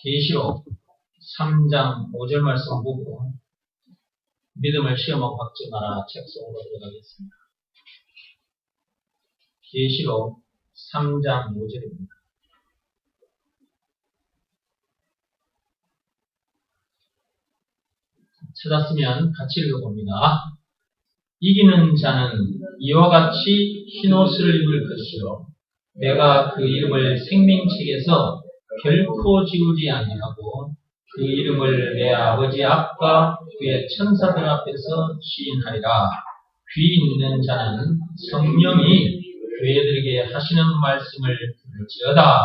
계시록 3장 5절 말씀 보고 믿음을 시험하고 박지 마라 책 속으로 들어가겠습니다. 계시록 3장 5절입니다. 찾았으면 같이 읽어봅니다. 이기는 자는 이와 같이 흰옷을 입을 것이요 내가 그 이름을 생명책에서 결코 지우지 아니하고 그 이름을 내 아버지 앞과 그의 천사들 앞에서 시인하리라. 귀 있는 자는 성령이 교회들에게 하시는 말씀을 들을지어다.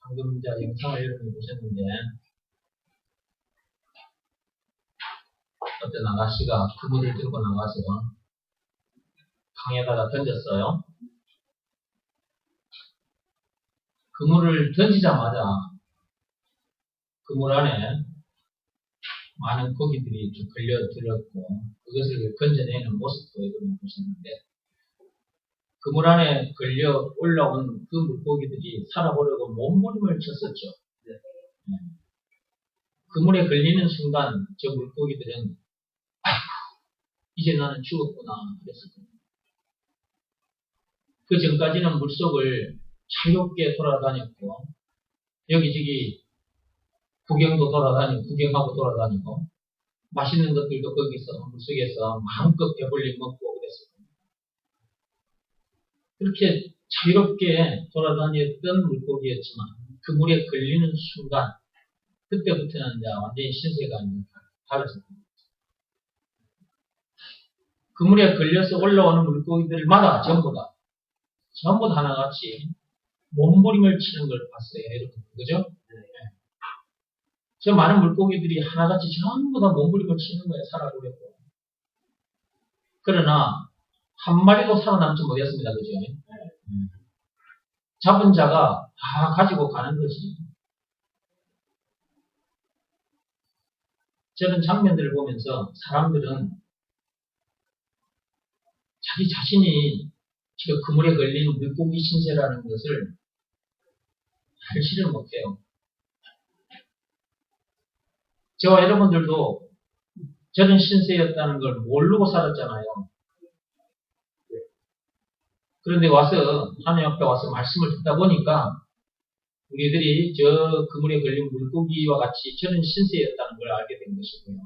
방금 영상을 여러분이 보셨는데 어떤 아가씨가 그물을 들고 나가서 강에다가 던졌어요. 그물을 던지자마자 그물 안에 많은 고기들이 좀 걸려들었고 그것을 건져내는 모습도 여러분이 보셨는데 그물 안에 걸려 올라온 그 물고기들이 살아보려고 몸부림을 쳤었죠. 그물에 걸리는 순간 저 물고기들은 이제 나는 죽었구나 그랬었거든요. 그 전까지는 물속을 자유롭게 돌아다녔고 여기저기 구경도 구경하고 돌아다니고 맛있는 것들도 거기서 물속에서 마음껏 배불리 먹고 그랬었거든요. 그렇게 자유롭게 돌아다녔던 물고기였지만 그물에 걸리는 순간 그때부터는 이제 완전히 신세가 달라졌습니다. 그물에 걸려서 올라오는 물고기들마다 전부 다 하나같이 몸부림을 치는 걸 봤어요. 여러분, 그죠? 저 많은 물고기들이 하나같이 전부 다 몸부림을 치는 거예요. 살아보려고. 그러나 한 마리도 살아남지 못했습니다. 그죠? 잡은 자가 다 가지고 가는 것이. 저런 장면들을 보면서 사람들은 자기 자신이 저 그물에 걸린 물고기 신세라는 것을 알지를 못해요. 저와 여러분들도 저런 신세였다는 걸 모르고 살았잖아요. 그런데 하나님 앞에 와서 말씀을 듣다 보니까 우리들이 저 그물에 걸린 물고기와 같이 저런 신세였다는 걸 알게 된 것이고요.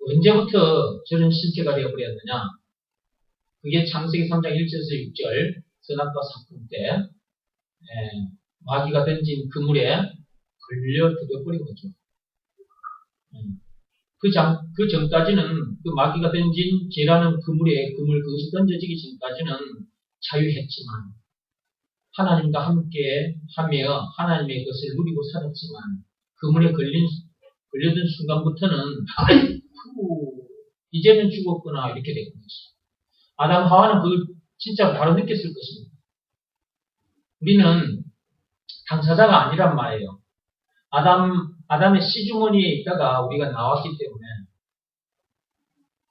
언제부터 저런 신세가 되어버렸느냐? 그게 창세기 3장 1절에서 6절 선악과 사건 때 마귀가 던진 그물에 걸려 들어버린 거죠. 그 전까지는 그 마귀가 던진 죄라는 그것이 던져지기 전까지는 자유했지만 하나님과 함께 하며 하나님의 것을 누리고 살았지만 그물에 걸려든 순간부터는 이제는 죽었구나 이렇게 된 거죠. 아담 하와는 그걸 진짜 바로 느꼈을 것입니다. 우리는 당사자가 아니란 말이에요. 아담의 씨주머니에 있다가 우리가 나왔기 때문에.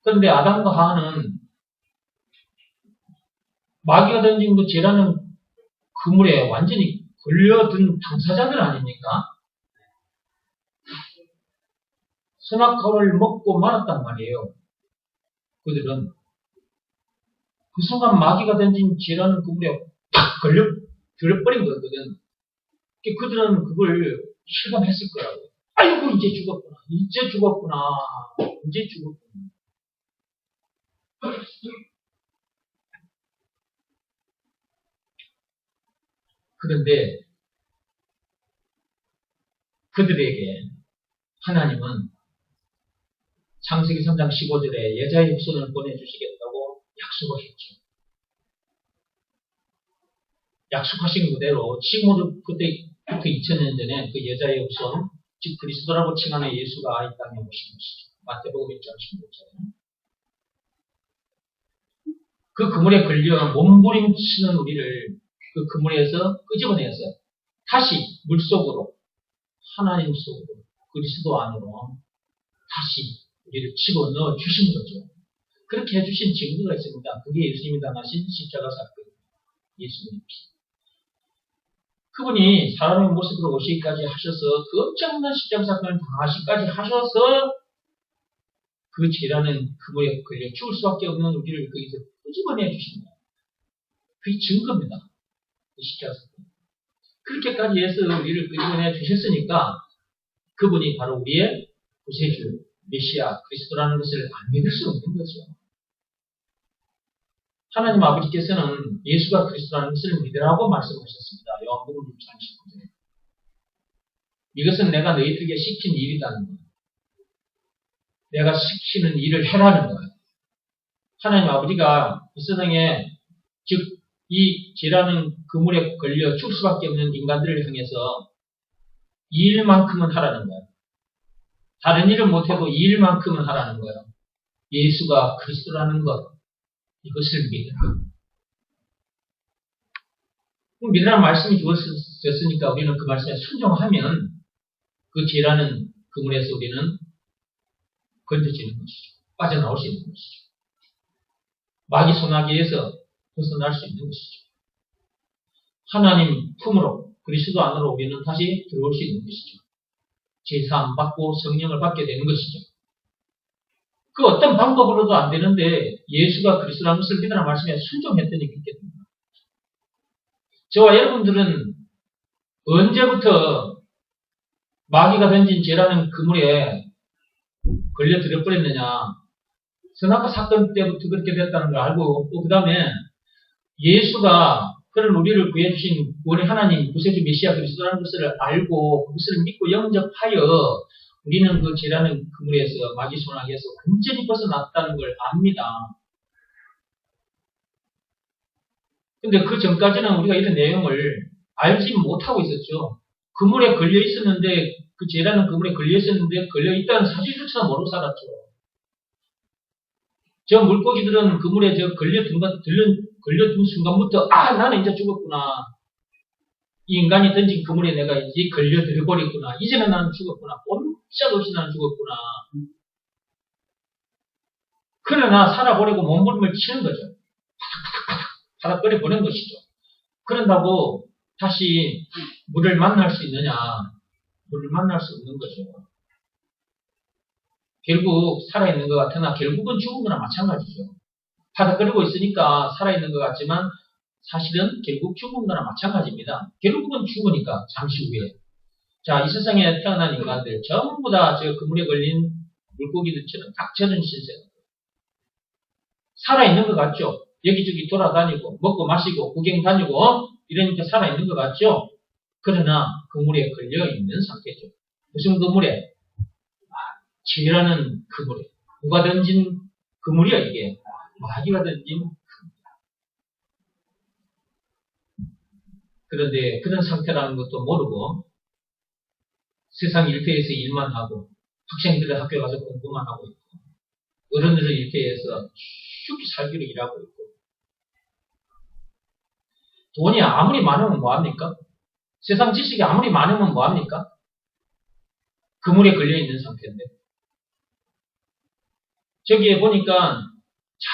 그런데 아담과 하와는 마귀가 던진 그 죄라는 그물에 완전히 걸려든 당사자들 아닙니까? 선악과를 먹고 말았단 말이에요. 그들은 그 순간 마귀가 던진 죄라는 그물에 팍 들어버린 거거든. 그들은 그걸 실감했을 거라고. 아이고 이제 죽었구나. 그런데 그들에게 하나님은 창세기 3장 15절에 여자의 후손을 보내주시겠다고 약속을 했죠. 약속하신 그대로 그때부터 2000년 전에 그 여자의 후손, 즉 그리스도라고 칭하는 예수가 이 땅에 오신 것이죠. 마태복음 1장 16절에. 그 그물에 걸려 몸부림치는 우리를 그 그물에서 끄집어내서 다시 물속으로 하나님 속으로 그리스도 안으로 다시 우리를 집어넣어 주신 거죠. 그렇게 해주신 증거가 있습니다. 그게 예수님이 당하신 십자가 사건입니다. 예수님 피. 그분이 사람의 모습으로 오시기까지 하셔서 그 엄청난 십자가 사건을 당하시기까지 하셔서 그 죄라는 그물에 걸려 죽을 수밖에 없는 우리를 거기서 끄집어내 주신 거예요. 그게 증거입니다. 그 십자가 사건. 그렇게까지 해서 우리를 끄집어내 주셨으니까 그분이 바로 우리의 구세주, 메시아, 그리스도라는 것을 안 믿을 수 없는 거죠. 하나님 아버지께서는 예수가 그리스도라는 것을 믿으라고 말씀하셨습니다. 요한복음 6장 19절에. 이것은 내가 너희들에게 시킨 일이라는 거예요. 내가 시키는 일을 해라는 거예요. 하나님 아버지가 이 세상에 즉 이 죄라는 그물에 걸려 죽을 수밖에 없는 인간들을 향해서 이 일만큼은 하라는 거예요. 다른 일을 못해도 이 일만큼은 하라는 거예요. 예수가 그리스도라는 것, 이것을 믿으라. 믿으라는 말씀이 주어졌으니까 우리는 그 말씀에 순종하면 그 죄라는 그물에서 우리는 건져지는 것이죠. 빠져나올 수 있는 것이죠. 마귀 소나기에서 벗어날 수 있는 것이죠. 하나님 품으로, 그리스도 안으로 우리는 다시 들어올 수 있는 것이죠. 제사함 받고 성령을 받게 되는 것이죠. 그 어떤 방법으로도 안 되는데 예수가 그리스도라는 것을 믿으라는 말씀에 순종했더니 그렇게 됩니다. 저와 여러분들은 언제부터 마귀가 던진 죄라는 그물에 걸려 들어버렸느냐. 선악과 사건 때부터 그렇게 됐다는 걸 알고 또 그 다음에 예수가 그런 우리를 구해주신 구원의 하나님 구세주 메시아 그리스도라는 것을 알고 그것을 믿고 영접하여 우리는 그 죄라는 그물에서 마귀 소나기에서 완전히 벗어났다는 걸 압니다. 근데 그 전까지는 우리가 이런 내용을 알지 못하고 있었죠. 그물에 걸려 있었는데 그 죄라는 그물에 걸려 있었는데 걸려 있다는 사실조차 모르고 살았죠. 저 물고기들은 그물에 걸려든 순간부터 나는 이제 죽었구나. 이 인간이 던진 그물에 내가 이제 걸려들어버렸구나. 이제는 나는 죽었구나. 꼼짝없이 나는 죽었구나. 그러나 살아보려고 몸부림을 치는 거죠. 바닥바닥 끓여보는 것이죠. 그런다고 다시 물을 만날 수 있느냐? 물을 만날 수 없는 거죠. 결국 살아있는 것 같으나 결국은 죽은 거나 마찬가지죠. 바닥 끓이고 있으니까 살아있는 것 같지만 사실은 결국 죽은 거나 마찬가지입니다. 결국은 죽으니까 잠시 후에. 자, 이 세상에 태어난 인간들 전부 다 저 그물에 걸린 물고기들처럼 딱 저런 신세. 살아있는 것 같죠? 여기저기 돌아다니고 먹고 마시고 구경 다니고 이러니까 살아있는 것 같죠? 그러나 그물에 걸려있는 상태죠. 무슨 그물에? 죄라는 그물에. 누가 던진 그물이야 이게? 마귀가 던진 그물이야. 그런데 그런 상태라는 것도 모르고 세상 일터에서 일만 하고 학생들은 학교 가서 공부만 하고 있고 어른들은 일터에서 쉽게 살기로 일하고 있고 돈이 아무리 많으면 뭐합니까? 세상 지식이 아무리 많으면 뭐합니까? 그물에 걸려있는 상태인데 저기에 보니까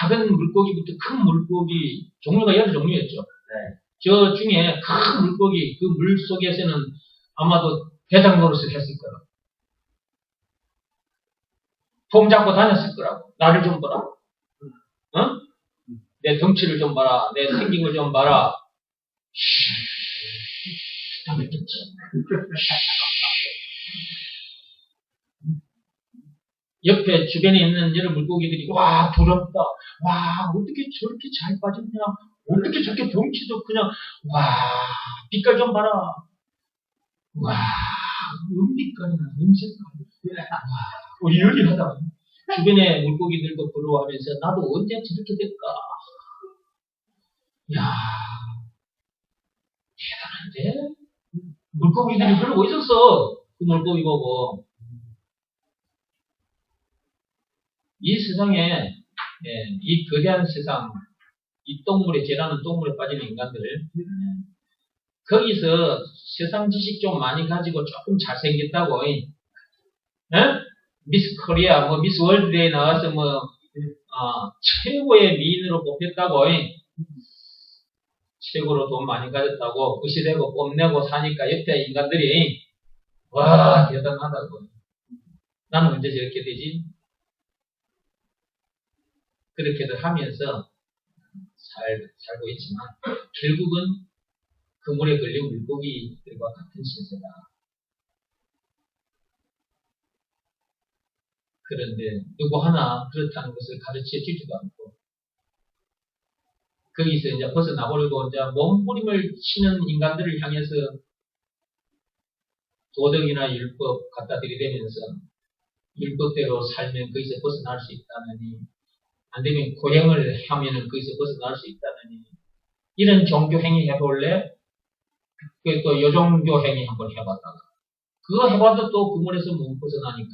작은 물고기부터 큰 물고기 종류가 여러 종류였죠. 네. 저 중에 큰 물고기 그 물 속에서는 아마도 대장 노릇을 했을 거라고. 폼 잡고 다녔을 거라고. 나를 좀 봐라. 어? 내 덩치를 좀 봐라. 내 생김을 좀 봐라. 다 느꼈지. 옆에 주변에 있는 여러 물고기들이 와 부럽다. 와 어떻게 저렇게 잘 빠졌냐. 어떻게 저렇게 덩치도 그냥 와 빛깔 좀 봐라. 와 은빛깔이나 은색깔. 와 열일하다. 주변에 물고기들도 부러워하면서 나도 언제 저렇게 될까. 야 대단한데? 물고기들이 그러고 있었어. 그 물고기 보고. 이 세상에, 이 거대한 세상, 이 똥물에, 죄라는 똥물에 빠진 인간들, 거기서 세상 지식 좀 많이 가지고 조금 잘생겼다고, 미스 코리아, 뭐 미스 월드에 나가서 최고의 미인으로 뽑혔다고, 최고로 돈 많이 가졌다고 구시되고 뽐내고 사니까 옆에 인간들이 와 대단하다고. 나는 언제 저렇게 되지? 그렇게들 하면서 살고 있지만 결국은 그물에 걸린 물고기들과 같은 신세다. 그런데 누구 하나 그렇다는 것을 가르쳐 주지도 않고 거기서 이제 벗어나보려고 이제 몸부림을 치는 인간들을 향해서 도덕이나 율법 갖다 들이대면서 율법대로 살면 거기서 벗어날 수 있다느니 안 되면 고행을 하면은 거기서 벗어날 수 있다느니 이런 종교 행위 해볼래? 또 여종교 행위 한번 해봤다가 그거 해봐도 또 그물에서 못 벗어나니까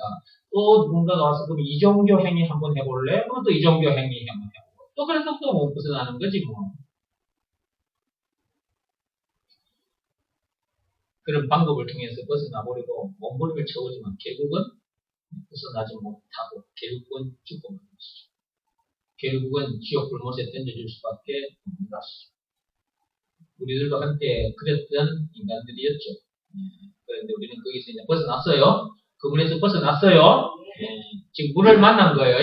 또 누군가가 와서 그럼 이종교 행위 한번 해볼래? 그럼 또 이종교 행위 한번 해보고 또 그래도 또 못 벗어나는 거지 뭐. 그런 방법을 통해서 벗어나보려고 몸부림을 쳐오지만 결국은 벗어나지 못하고 결국은 죽고 마는 것이죠. 결국은 지옥 불못에 던져질 수밖에 없는 것이죠. 우리들도 한때 그랬던 인간들이었죠. 그런데 우리는 거기서 이제 벗어났어요. 그물에서 벗어났어요. 지금 물을 만난 거예요.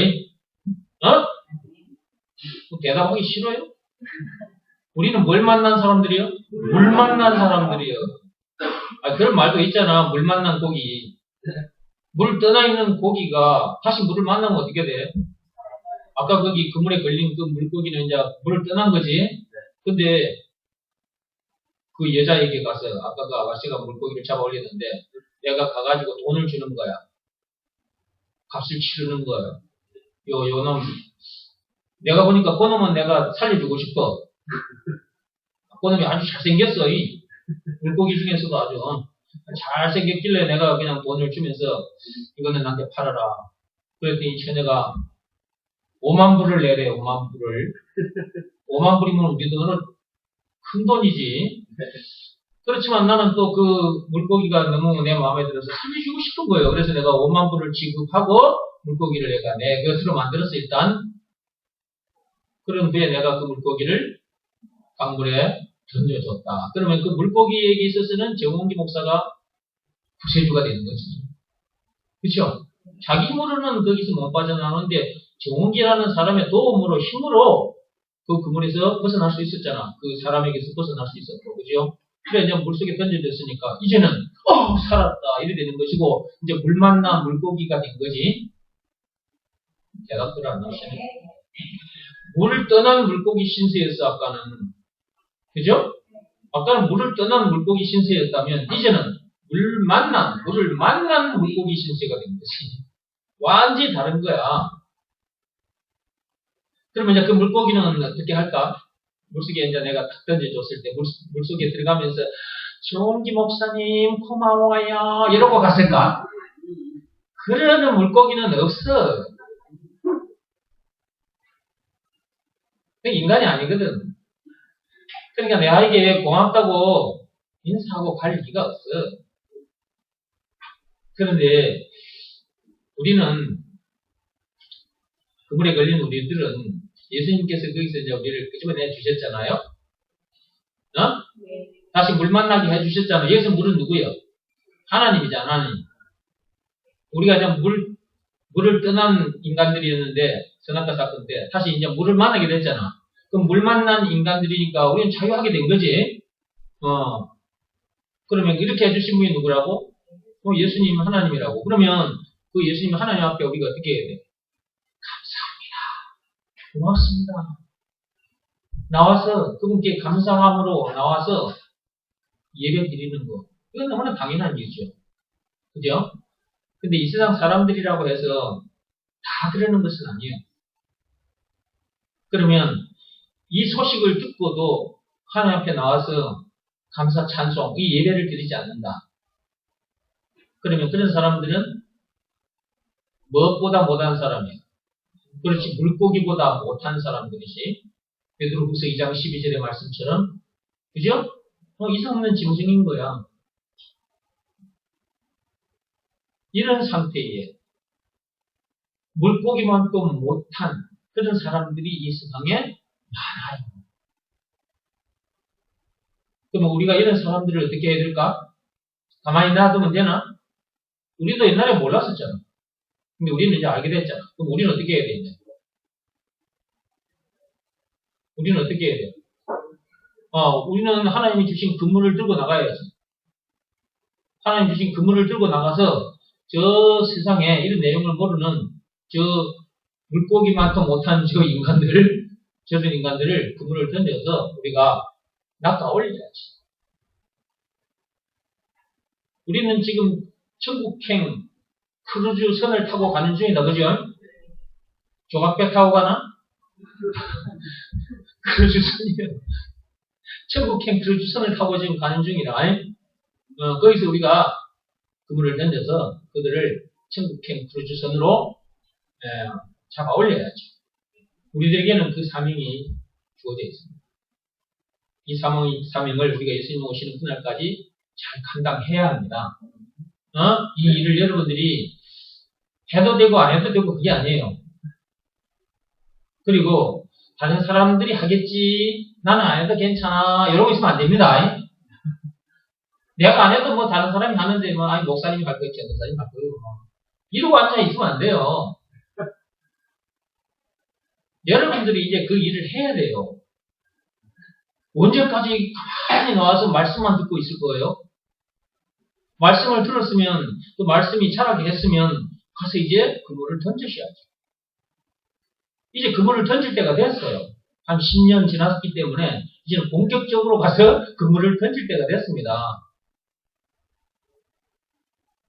대답하기 싫어요? 우리는 뭘 만난 사람들이요? 물 만난 사람들이요. 그런 말도 있잖아. 물 만난 고기. 물 떠나 있는 고기가 다시 물을 만나면 어떻게 돼? 아까 거기 그물에 걸린 그 물고기는 이제 물을 떠난 거지. 근데 그 여자에게 가서 아까 그 아가씨가 물고기를 잡아 올렸는데 내가 가가지고 돈을 주는 거야. 값을 치르는 거야. 요 놈. 내가 보니까 그 놈은 내가 살려주고 싶어. 그 놈이 아주 잘생겼어. 물고기 중에서도 아주 잘생겼길래 내가 그냥 돈을 주면서 이거는 나한테 팔아라. 그랬더니 처녀가 5만 불을 내래. 5만 불을. 5만 불이면 우리 돈은 큰 돈이지. 그렇지만 나는 또 그 물고기가 너무 내 마음에 들어서 살려주고 싶은 거예요. 그래서 내가 5만 불을 지급하고 물고기를 내가 내 것으로 만들었어 일단. 그런데 내가 그 물고기를 강물에 던져줬다. 그러면 그 물고기에게 있어서는 정홍기 목사가 구세주가 되는 거지. 그렇죠? 자기 힘으로는 거기서 못 빠져나오는데 정홍기라는 사람의 도움으로 힘으로 그 그물에서 벗어날 수 있었잖아. 그 사람에게서 벗어날 수 있었고, 그죠? 그래, 이제 물속에 던져졌으니까, 이제는, 살았다. 이래 되는 것이고, 이제 물 만난 물고기가 된 거지. 대답들 안 나오시네. 물을 떠난 물고기 신세였어, 아까는. 그죠? 아까는 물을 떠난 물고기 신세였다면, 이제는 물을 만난 물고기 신세가 된 거지. 완전히 다른 거야. 그러면 이제 그 물고기는 어떻게 할까? 물속에 이제 내가 탁 던져줬을 때 물속에 들어가면서 정홍기 목사님 고마워요 이러고 갔을까? 그러는 물고기는 없어. 인간이 아니거든. 그러니까 내에게 고맙다고 인사하고 갈 리가 없어. 그런데 우리는 그물에 걸린 우리들은 예수님께서 거기서 이제 우리를 끄집어내 주셨잖아요. 네. 다시 물 만나게 해주셨잖아요. 여기서 물은 누구예요? 하나님이잖아, 하나님. 우리가 이제 물을 떠난 인간들이었는데, 선악과 사건 때, 다시 이제 물을 만나게 됐잖아. 그럼 물 만난 인간들이니까 우리는 자유하게 된 거지. 그러면 이렇게 해주신 분이 누구라고? 예수님 하나님이라고. 그러면 그 예수님 하나님 앞에 우리가 어떻게 해야 돼? 감사합니다. 고맙습니다. 나와서 그분께 감사함으로 나와서 예배 드리는 거. 이건 너무나 당연한 일이죠. 그죠? 근데 이 세상 사람들이라고 해서 다 그러는 것은 아니에요. 그러면 이 소식을 듣고도 하나님 앞에 나와서 감사 찬송, 이 예배를 드리지 않는다. 그러면 그런 사람들은 무엇보다 못한 사람이에요. 그렇지, 물고기보다 못한 사람들이지. 베드로후서 2장 12절의 말씀처럼, 그죠? 이상 없는 짐승인 거야. 이런 상태에 물고기만 또 못한 그런 사람들이 이 세상에 많아요. 그러면 우리가 이런 사람들을 어떻게 해야 될까? 가만히 놔두면 되나? 우리도 옛날에 몰랐었잖아. 근데 우리는 이제 알게 됐잖아. 그럼 우리는 어떻게 해야 되냐? 우리는 어떻게 해야 돼? 우리는 하나님이 주신 그물을 들고 나가야지. 하나님 주신 그물을 들고 나가서 저 세상에 이런 내용을 모르는 저 물고기만도 못한 저 인간들을, 저런 인간들을 그물을 던져서 우리가 낚아 올려야지. 우리는 지금 천국행 크루즈 선을 타고 가는 중이다. 그죠? 조각배 타고 가나? 크루즈 선이요. 천국행 크루즈 선을 타고 지금 가는 중이다. 거기서 우리가 그물을 던져서 그들을 천국행 크루즈 선으로 잡아 올려야죠. 우리들에게는 그 사명이 주어져 있습니다. 이 사명을 우리가 예수님 오시는 그날까지 잘 감당해야 합니다. 이 일을 여러분들이 해도 되고 안 해도 되고 그게 아니에요. 그리고 다른 사람들이 하겠지, 나는 안 해도 괜찮아, 이러고 있으면 안 됩니다. 내가 안 해도 뭐 다른 사람이 하는데 뭐 아니 목사님이 할 거 있지, 목사님이 할 거예요. 이러고 앉아 있으면 안 돼요. 여러분들이 이제 그 일을 해야 돼요. 언제까지 가만히 나와서 말씀만 듣고 있을 거예요? 말씀을 들었으면, 또 말씀이 자라게 했으면 가서 이제 그물을 던지셔야죠. 이제 그물을 던질 때가 됐어요. 한 10년 지났기 때문에 이제는 본격적으로 가서 그물을 던질 때가 됐습니다.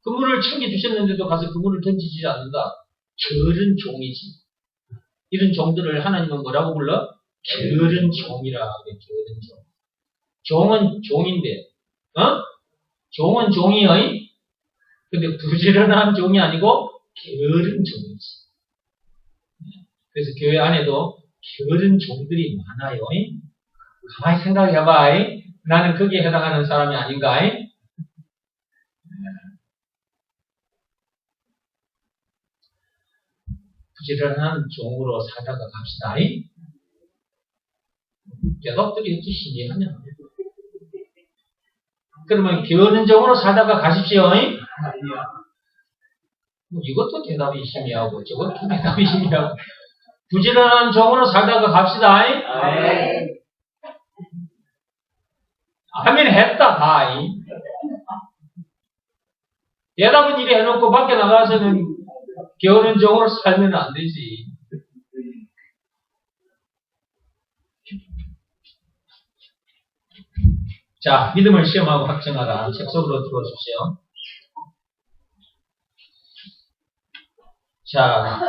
그물을 챙겨주셨는데도 가서 그물을 던지지 않는다. 게으른 종이지. 이런 종들을 하나님은 뭐라고 불러? 게으른 종이라 그래. 게으른 종. 종은 종인데, 종은 종이요. 근데 부지런한 종이 아니고 게으른 종이지. 그래서 교회 안에도 게으른 종들이 많아요. 가만히 생각해봐. 나는 거기에 해당하는 사람이 아닌가? 부지런한 종으로 살다가 갑시다. 대답들이 어찌 신기하냐. 그러면 게으른 종으로 살다가 가십시오. 이것도 대답이 심의하고 저것도 대답이 심의하고 부지런한 종으로 살다가 갑시다. 아멘 했다. 다. 대답은 이래 해놓고 밖에 나가서는 게으른 종으로 살면 안 되지. 자, 믿음을 시험하고 확증하라. 책 속으로 들어오십시오. 자,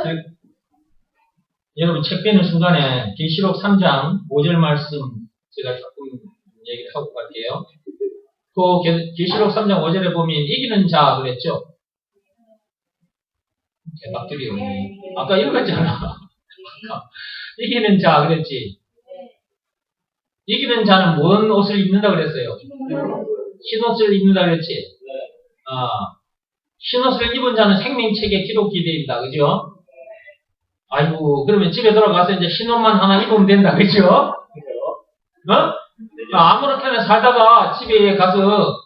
여러분 책 빼는 순간에 계시록 3장 5절 말씀 제가 조금 얘기를 하고 갈게요. 그 계시록 3장 5절에 보면 이기는 자 그랬죠? 대박들이요. 아까 읽었잖아. 이기는 자 그랬지? 이기는 자는 뭔 옷을 입는다 그랬어요? 흰옷을 입는다 그랬지? 흰옷을 입은 자는 생명책에 기록이 되어 있다. 그죠? 아이고, 그러면 집에 돌아가서 이제 흰옷만 하나 입으면 된다. 그죠? 아무렇게나 살다가 집에 가서,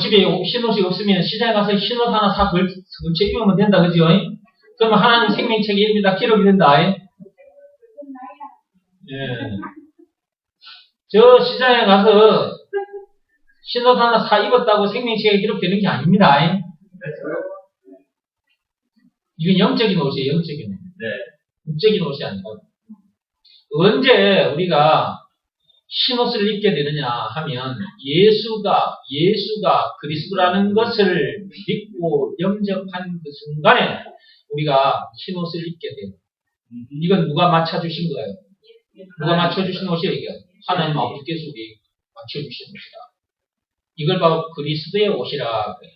집에 흰옷이 없으면 시장에 가서 흰옷 하나 사 걸쳐 입으면 된다. 그죠? 그러면 하나님 생명책에 이름이 다 기록이 된다. 예. 저 시장에 가서 흰옷 하나 사 입었다고 생명책에 기록되는 게 아닙니다. 이건 영적인 옷이에요. 영적인 옷. 육적인 옷이 아니라. 언제 우리가 흰옷을 입게 되느냐 하면 예수가 그리스도라는 것을 믿고 영접한 그 순간에 우리가 흰옷을 입게 돼요. 이건 누가 맞춰주신 거예요? 누가 맞춰주신 옷이에요? 이게 하나님 아버지께서 우리 맞춰주신 옷이다. 이걸 바로 그리스도의 옷이라 그래요.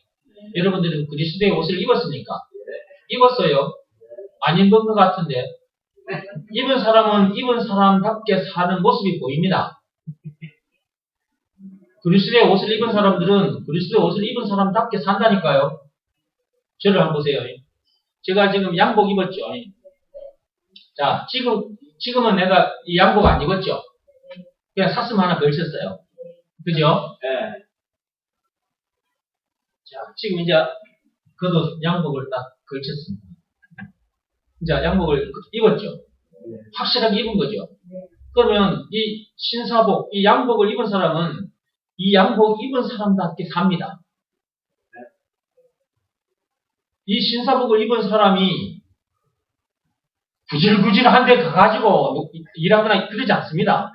여러분들은 그리스도의 옷을 입었습니까? 입었어요. 안 입은 것 같은데 입은 사람은 입은 사람답게 사는 모습이 보입니다. 그리스도의 옷을 입은 사람들은 그리스도의 옷을 입은 사람답게 산다니까요. 저를 한번 보세요. 제가 지금 양복 입었죠. 자, 지금은 내가 이 양복 안 입었죠. 그냥 사슴 하나 걸쳤어요. 그죠? 예. 자, 지금 이제 그도 양복을 딱 걸쳤습니다. 이제 양복을 입었죠. 확실하게 입은 거죠. 그러면 이 신사복, 이 양복을 입은 사람은 이 양복 입은 사람답게 삽니다. 이 신사복을 입은 사람이 구질구질한 데 가가지고 일하거나 그러지 않습니다.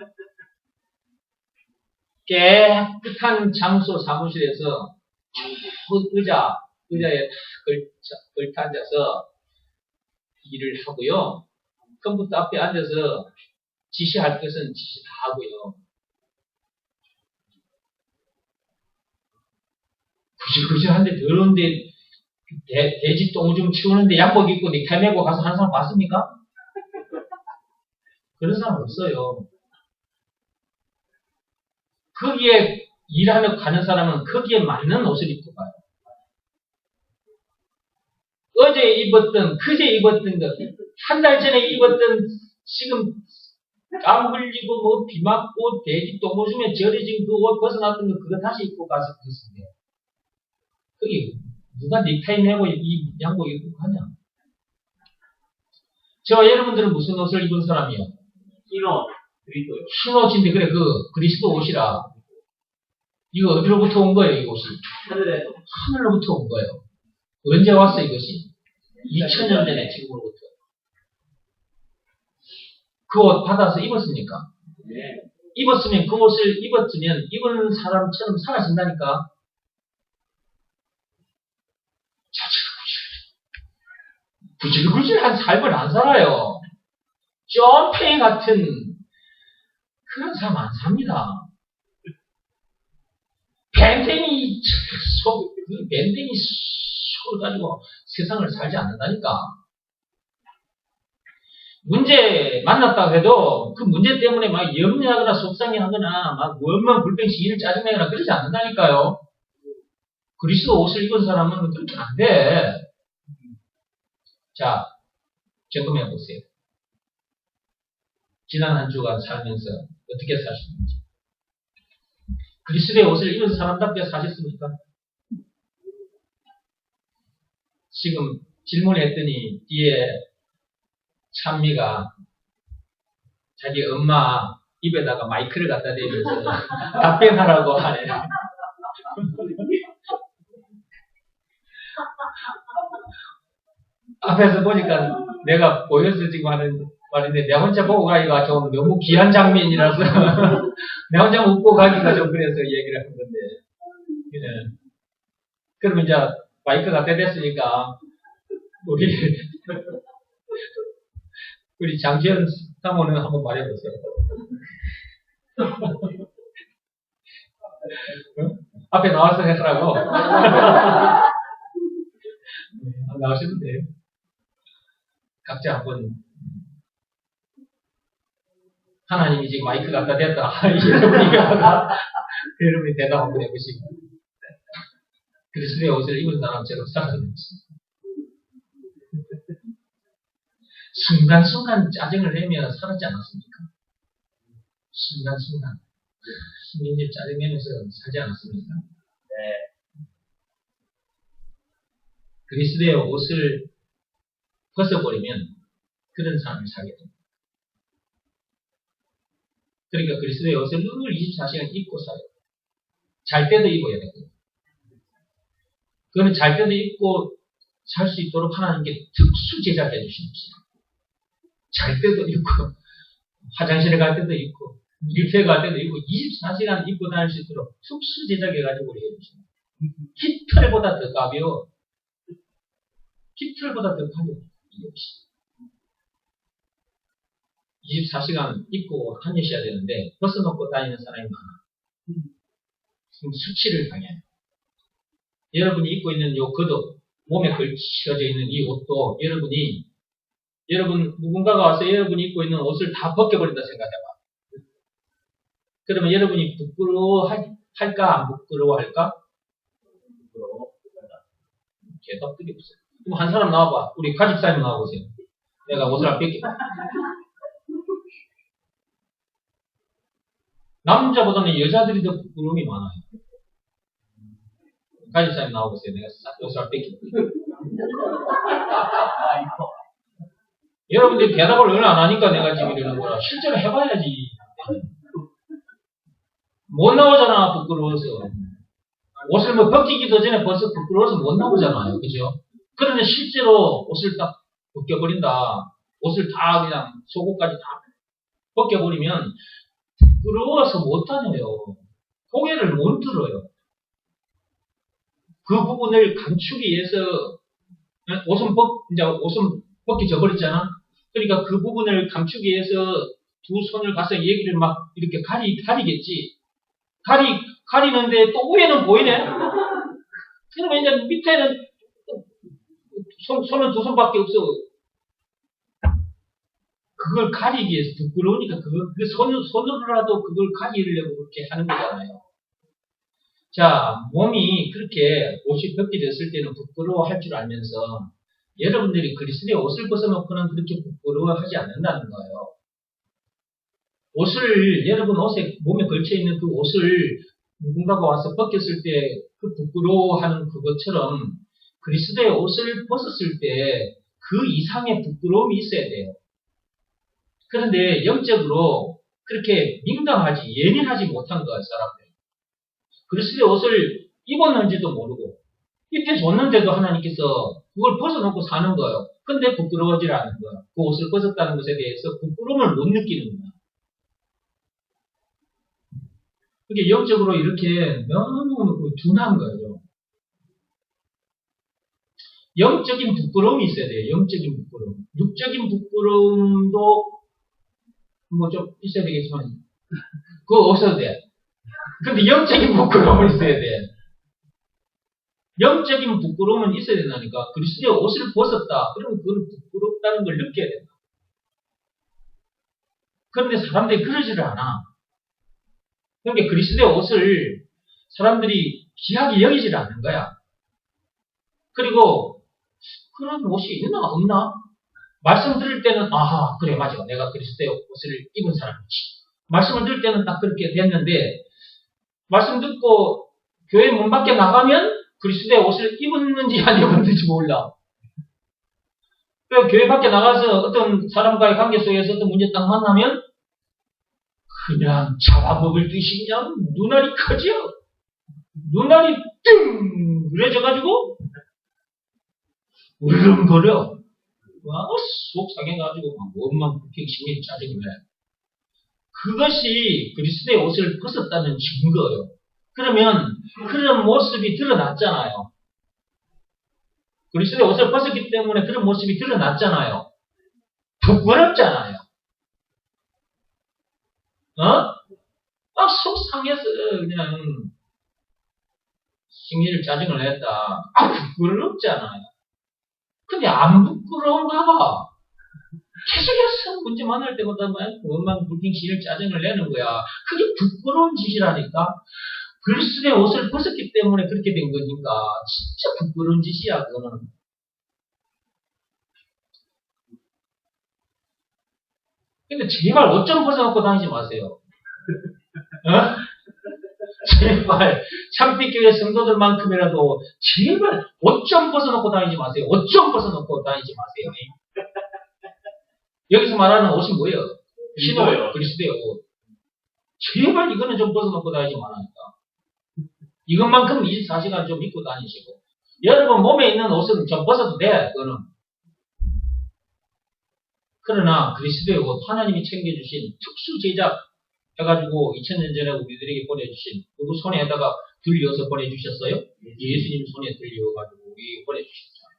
깨끗한 장소 사무실에서 의자에 걸터 앉아서 일을 하고요. 컴퓨터 앞에 앉아서 지시할 것은 지시 다 하고요. 구질구질한데 더러운데 돼지 똥오줌 치우는데 양복 입고 넥타이 메고 가서 하는 사람 봤습니까? 그런 사람 없어요. 거기에 일하러 가는 사람은 거기에 맞는 옷을 입고 가요. 어제 입었던, 그제 입었던 것, 한 달 전에 입었던, 지금 땀 흘리고 뭐 비 맞고 돼지 똥오줌에 절여진 그 옷 벗어났던 거 그거 다시 입고 가서 그랬어요. 거기 누가 넥타이 메고 이 양복 입고 가냐? 저와 여러분들은 무슨 옷을 입은 사람이요? 흰 옷인데 그래 그 그리스도 옷이라. 이거 어디로부터 온 거예요, 이 옷이? 하늘로부터 온 거예요. 언제 왔어 이것이? 2000년 전에 지금으로부터. 그 옷 받아서 입었습니까? 네. 입었으면 그 옷을 입었으면 입은 사람처럼 살아진다니까. 구질구질한 삶을 안 살아요. 점팽이 같은 그런 사람 안 삽니다. 밴댕이 속을 가지고 세상을 살지 않는다니까. 문제 만났다고 해도 그 문제 때문에 막 염려하거나 속상해하거나 막 원망 불평씩 일을 짜증내거나 그러지 않는다니까요. 그리스도 옷을 입은 사람은 그렇게 안 돼. 자, 점검해 보세요. 지난 한 주간 살면서 어떻게 사셨는지. 그리스도의 옷을 입은 사람답게 사셨습니까? 지금 질문했더니 뒤에 찬미가 자기 엄마 입에다가 마이크를 갖다 대면서 답변하라고 하네. 앞에서 보니까 내가 보여서 지금 하는 말인데 내 혼자 보고 가기가 좀 너무 귀한 장면이라서 내 혼자 웃고 가기가 좀 그래서 얘기를 한 건데. 네. 그럼 이제 마이크 갖다 댔으니까 우리 장지현 사모는 한번 말해보세요. 앞에 나와서 해서라고. 나오시면 돼요. 각자 한번 하나님이 지금 마이크 갖다 댔다. 여러분이 대답 한번 해보시고 그리스도의 옷을 입은 사람처럼 살아가겠습니다. 순간순간 짜증을 내며 살았지 않았습니까? 순간순간 신경질 짜증내면서 살지 않았습니까? 네. 그리스도의 옷을 벗어버리면 그런 삶을 살게 됩니다. 그러니까 그리스도의 옷을 늘 24시간 입고 살아요. 잘 때도 입어야 되거든요. 그거는 잘 때도 입고 살 수 있도록 하나님께 특수 제작해 주신 것이에요. 잘 때도 입고, 화장실에 갈 때도 입고, 일터에 갈 때도 입고, 24시간 입고 다닐 수 있도록 특수 제작해가지고 우리 해주신 거예요. 깃털보다 더 가벼워. 깃털보다 더 가벼워. 이 옷이. 24시간 입고 다니셔야 되는데 벗어놓고 다니는 사람이 많아. 지금 수치를 당해요. 여러분이 입고 있는 요 겉옷, 몸에 걸쳐져 있는 이 옷도 여러분 누군가가 와서 여러분이 입고 있는 옷을 다 벗겨버린다 생각해봐. 그러면 여러분이 부끄러워할까 안 부끄러워할까? 부끄러워. 대답들이 없어요. 그럼 한 사람 나와봐. 우리 가집사님 나와보세요. 내가 옷을 안 뺏겨. 남자보다는 여자들이 더 부끄러움이 많아요. 가집사님 나와보세요. 내가 옷을 안 뺏겨. 여러분들이 대답을 얼마 안 하니까 내가 지금 이러는 거라. 실제로 해봐야지. 못 나오잖아, 부끄러워서. 옷을 뭐 벗기기도 전에 벌써 부끄러워서 못 나오잖아요. 그죠? 그런데 실제로 옷을 딱 벗겨버린다. 옷을 다 그냥 속옷까지 다 벗겨버리면 부끄러워서 못 다녀요. 고개를 못 들어요. 그 부분을 감추기 위해서 옷은 벗겨져 버렸잖아. 그러니까 그 부분을 감추기 위해서 두 손을 가서 얘기를 막 이렇게 가리겠지. 가리는데 또 위에는 보이네? 그러면 이제 밑에는 손은 두 손밖에 없어. 그걸 가리기 위해서 부끄러우니까 손으로라도 그걸 가리려고 그렇게 하는 거잖아요. 자, 몸이 그렇게 옷이 벗겨졌을 때는 부끄러워할 줄 알면서 여러분들이 그리스도의 옷을 벗어놓고는 그렇게 부끄러워하지 않는다는 거예요. 옷을, 여러분 몸에 걸쳐있는 그 옷을 누군가가 와서 벗겼을 때 그 부끄러워하는 그것처럼 그리스도의 옷을 벗었을 때 그 이상의 부끄러움이 있어야 돼요. 그런데 영적으로 그렇게 민감하지, 예민하지 못한 거예요, 사람들이. 그리스도의 옷을 입었는지도 모르고 입혀줬는데도 하나님께서 그걸 벗어놓고 사는 거예요. 근데 부끄러워지지 않는 거예요. 그 옷을 벗었다는 것에 대해서 부끄러움을 못 느끼는 거예요. 그게 영적으로 이렇게 너무 둔한 거예요. 영적인 부끄러움이 있어야 돼요. 영적인 부끄러움. 육적인 부끄러움도 뭐 좀 있어야 되겠지만 그거 없어도 돼. 근데 영적인 부끄러움은 있어야 돼. 영적인 부끄러움은 있어야 된다니까. 그리스도의 옷을 벗었다. 그러면 그건 부끄럽다는 걸 느껴야 된다. 그런데 사람들이 그러지를 않아. 그러니까 그리스도의 옷을 사람들이 귀하게 여기질 않는 거야. 그리고 그런 옷이 있나 없나? 말씀 들을 때는 아하 그래 맞아 내가 그리스도의 옷을 입은 사람이지. 말씀을 들을 때는 딱 그렇게 됐는데 말씀 듣고 교회 문 밖에 나가면 그리스도의 옷을 입었는지 안 입었는지 몰라. 교회 밖에 나가서 어떤 사람과의 관계 속에서 어떤 문제 딱 만나면 그냥 잡아먹을 듯이 그냥 눈알이 커져. 눈알이 띵 그래져가지고 울렁거려. 속 상해가지고 막 원망, 불평심이 짜증을 내. 그것이 그리스도의 옷을 벗었다는 증거예요. 그러면 그런 모습이 드러났잖아요. 그리스도의 옷을 벗었기 때문에 그런 모습이 드러났잖아요. 부끄럽잖아요. 막 속 상해서 그냥 심리를 짜증을 냈다. 부끄럽잖아요. 근데 안 부끄러운가 봐. 계속해서 문제 만날 때마다 원망, 불평, 시일 짜증을 내는 거야. 그게 부끄러운 짓이라니까. 그리스도의 옷을 벗었기 때문에 그렇게 된 거니까 진짜 부끄러운 짓이야 그거는. 근데 제발 옷 좀 벗어놓고 다니지 마세요. 제발 창빛교회 성도들만큼이라도 제발 옷 좀 벗어놓고 다니지 마세요. 옷 좀 벗어놓고 다니지 마세요. 여기서 말하는 옷이 뭐예요? 신호예요. 그리스도의 옷. 제발 이거는 좀 벗어놓고 다니지 말라니까. 이것만큼 24시간 좀 입고 다니시고. 여러분 몸에 있는 옷은 좀 벗어도 돼. 그거는. 그러나 그리스도의 옷 하나님이 챙겨주신 특수 제작 해가지고 2000년 전에 우리들에게 보내주신 누구 손에다가 들려서 보내주셨어요? 예수님 손에 들려가지고 우리 보내주셨잖아요.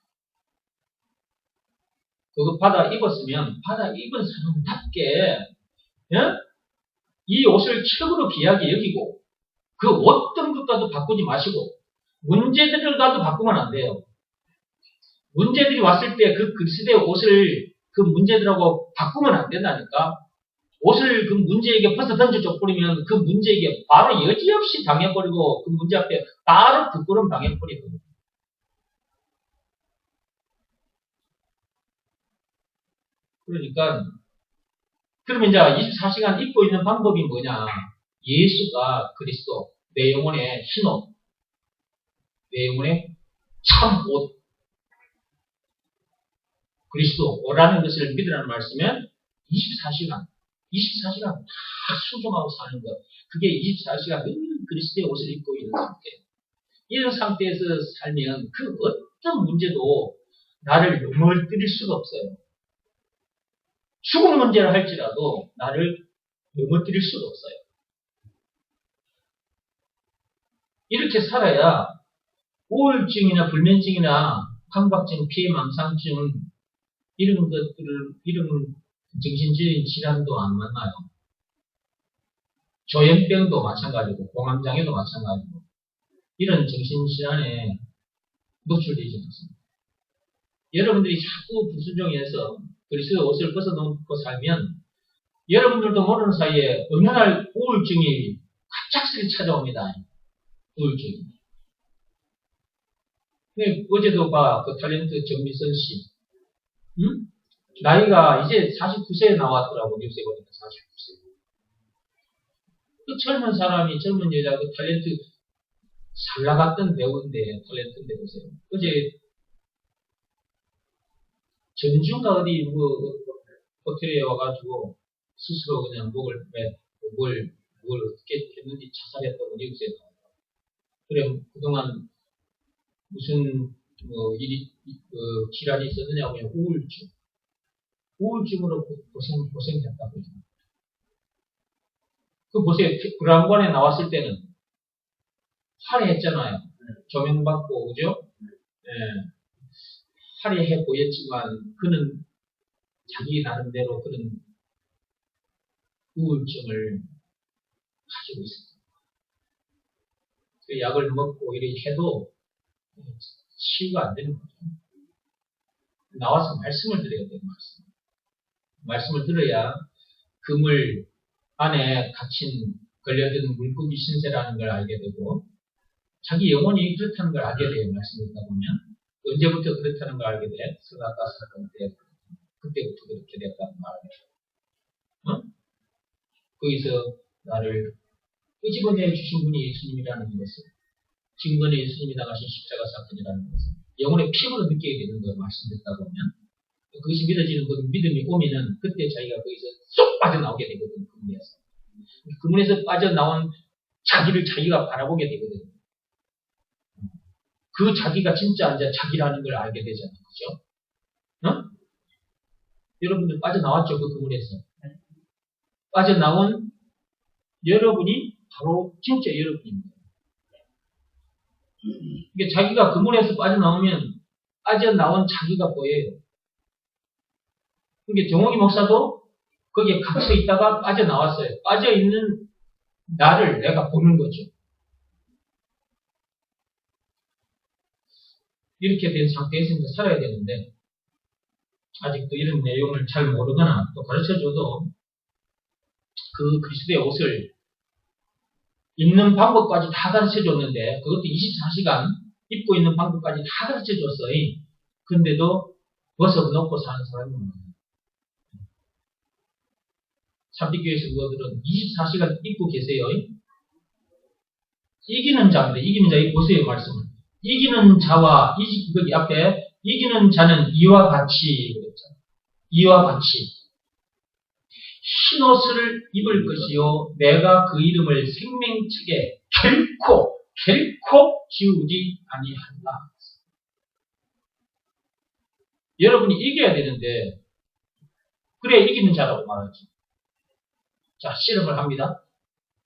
그거 받아 입었으면 받아 입은 사람답게 이 옷을 최고로 귀하게 여기고 그 어떤 것과도 바꾸지 마시고 문제들과도 바꾸면 안 돼요. 문제들이 왔을 때 그 그리스도의 옷을 그 문제들하고 바꾸면 안 된다니까. 옷을 그 문제에게 벗어 던져줘 버리면 그 문제에게 바로 여지없이 당해버리고 그 문제 앞에 바로 부끄러움 당해버리거든요. 그러니까, 그러면 이제 24시간 입고 있는 방법이 뭐냐? 예수가 그리스도, 내 영혼의 흰옷, 내 영혼의 참옷, 그리스도라는 것을 믿으라는 말씀은 24시간 다 순종하고 사는 것. 그게 24시간 늘 그리스도의 옷을 입고 있는 상태. 이런 상태에서 살면 그 어떤 문제도 나를 넘어뜨릴 수가 없어요. 죽은 문제를 할지라도 나를 넘어뜨릴 수가 없어요. 이렇게 살아야 우울증이나 불면증이나 강박증, 피해망상증 이런 정신적인 질환도 안 만나요. 조현병도 마찬가지고 공황장애도 마찬가지고 이런 정신질환에 노출되지 않습니다. 여러분들이 자꾸 불순종해서 그리스도의 옷을 벗어놓고 살면 여러분들도 모르는 사이에 어느 날 우울증이 갑작스레 찾아옵니다. 우울증이. 어제도 그 탤런트 정미선 씨. 응? 나이가 이제 49세에 나왔더라고, 뉴스에 보니까 49세. 그 젊은 사람이, 젊은 여자, 그 탤런트, 잘 나갔던 배우인데, 탤런트인데 보세요. 어제, 전주인가 어디, 호텔에 와가지고, 스스로 그냥 뭘 어떻게 했는지 자살했다고 뉴스에 나왔다. 그래, 그동안 무슨, 질환이 있었느냐고 그냥 우울증으로 고생했다고. 그 보세요. 브라운관에 나왔을 때는 화려했잖아요. 조명받고, 그죠? 예. 화려해 보였지만, 그는 자기 나름대로 그런 우울증을 가지고 있었다. 그 약을 먹고 이렇게 해도 치유가 안 되는 거죠. 나와서 말씀을 드려야 돼요, 말씀을 들어야 그물 안에 갇힌 걸려든 물고기 신세라는 걸 알게 되고 자기 영혼이 그렇다는 걸 알게 돼요. 말씀 듣다 보면 언제부터 그렇다는 걸 알게 돼? 스가가 사건 때 그때부터 그렇게 됐다는 말이에요. 거기서 나를 끄집어내 주신 분이 예수님이라는 것을 증거는 예수님이 나가신 십자가 사건이라는 것을 영혼의 피부로 느끼게 되는 거예요. 말씀 듣다 보면 그것이 믿어지는 그 믿음이 오면은 그때 자기가 거기서 쏙 빠져나오게 되거든요. 그문에서 빠져나온 자기를 자기가 바라보게 되거든요. 그 자기가 진짜 이제 자기라는 걸 알게 되잖아요. 그죠? 어? 여러분들 빠져나왔죠? 그 그문에서. 빠져나온 여러분이 바로 진짜 여러분입니다. 이게 자기가 그문에서 빠져나오면 빠져나온 자기가 보여요. 그게 정홍이 목사도 거기에 갇혀 있다가 빠져나왔어요. 빠져있는 나를 내가 보는 거죠. 이렇게 된 상태에서 이제 살아야 되는데 아직도 이런 내용을 잘 모르거나 또 가르쳐줘도 그 그리스도의 옷을 입는 방법까지 다 가르쳐줬는데 그것도 24시간 입고 있는 방법까지 다 가르쳐줬어요. 근데도 벗어놓고 사는 사람이 많아요. 삼직교회 성도들은 24시간 입고 계세요. 이기는 자인데 이기는 자 보세요 말씀을. 이기는 자와 거기 앞에 이기는 자는 이와 같이 그랬잖아요. 이와 같이 흰 옷을 입을 것이요 내가 그 이름을 생명책에 결코 지우지 아니한다. 여러분이 이겨야 되는데 그래야 이기는 자라고 말하죠. 자, 실험을 합니다.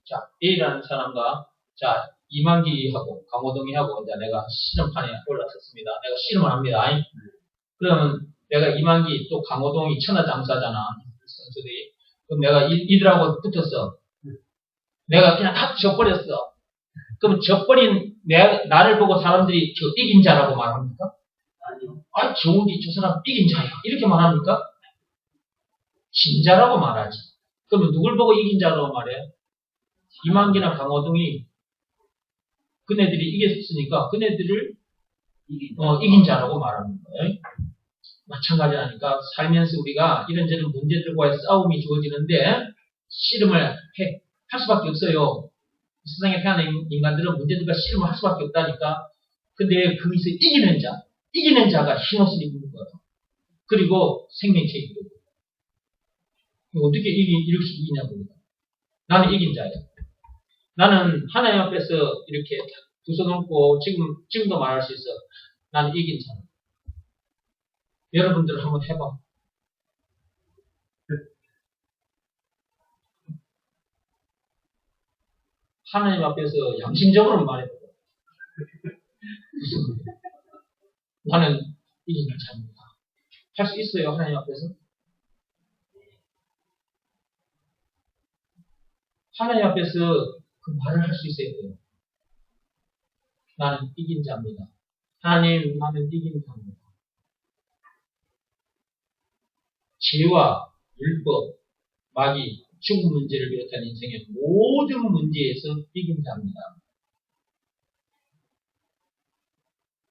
자, A라는 사람과 자, 이만기하고 강호동이하고 이제 내가 실험판에 올라섰습니다. 내가 실험을 합니다. 그러면 내가 이만기 또 강호동이 천하장사잖아. 선수들이. 그럼 내가 이들하고 붙었어. 내가 그냥 다 져버렸어. 그럼 져버린 나를 보고 사람들이 저 이긴 자라고 말합니까? 아니요. 아, 정욱이 저 사람 이긴 자야. 이렇게 말합니까? 진 자라고 말하지. 그러면 누굴 보고 이긴 자라고 말해? 이만기나 강호동이 그네들이 이겼으니까 그네들을 이긴 자라고 말하는 거예요. 마찬가지라니까 살면서 우리가 이런저런 문제들과의 싸움이 주어지는데 씨름을 할 수밖에 없어요. 세상에 태어난 인간들은 문제들과 씨름을 할 수밖에 없다니까. 근데 거기서 이기는 자가 흰옷을 입는 거예요. 그리고 생명체이고. 어떻게 이렇게 이기냐고. 나는 이긴 자예요. 나는 하나님 앞에서 이렇게 두 손 얹고 지금도 말할 수 있어. 나는 이긴 자다. 여러분들 한번 해봐. 하나님 앞에서 양심적으로 말해봐. 나는 이긴 자입니다. 할 수 있어요, 하나님 앞에서? 하나님 앞에서 그 말을 할 수 있어야 돼요. 나는 이긴 자입니다. 하나님, 나는 이긴 자입니다. 죄와 율법, 마귀, 죽음 문제를 비롯한 인생의 모든 문제에서 이긴 자입니다.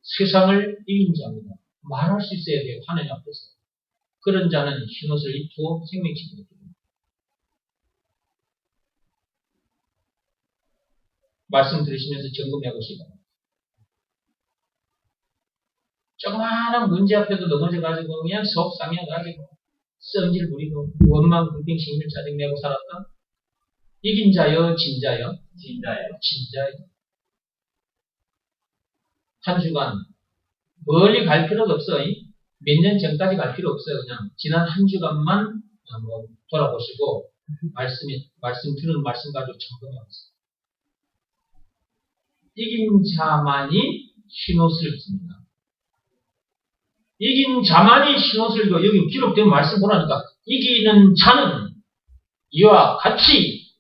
세상을 이긴 자입니다. 말할 수 있어야 돼요, 하나님 앞에서. 그런 자는 흰옷을 입고 생명체입니다. 말씀 들으시면서 점검해 보시고. 조그마한 문제 앞에도 넘어져가지고 그냥 속상해가지고 성질 부리고 원망, 불평, 신경 짜증내고 살았다? 이긴 자요, 진자요? 진자요. 한 주간 멀리 갈 필요도 없어요. 몇 년 전까지 갈 필요 없어요. 그냥 지난 한 주간만 한번 돌아보시고 말씀 들은 말씀 가지고 점검해 보세요. 이긴 자만이 흰옷을 입습니다. 이긴 자만이 흰옷을 입고 여기 기록된 말씀 보라니까 이기는 자는 이와 같이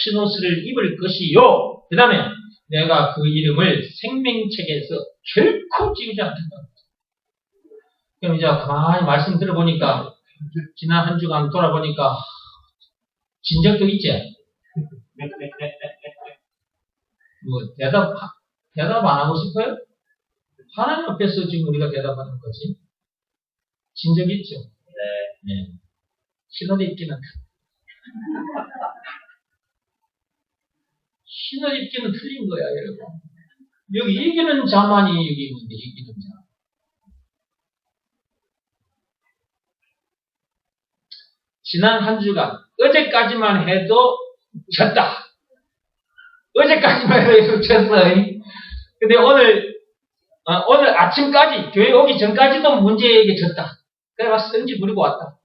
흰옷을 입을 것이요. 그 다음에 내가 그 이름을 생명책에서 결코 지우지 않는다. 그럼 이제 가만히 말씀 들어보니까 지난 한 주간 돌아보니까 진정도 있지? 뭐 대답 안 하고 싶어요? 하나님 앞에서 지금 우리가 대답하는 거지. 진정 있죠? 네. 흰옷 입기는 흰옷 입기는 틀린 거야, 여러분. 여기 이기는 자만이 여기 있는데 이기는 자. 지난 한 주간 어제까지만 해도 졌다. 어제까지만 해도 졌어. 근데 오늘 아침까지 교회 오기 전까지도 문제에게 졌다. 그래 와서 성질 부리고 왔다.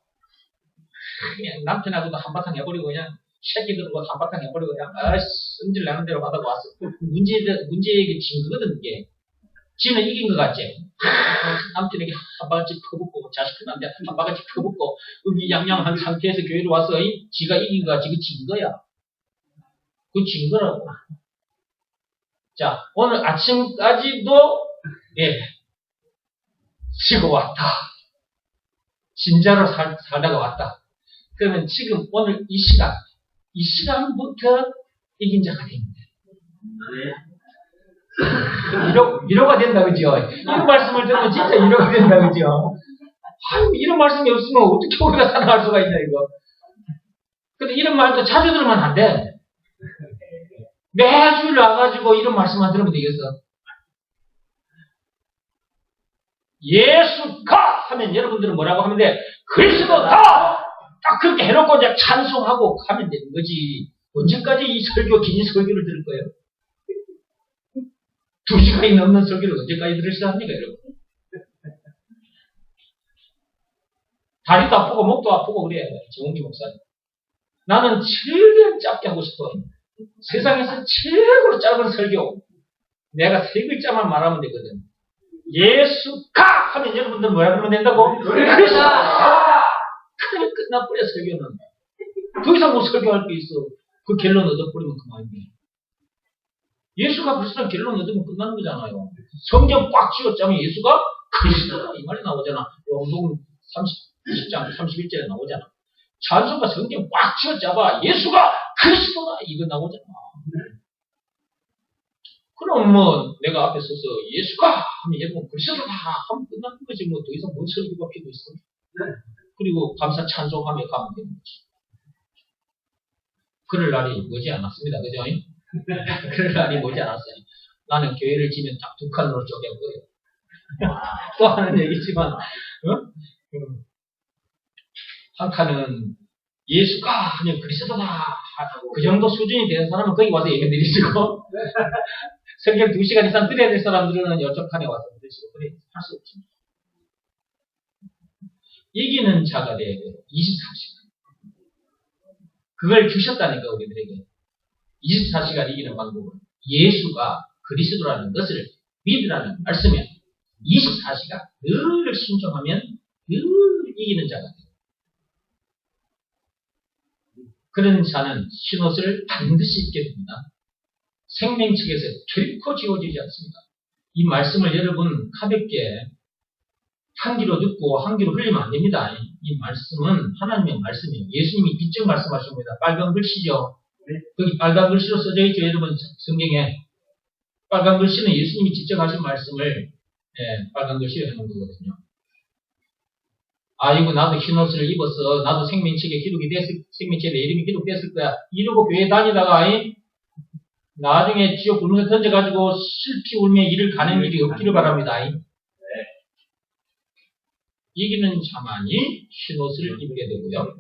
그냥 남편하고도 한바탕 해버리고 그냥 새끼들하고 한바탕 해버리고 그냥 성질 나는 대로 받아고 왔어. 문제에게 진 거거든 이게. 지는 이긴 것 같지? 남편에게 한 바가지 퍼붓고 자식한테 한 바가지 퍼붓고 의기양양한 상태에서 교회로 와서 지가 이긴 거 같지? 그 진 거야. 그 진 거라고. 자, 오늘 아침까지도 지고 왔다. 진짜로 살다가 왔다. 그러면 지금 오늘 이 시간부터 이긴 자가 됩니다. 위로가 된다, 그죠? 이런 말씀을 들으면 진짜 위로가 된다, 그죠? 아유, 이런 말씀이 없으면 어떻게 우리가 살아갈 수가 있냐, 이거. 근데 이런 말도 자주 들으면 안 돼. 매주 나가지고 이런 말씀만 들으면 되겠어. 예수가 하면 여러분들은 뭐라고 하면 돼? 그리스도다! 딱 그렇게 해놓고 이제 찬송하고 가면 되는 거지. 언제까지 이 긴 설교를 들을 거예요? 2시간이 넘는 설교를 언제까지 들을 수 합니까, 여러분? 다리도 아프고 목도 아프고 그래, 정홍기 목사님. 나는 최대한 짧게 하고 싶어. 세상에서 최고로 짧은 설교. 내가 3글자만 말하면 되거든. 예수가 하면 여러분들 뭐라 그러면 된다고? 그리스도다! 그러면 끝나버려, 설교는. 더 이상 뭐 설교할 게 있어. 그 결론 얻어버리면 그만이야. 예수가 그리스도는 결론 얻으면 끝나는 거잖아요. 성경 꽉 쥐어짜면 예수가 그리스도다 이 말이 나오잖아. 요한복음 30장 31절에 나오잖아. 찬송가 성경 꽉 쥐어짜봐 예수가 그리스도다 이거 나오잖아. 그럼 뭐 내가 앞에 서서 예수가 하면 여러분 그리스도다 하면 끝나는 거지. 뭐 더 이상 뭔 설교가 필요 있어. 그리고 감사 찬송하며 가면 되는 거지. 그럴 날이 머지 않았습니다. 그죠? 그럴 날이 머지 않았어요. 나는 교회를 지면 딱 두 칸으로 쪼갤 거예요. 또 하는 얘기지만 한 칸은 예수가 하면 그리스도다. 그 정도 수준이 되는 사람은 거기 와서 예배 드리시고 성경 2시간 이상 들어야 될 사람들은 이쪽 칸에 와서 드리시고 그래 할 수 없지. 이기는 자가 돼야 돼요. 24시간. 그걸 주셨다니까 우리들에게. 24시간 이기는 방법은 예수가 그리스도라는 것을 믿으라는 말씀이야. 24시간 늘 순종하면 늘 이기는 자가 돼요. 그런 자는 흰옷을 반드시 입게 됩니다. 생명책에서 결코 지워지지 않습니다. 이 말씀을 여러분 가볍게 한 귀로 듣고 한 귀로 흘리면 안 됩니다. 이 말씀은 하나님의 말씀이에요. 예수님이 직접 말씀하십니다. 빨간 글씨죠. 거기 빨간 글씨로 써져 있죠. 여러분 성경에 빨간 글씨는 예수님이 직접 하신 말씀을 빨간 글씨로 해놓은 거거든요. 아이고 나도 흰옷을 입어서 나도 생명책에 기록이 됐을 생명책에 내 이름이 기록됐을 거야. 이러고 교회 다니다가 나중에 지옥 굴문에 던져가지고 슬피 울며 이를 가는 일이 없기를 바랍니다. 이기는 자만이 흰옷을 입게 되고요.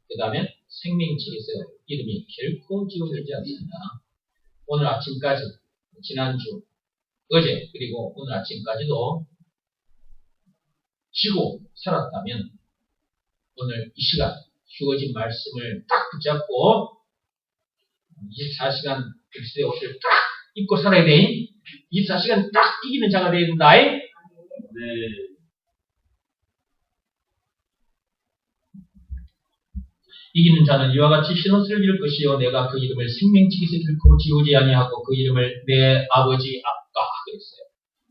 그 다음에 생명책에서 이름이 결코 지워지지 않습니다. 오늘 아침까지, 지난주, 어제, 그리고 오늘 아침까지도 지고 살았다면 오늘 이 시간 주어진 말씀을 딱 붙잡고 24시간 그리스도의 옷을 딱 입고 살아야 돼. 24시간 딱 이기는 자가 되어야 된다. 네. 이기는 자는 이와 같이 흰옷을 입을 것이요 내가 그 이름을 생명책에서 결코 지우지 아니하고 그 이름을 내 아버지 앞가 그랬어요.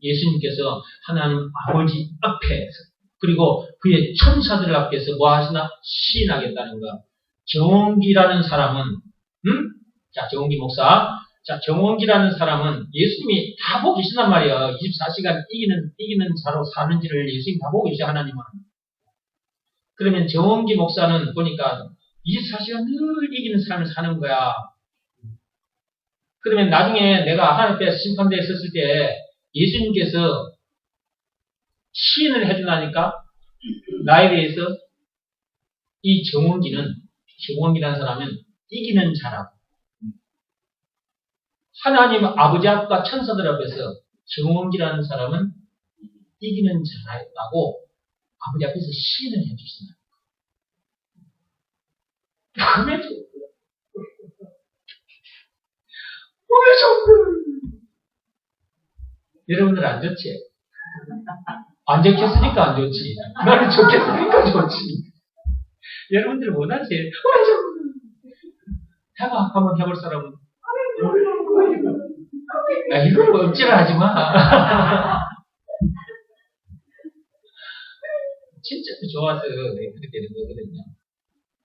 예수님께서 하나님 아버지 앞에서 그리고 그의 천사들 앞에서 뭐 하시나? 시인하겠다는 거. 정원기라는 사람은 자 정원기 목사 자 정원기라는 사람은 예수님이 다 보고 계신단 말이에요. 24시간 이기는 자로 사는지를 예수님이 다 보고 계셔 하나님은. 그러면 정원기 목사는 보니까 24시간 늘 이기는 삶을 사는 거야. 그러면 나중에 내가 하나님 앞에 심판대에 섰을 때 예수님께서 시인을 해준다니까 나에 대해서 이 정원기라는 사람은 이기는 자라고. 하나님 아버지 앞과 천사들 앞에서 정원기라는 사람은 이기는 자라고 아버지 앞에서 시인을 해주신다. 왜 좋고 여러분들 안 좋지? 안 좋겠으니까 안 좋지. 나는 좋겠으니까 좋지. 여러분들 원하지? 왜 좋고 해봐. 한번 해볼 사람은 이걸 억지로 하지 마. 진짜 좋아서 그렇게 되는 거거든요.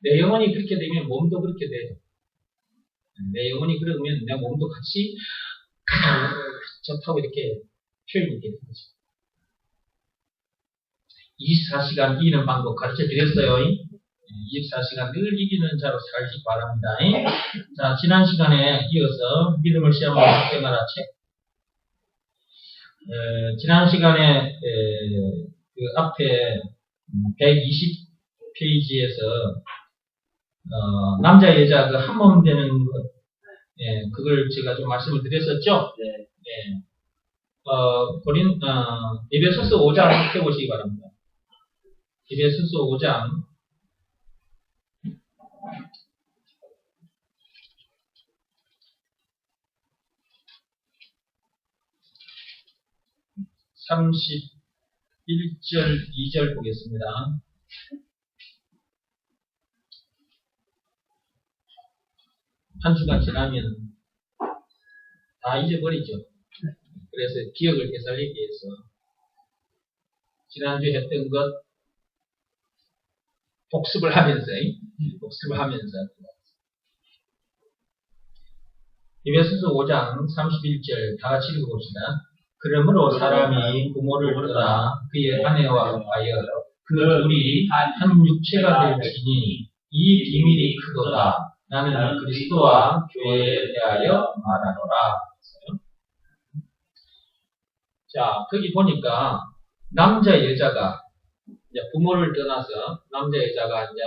내 영혼이 그렇게 되면 몸도 그렇게 돼요. 내 영혼이 그러면 내 몸도 같이 좋다고 이렇게 표현이 되는 거죠. 24시간 이기는 방법 가르쳐 드렸어요. 24시간 늘 이기는 자로 살기 바랍니다. 자, 지난 시간에 이어서 믿음을 시험하는 생활화 책. 지난 시간에 그 앞에 120페이지에서 남자 여자 그 한 몸 되는 것, 그걸 제가 좀 말씀을 드렸었죠. 네. 에베소서 5장 펴보시기 바랍니다. 에베소서 5장 31절, 2절 보겠습니다. 한 주간 지나면 다 잊어버리죠. 그래서 기억을 되살리기 위해서 지난주에 했던 것 복습을 하면서 에베소서 5장 31절 다 같이 읽어봅시다. 그러므로 사람이 부모를 떠나 그의 아내와 하여 그 둘이 한 육체가 될지니 이 비밀이 크도다. 나는 그리스도와 교회에 대하여 말하노라. 자, 거기 보니까 남자 여자가 이제 부모를 떠나서 남자 여자가 이제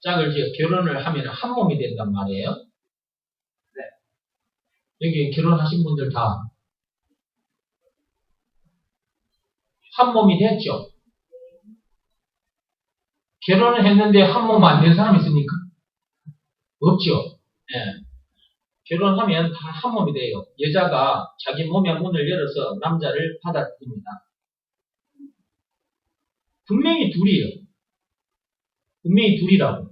짝을 지어 결혼을 하면 한 몸이 된단 말이에요. 네. 여기 결혼하신 분들 다 한 몸이 됐죠. 결혼을 했는데 한 몸 안 된 사람이 있습니까? 없죠. 예. 결혼하면 다 한 몸이 돼요. 여자가 자기 몸의 문을 열어서 남자를 받아들입니다. 분명히 둘이에요. 분명히 둘이라고.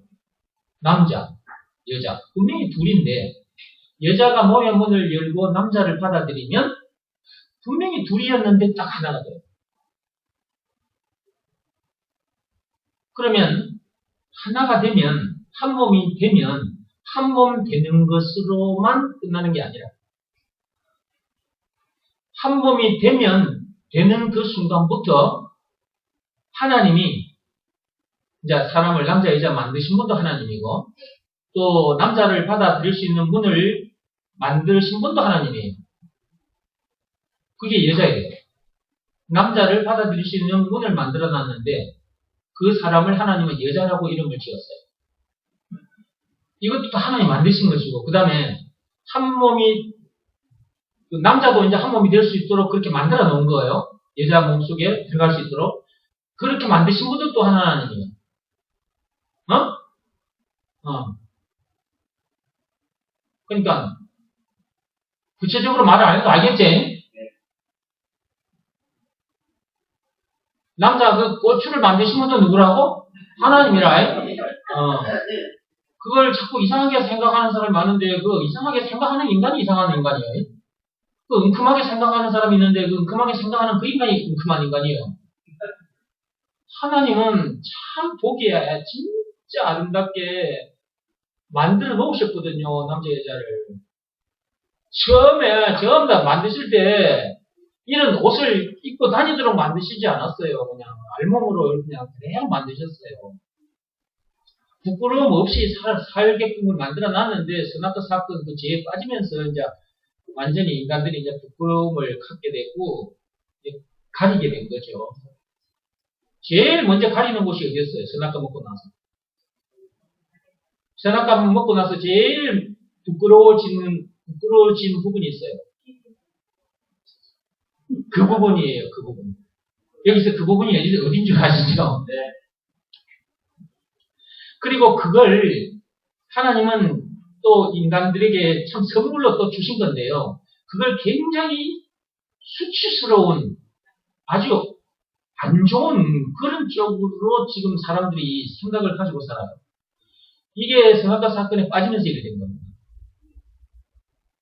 남자, 여자. 분명히 둘인데 여자가 몸의 문을 열고 남자를 받아들이면 분명히 둘이었는데 딱 하나가 돼요. 그러면 하나가 되면 한 몸이 되면 한 몸 되는 것으로만 끝나는 게 아니라 한 몸이 되면 되는 그 순간부터 하나님이 이제 사람을 남자 여자 만드신 분도 하나님이고 또 남자를 받아들일 수 있는 문을 만드신 분도 하나님이에요. 그게 여자예요. 남자를 받아들일 수 있는 문을 만들어 놨는데 그 사람을 하나님은 여자라고 이름을 지었어요. 이것도 하나님 만드신 것이고, 그 다음에 한 몸이, 남자도 이제 한 몸이 될 수 있도록 그렇게 만들어 놓은 거예요. 여자 몸 속에 들어갈 수 있도록. 그렇게 만드신 분도 또 하나님이에요. 그러니까, 구체적으로 말을 안 해도 알겠지? 남자 그 고추를 만드신 분도 누구라고? 하나님이라. 그걸 자꾸 이상하게 생각하는 사람이 많은데 그 이상하게 생각하는 인간이 이상한 인간이에요. 그 은큼하게 생각하는 사람이 있는데 그 은큼하게 생각하는 그 인간이 은큼한 인간이에요. 하나님은 참 보기에 진짜 아름답게 만들어 놓으셨거든요. 남자 여자를. 처음 다 만드실 때 이런 옷을 입고 다니도록 만드시지 않았어요. 그냥 알몸으로 그냥 만드셨어요. 부끄러움 없이 살게끔 만들어 놨는데 선악과 사건 그 죄에 빠지면서 이제 완전히 인간들이 이제 부끄러움을 갖게 되고 가리게 된 거죠. 제일 먼저 가리는 곳이 어디였어요? 선악과 먹고 나서. 선악과 먹고 나서 제일 부끄러워진 부분이 있어요. 그 부분이에요. 그 부분. 여기서 그 부분이 어딘 줄 아시죠? 네. 그리고 그걸 하나님은 또 인간들에게 참 선물로 또 주신 건데요. 그걸 굉장히 수치스러운 아주 안 좋은 그런 쪽으로 지금 사람들이 생각을 가지고 살아요. 이게 선악과 사건에 빠지면서 이렇게 된 겁니다.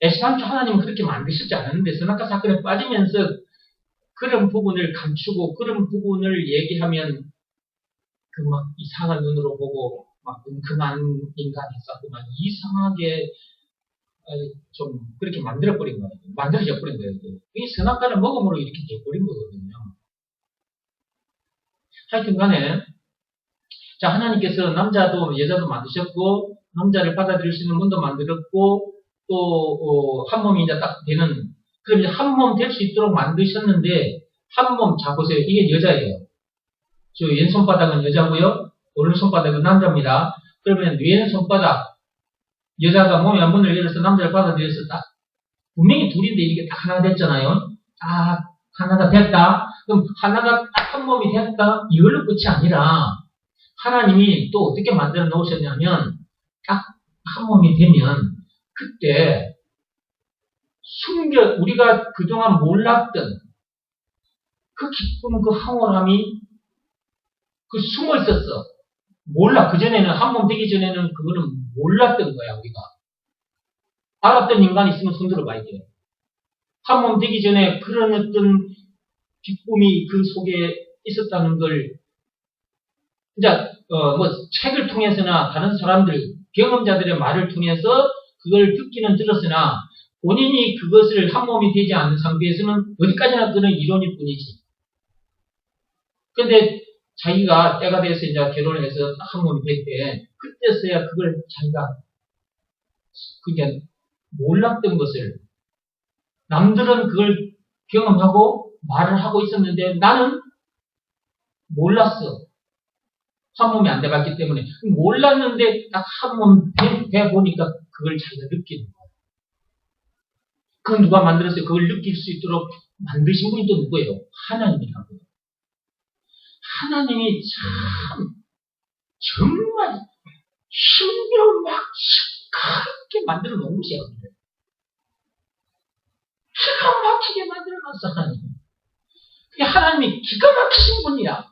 애시당초 하나님은 그렇게 만드시지 않았는데 선악과 사건에 빠지면서 그런 부분을 감추고 그런 부분을 얘기하면 그 막 이상한 눈으로 보고 막 은큼한 인간이 있었고 막 이상하게 좀 그렇게 만들어버린 거예요. 만들어져 버린 거예요. 이 선악과를 먹음으로 이렇게 돼버린 거거든요. 하여튼 간에 자 하나님께서 남자도 여자도 만드셨고 남자를 받아들일 수 있는 문도 만들었고 또 한 몸이 이제 딱 되는 그럼 이제 한 몸 될 수 있도록 만드셨는데 한 몸 자 보세요. 이게 여자예요. 저 왼손바닥은 여자고요. 오른손바닥은 남자입니다. 그러면 왼손바닥 여자가 몸의 문을 열어서 남자를 받아들여서 딱 분명히 둘인데 이게 딱 하나가 됐잖아요. 딱 하나가 됐다. 그럼 하나가 딱 한 몸이 됐다. 이걸로 끝이 아니라 하나님이 또 어떻게 만들어 놓으셨냐면 딱 한 몸이 되면 그때 우리가 그동안 몰랐던 그 기쁨, 그 황홀함이 그 숨어 있었어. 몰라. 그전에는 한 몸 되기 전에는 그거는 몰랐던 거야, 우리가. 알았던 인간이 있으면 손 들어봐야 돼요. 한 몸 되기 전에 그런 어떤 기쁨이 그 속에 있었다는 걸, 이제, 책을 통해서나 다른 사람들, 경험자들의 말을 통해서 그걸 듣기는 들었으나 본인이 그것을 한 몸이 되지 않는 상태에서는 어디까지나 그는 이론일 뿐이지. 근데 자기가 때가 돼서 이제 결혼을 해서 한 몸이 됐대. 그때서야 그걸 자기가 그게 몰랐던 것을 남들은 그걸 경험하고 말을 하고 있었는데 나는 몰랐어. 한 몸이 안 돼봤기 때문에. 몰랐는데 딱 한 몸 돼 보니까 그걸 자기가 느끼는 거야. 그건 누가 만들었어요? 그걸 느낄 수 있도록 만드신 분이 또 누구예요? 하나님이라고요. 하나님이 참 정말 힘으로 막 시끄럽게 만들어 놓은 것이야. 기가 막히게 만들어 놨어, 하나님. 그게 하나님이 기가 막히신 분이야.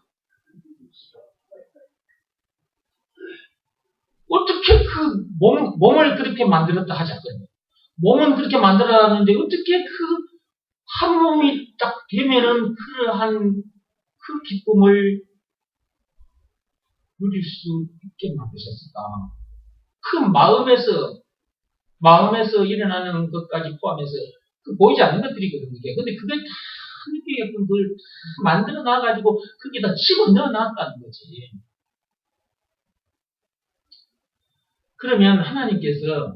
어떻게 그 몸을 그렇게 만들었다 하자고요. 몸은 그렇게 만들어놨는데 어떻게 그 한 몸이 딱 되면은 그러한 그 기쁨을 누릴 수 있게 만드셨을까? 그 마음에서 일어나는 것까지 포함해서 그 보이지 않는 것들이거든요. 이게. 근데 그걸 다 느끼게끔 그걸 만들어 놔가지고 거기다 집어넣어 놨다는 거지. 그러면 하나님께서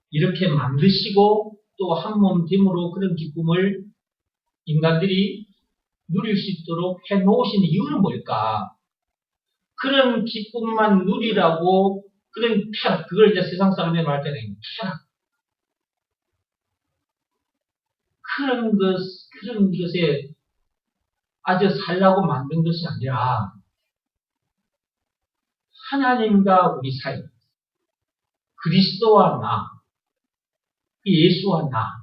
이렇게 만드시고 또 한 몸 됨으로 그런 기쁨을 인간들이 누릴 수 있도록 해놓으신 이유는 뭘까? 그런 기쁨만 누리라고 그런 쾌락, 그걸 이제 세상 사람이 말할 때는 쾌락. 그런 것에 아주 살라고 만든 것이 아니라 하나님과 우리 사이, 그리스도와 나, 예수와 나,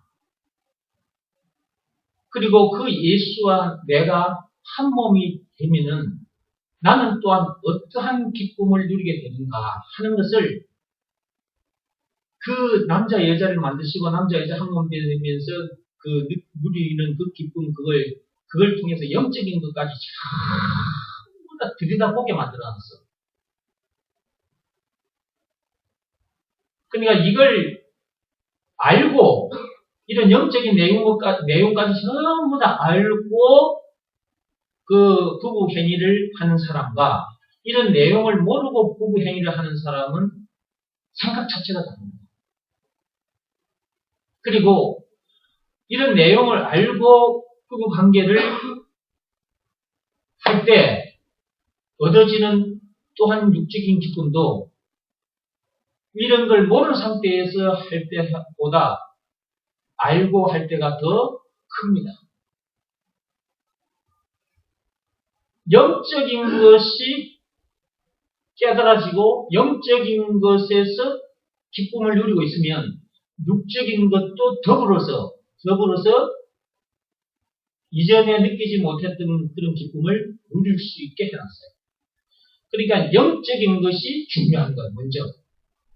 그리고 그 예수와 내가 한 몸이 되면은 나는 또한 어떠한 기쁨을 누리게 되는가 하는 것을 그 남자 여자를 만드시고 남자 여자 한 몸 되면서 그 누리는 그 기쁨 그걸 통해서 영적인 것까지 전부 다 들여다보게 만들어놨어. 그러니까 이걸 알고 이런 영적인 내용까지 전부 다 알고 그 부부 행위를 하는 사람과 이런 내용을 모르고 부부 행위를 하는 사람은 생각 자체가 다릅니다. 그리고 이런 내용을 알고 부부 관계를 할 때 얻어지는 또한 육적인 기쁨도 이런 걸 모르는 상태에서 할 때보다 알고 할 때가 더 큽니다. 영적인 것이 깨달아지고 영적인 것에서 기쁨을 누리고 있으면 육적인 것도 더불어서 이전에 느끼지 못했던 그런 기쁨을 누릴 수 있게 해놨어요. 그러니까 영적인 것이 중요한 거예요, 먼저.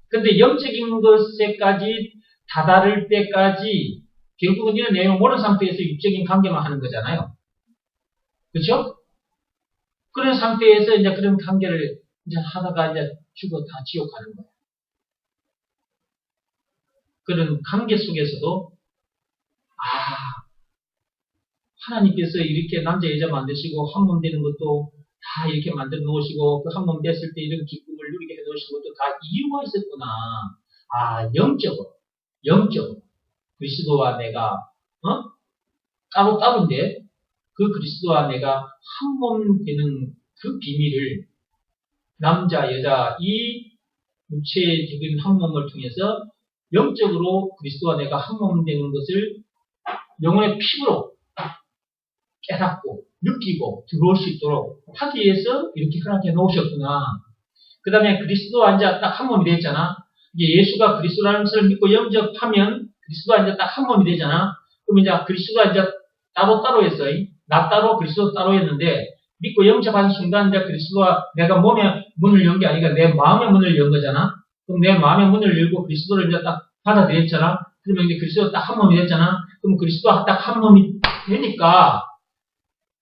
근데 영적인 것에까지 다다를 때까지 결국은 이런 내용을 모르는 상태에서 육적인 관계만 하는 거잖아요. 그렇죠? 그런 상태에서 이제 그런 관계를 이제 하다가 이제 죽어 다 지옥 가는 거예요. 그런 관계 속에서도 하나님께서 이렇게 남자 여자 만드시고 한 몸 되는 것도 다 이렇게 만들어 놓으시고 그 한 몸 됐을 때 이런 기쁨을 누리게 해 놓으신 것도 다 이유가 있었구나. 영적으로 그리스도와 내가 따로인데 그 그리스도와 내가 한 몸 되는 그 비밀을 남자 여자 이 육체적인 한 몸을 통해서 영적으로 그리스도와 내가 한 몸 되는 것을 영혼의 피부로 깨닫고 느끼고 들어올 수 있도록 하기 위해서 이렇게 허락해 놓으셨구나. 그 다음에 그리스도와 이제 딱 한 몸이 됐잖아. 이게 예수가 그리스도라는 것을 믿고 영접하면 그리스도와 이제 딱 한 몸이 되잖아. 그럼 이제 그리스도가 이제 따로 했어. 나 따로 그리스도 따로 했는데 믿고 영접하는 순간 이제 그리스도와 내가 몸의 문을 연 게 아니라 내 마음의 문을 연 거잖아. 그럼 내 마음의 문을 열고 그리스도를 이제 딱 받아들였잖아. 그러면 이제 그리스도 딱 한 몸이 됐잖아. 그럼 그리스도와 딱 한 몸이 되니까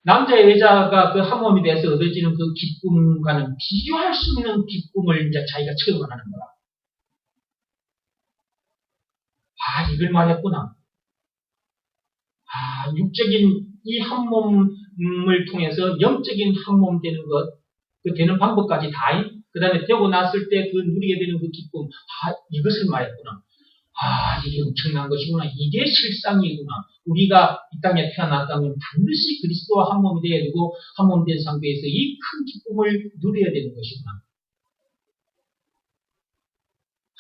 남자 여자가 그 한 몸이 돼서 얻어지는 그 기쁨과는 비교할 수 없는 기쁨을 이제 자기가 체험하는 거야. 이걸 말했구나. 육적인 이 한 몸을 통해서 영적인 한 몸 되는 것, 그 되는 방법까지 다, 그 다음에 되고 났을 때 그 누리게 되는 그 기쁨, 이것을 말했구나. 이게 엄청난 것이구나. 이게 실상이구나. 우리가 이 땅에 태어났다면 반드시 그리스도와 한 몸이 되어야 되고, 한 몸 된 상태에서 이 큰 기쁨을 누려야 되는 것이구나.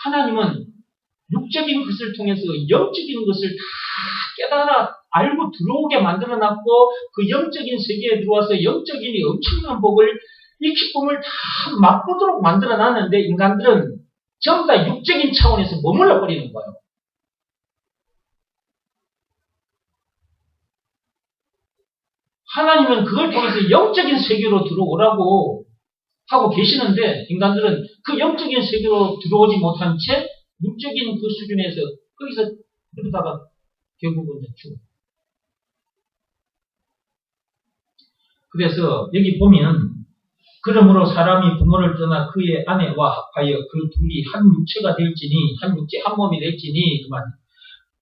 하나님은 육적인 것을 통해서 영적인 것을 다 깨달아 알고 들어오게 만들어놨고, 그 영적인 세계에 들어와서 영적인 이 엄청난 복을, 이 기쁨을 다 맛보도록 만들어놨는데, 인간들은 전부 다 육적인 차원에서 머물러 버리는 거예요. 하나님은 그걸 통해서 영적인 세계로 들어오라고 하고 계시는데, 인간들은 그 영적인 세계로 들어오지 못한 채 육적인 그 수준에서 거기서 그러다가 결국은 죽어요. 그래서 여기 보면, 그러므로 사람이 부모를 떠나 그의 아내와 합하여 그 둘이 한 육체가 될지니, 한 육체 한 몸이 될지니, 그만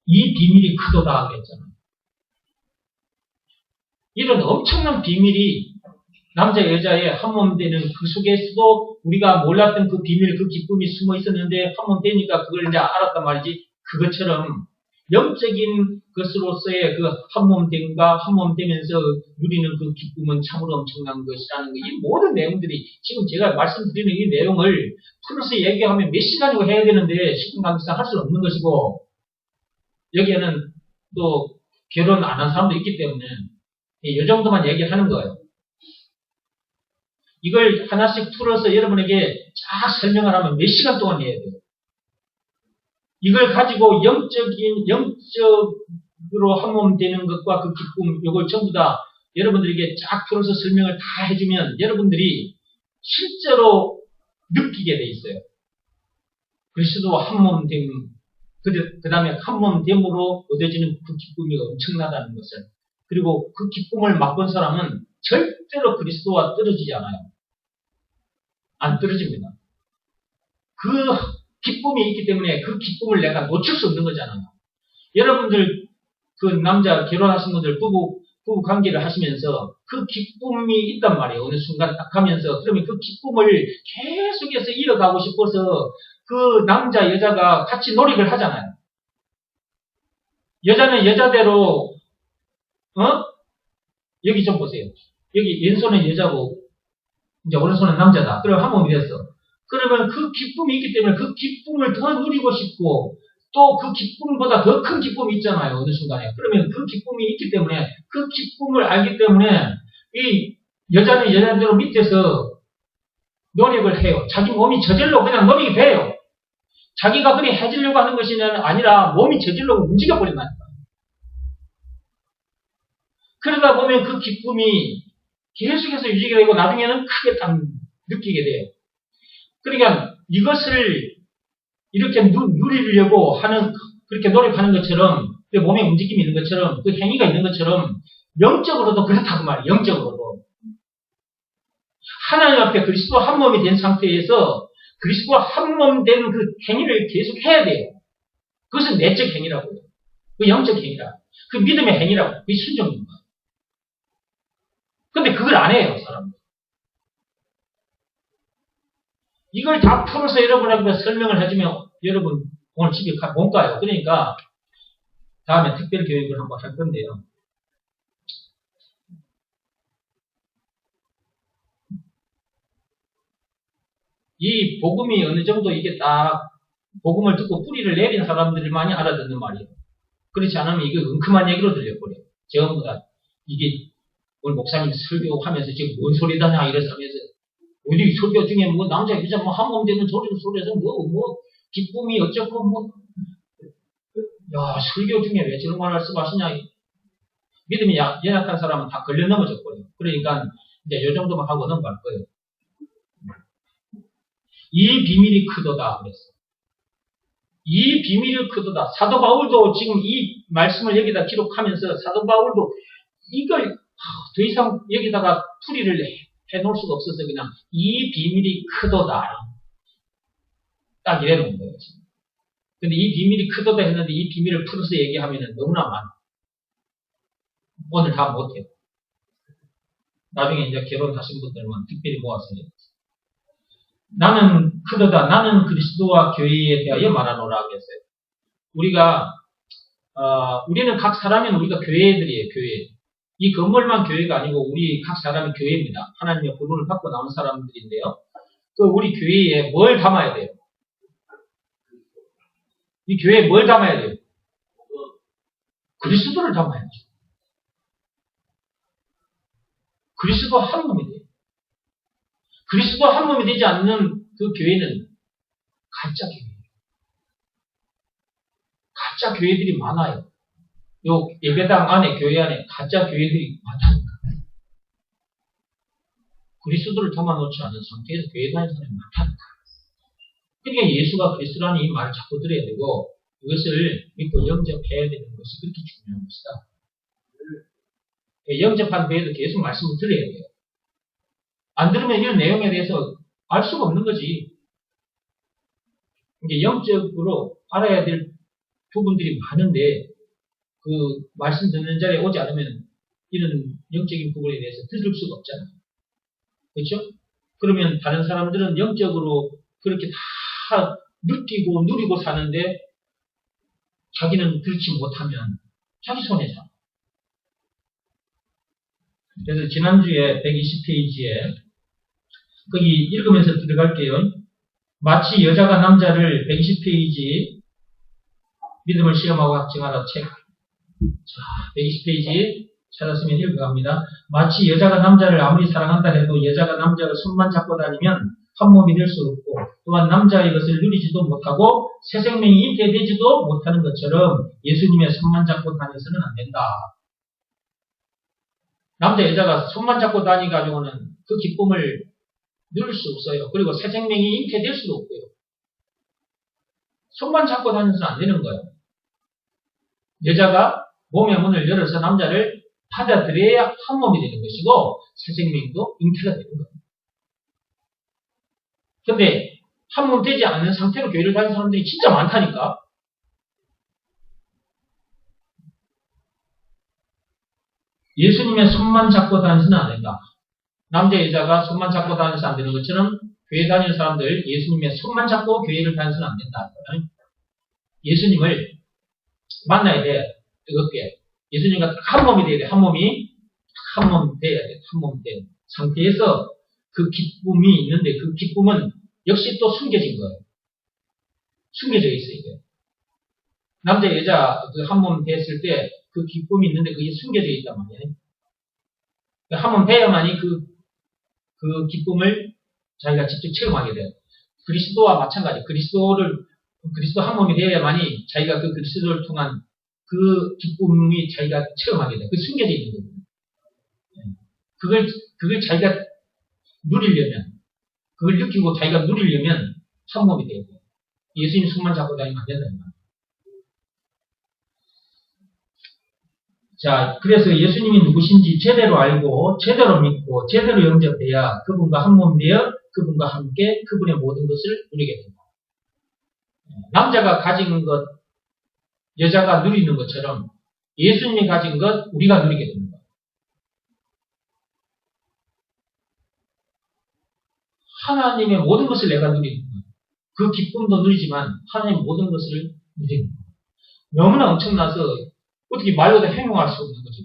이 비밀이 크도다 그랬잖아요. 이런 엄청난 비밀이 남자 여자의 한 몸 되는 그 속에서도 우리가 몰랐던 그 비밀, 그 기쁨이 숨어 있었는데 한 몸 되니까 그걸 이제 알았단 말이지. 그것처럼 영적인 것으로서의 그 한 몸 됨과 한 몸 되면서 누리는 그 기쁨은 참으로 엄청난 것이라는 거. 이 모든 내용들이 지금 제가 말씀드리는 이 내용을 풀어서 얘기하면 몇 시간이고 해야 되는데 10분 강의상 할 수는 없는 것이고, 여기에는 또 결혼 안 한 사람도 있기 때문에 이 정도만 얘기를 하는 거예요. 이걸 하나씩 풀어서 여러분에게 쫙 설명을 하면 몇 시간 동안 해야 돼요. 이걸 가지고 영적으로 한 몸 되는 것과 그 기쁨, 이걸 전부 다 여러분들에게 쫙 풀어서 설명을 다 해주면 여러분들이 실제로 느끼게 돼 있어요. 그리스도와 한 몸 됨, 그 다음에 한 몸 됨으로 얻어지는 그 기쁨이 엄청나다는 것을. 그리고 그 기쁨을 맛본 사람은 절대로 그리스도와 떨어지지 않아요. 안 떨어집니다. 그 기쁨이 있기 때문에 그 기쁨을 내가 놓칠 수 없는 거잖아요. 여러분들, 그 남자 결혼하신 분들 부부 관계를 하시면서 그 기쁨이 있단 말이에요. 어느 순간 딱 하면서. 그러면 그 기쁨을 계속해서 이어가고 싶어서 그 남자, 여자가 같이 노력을 하잖아요. 여자는 여자대로, 여기 좀 보세요. 여기 왼손은 여자고, 이제 오른손은 남자다. 그러면 한 몸이 됐어. 그러면 그 기쁨이 있기 때문에 그 기쁨을 더 누리고 싶고, 또 그 기쁨보다 더 큰 기쁨이 있잖아요. 어느 순간에. 그러면 그 기쁨이 있기 때문에, 그 기쁨을 알기 때문에, 이 여자는 여자대로 밑에서 노력을 해요. 자기 몸이 저절로 그냥 노력이 돼요. 자기가 그리 해주려고 하는 것이 아니라 몸이 저절로 움직여버린다니까. 그러다 보면 그 기쁨이 계속해서 유지가 되고 나중에는 크게 딱 느끼게 돼요. 그러니까 이것을 이렇게 누리려고 하는, 그렇게 노력하는 것처럼, 몸에 움직임이 있는 것처럼, 그 행위가 있는 것처럼, 영적으로도 그렇다고 말이에요. 영적으로도. 하나님 앞에 그리스도와 한 몸이 된 상태에서 그리스도와 한 몸 된 그 행위를 계속 해야 돼요. 그것은 내적 행위라고요. 그 영적 행위라. 그 믿음의 행위라고. 그게 순종인 거예요. 근데 그걸 안 해요, 사람들. 이걸 다 풀어서 여러분에게 설명을 해주면 여러분 오늘 집에 못 가요. 그러니까 다음에 특별 교육을 한번 할 건데요. 이 복음이 어느 정도 이게 딱 복음을 듣고 뿌리를 내린 사람들만이 알아듣는 말이에요. 그렇지 않으면 이게 은큼한 얘기로 들려버려요. 전부 다 이게 오늘 목사님 설교하면서 지금 뭔 소리다냐 이래서 하면서 우리 설교 중에 뭐 남자 여자 뭐 한 몸 되는 소리에서 뭐 기쁨이 어쩌고 뭐 야 설교 중에 왜 저런 말 말씀하시냐. 믿음이 연약한 사람은 다 걸려 넘어져 버려요. 그러니까 이제 요 정도만 하고 넘어갈 거예요. 이 비밀이 크도다 그랬어. 이 비밀이 크도다. 사도 바울도 지금 이 말씀을 여기다 기록하면서 사도 바울도 이걸 더 이상 여기다가 풀이를 해놓을 수가 없어서 그냥 이 비밀이 크도다. 딱 이래놓은 거예요. 지금. 근데 이 비밀이 크도다 했는데 이 비밀을 풀어서 얘기하면 너무나 많아. 오늘 다 못해요. 나중에 이제 결혼하신 분들만 특별히 모아서 해요. 나는 크도다. 나는 그리스도와 교회에 대하여 말하노라 하겠어요. 우리는 각 사람은 우리가 교회들이에요, 교회. 이 건물만 교회가 아니고 우리 각 사람이 교회입니다. 하나님의 부름을 받고 나온 사람들인데요. 그 우리 교회에 뭘 담아야 돼요? 이 교회에 뭘 담아야 돼요? 그리스도를 담아야죠. 그리스도 한 몸이 돼요. 그리스도 한 몸이 되지 않는 그 교회는 가짜 교회예요. 가짜 교회들이 많아요. 요 예배당 안에, 교회 안에 가짜 교회들이 많다니까. 그리스도를 담아놓지 않은 상태에서 교회 다니는 사람이 많다니까. 그러니까 예수가 그리스도라는 이 말을 자꾸 들어야 되고, 이것을 믿고 영접해야 되는 것이 그렇게 중요한 것이다. 영접한 후에도 계속 말씀을 들어야 돼요. 안 들으면 이런 내용에 대해서 알 수가 없는 거지. 이게 영적으로 알아야 될 부분들이 많은데, 그 말씀 듣는 자리에 오지 않으면 이런 영적인 부분에 대해서 들을 수가 없잖아요. 그렇죠? 그러면 다른 사람들은 영적으로 그렇게 다 느끼고 누리고 사는데 자기는 그렇지 못하면 자기 손해잖아. 그래서 지난주에 120페이지에 거기 읽으면서 들어갈게요. 마치 여자가 남자를 120페이지 믿음을 시험하고 확증하라 책. 자, 120페이지 찾았으면 읽어갑니다. 마치 여자가 남자를 아무리 사랑한다 해도 여자가 남자를 손만 잡고 다니면 한 몸이 될 수 없고 또한 남자의 것을 누리지도 못하고 새 생명이 잉태되지도 못하는 것처럼 예수님의 손만 잡고 다녀서는 안 된다. 남자 여자가 손만 잡고 다니가지고는 그 기쁨을 누릴 수 없어요. 그리고 새 생명이 잉태될 수도 없고요. 손만 잡고 다녀서는 안 되는 거예요. 여자가 몸의 문을 열어서 남자를 받아들여야 한 몸이 되는 것이고 새 생명도 잉태가 되는 거예요. 근데 한 몸 되지 않는 상태로 교회를 다니는 사람들이 진짜 많다니까. 예수님의 손만 잡고 다니서는 안 된다. 남자 여자가 손만 잡고 다니서 안 되는 것처럼 교회 다니는 사람들 예수님의 손만 잡고 교회를 다니서는 안 된다. 예수님을 만나야 돼. 뜨겁게. 예수님과 한 몸이 돼야 돼. 한 몸이 한 몸 돼야 돼. 한 몸 된 상태에서 그 기쁨이 있는데 그 기쁨은 역시 또 숨겨진 거예요. 숨겨져 있어요. 이게. 남자 여자 그 한 몸 됐을 때 그 기쁨이 있는데 그게 숨겨져 있단 말이에요. 한 몸 돼야만이 그 기쁨을 자기가 직접 체험하게 돼요. 그리스도와 마찬가지. 그리스도 한 몸이 되어야만이 자기가 그 그리스도를 통한 그 기쁨이 자기가 체험하게 돼요. 그 숨겨져 있는 거거든요. 그걸 자기가 누리려면, 그걸 느끼고 자기가 누리려면 한 몸이 돼야 돼요. 예수님 손만 잡고 다니면 안 된다는 말이에요. 자, 그래서 예수님이 누구신지 제대로 알고, 제대로 믿고, 제대로 영접해야 그분과 한 몸 되어 그분과 함께 그분의 모든 것을 누리게 된다. 남자가 가진 것, 여자가 누리는 것처럼 예수님이 가진 것, 우리가 누리게 됩니다. 하나님의 모든 것을 내가 누리는 거예요. 그 기쁨도 누리지만 하나님의 모든 것을 누리는 거예요. 너무나 엄청나서 어떻게 말로도 행동할 수 없는 거죠.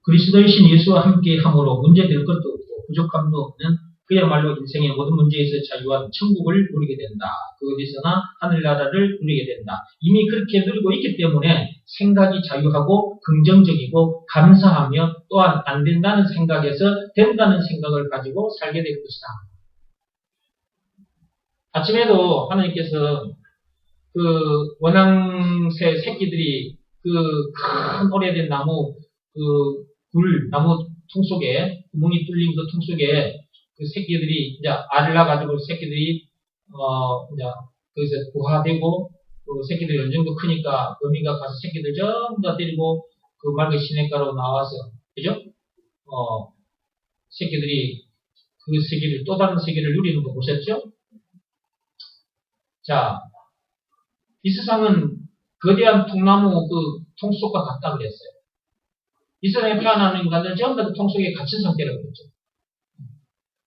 그리스도이신 예수와 함께 함으로 문제될 것도 없고 부족함도 없는 그야말로 인생의 모든 문제에서 자유한 천국을 누리게 된다. 그 어디서나 하늘나라를 누리게 된다. 이미 그렇게 누리고 있기 때문에 생각이 자유하고 긍정적이고 감사하며 또한 안 된다는 생각에서 된다는 생각을 가지고 살게 될 것이다. 아침에도 하나님께서 그 원앙새 새끼들이 그 큰 오래된 나무 나무 통 속에 구멍이 뚫린 그 통 속에 그 새끼들이 이제 알을 낳아가지고 새끼들이 이제 거기서 부화되고 그 새끼들이 어느 정도 크니까 어미가 가서 새끼들 전부 다 데리고 그 맑은 시냇가로 나와서 그죠? 새끼들이 그 새끼를 또 다른 새끼를 누리는 거 보셨죠? 자, 이 세상은 거대한 통나무 그 통속과 같다 그랬어요. 이 세상에 태어나는 인간들은 전부 다 그 통속에 갇힌 상태라고 그랬죠.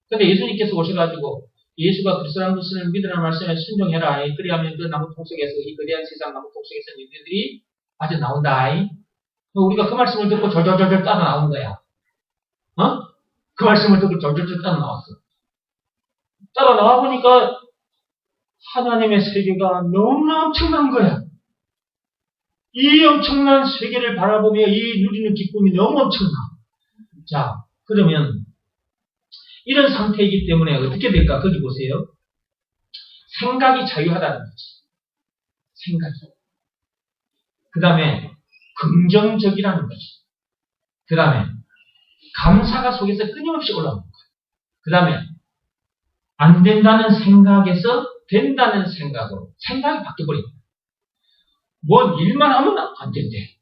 근데 예수님께서 오셔가지고 예수가 그리스도라는 것을 믿으라는 말씀에 순종해라. 그리하면 그 나무 통속에서 이 거대한 세상 나무 통속에서 너희들이 아주 나온다. 우리가 그 말씀을 듣고 절절절절 따라 나온 거야. 그 말씀을 듣고 절절절 따라 나왔어. 따라 나와 보니까 하나님의 세계가 너무나 엄청난 거야. 이 엄청난 세계를 바라보며 이 누리는 기쁨이 너무 엄청나. 자, 그러면 이런 상태이기 때문에 어떻게 될까? 거기 보세요. 생각이 자유하다는 거지. 생각이. 그 다음에 긍정적이라는 거지. 그 다음에 감사가 속에서 끊임없이 올라오는 거야. 그 다음에 안 된다는 생각에서 된다는 생각으로 생각이 바뀌어버립니다. 뭔 일만 하면 안 된대.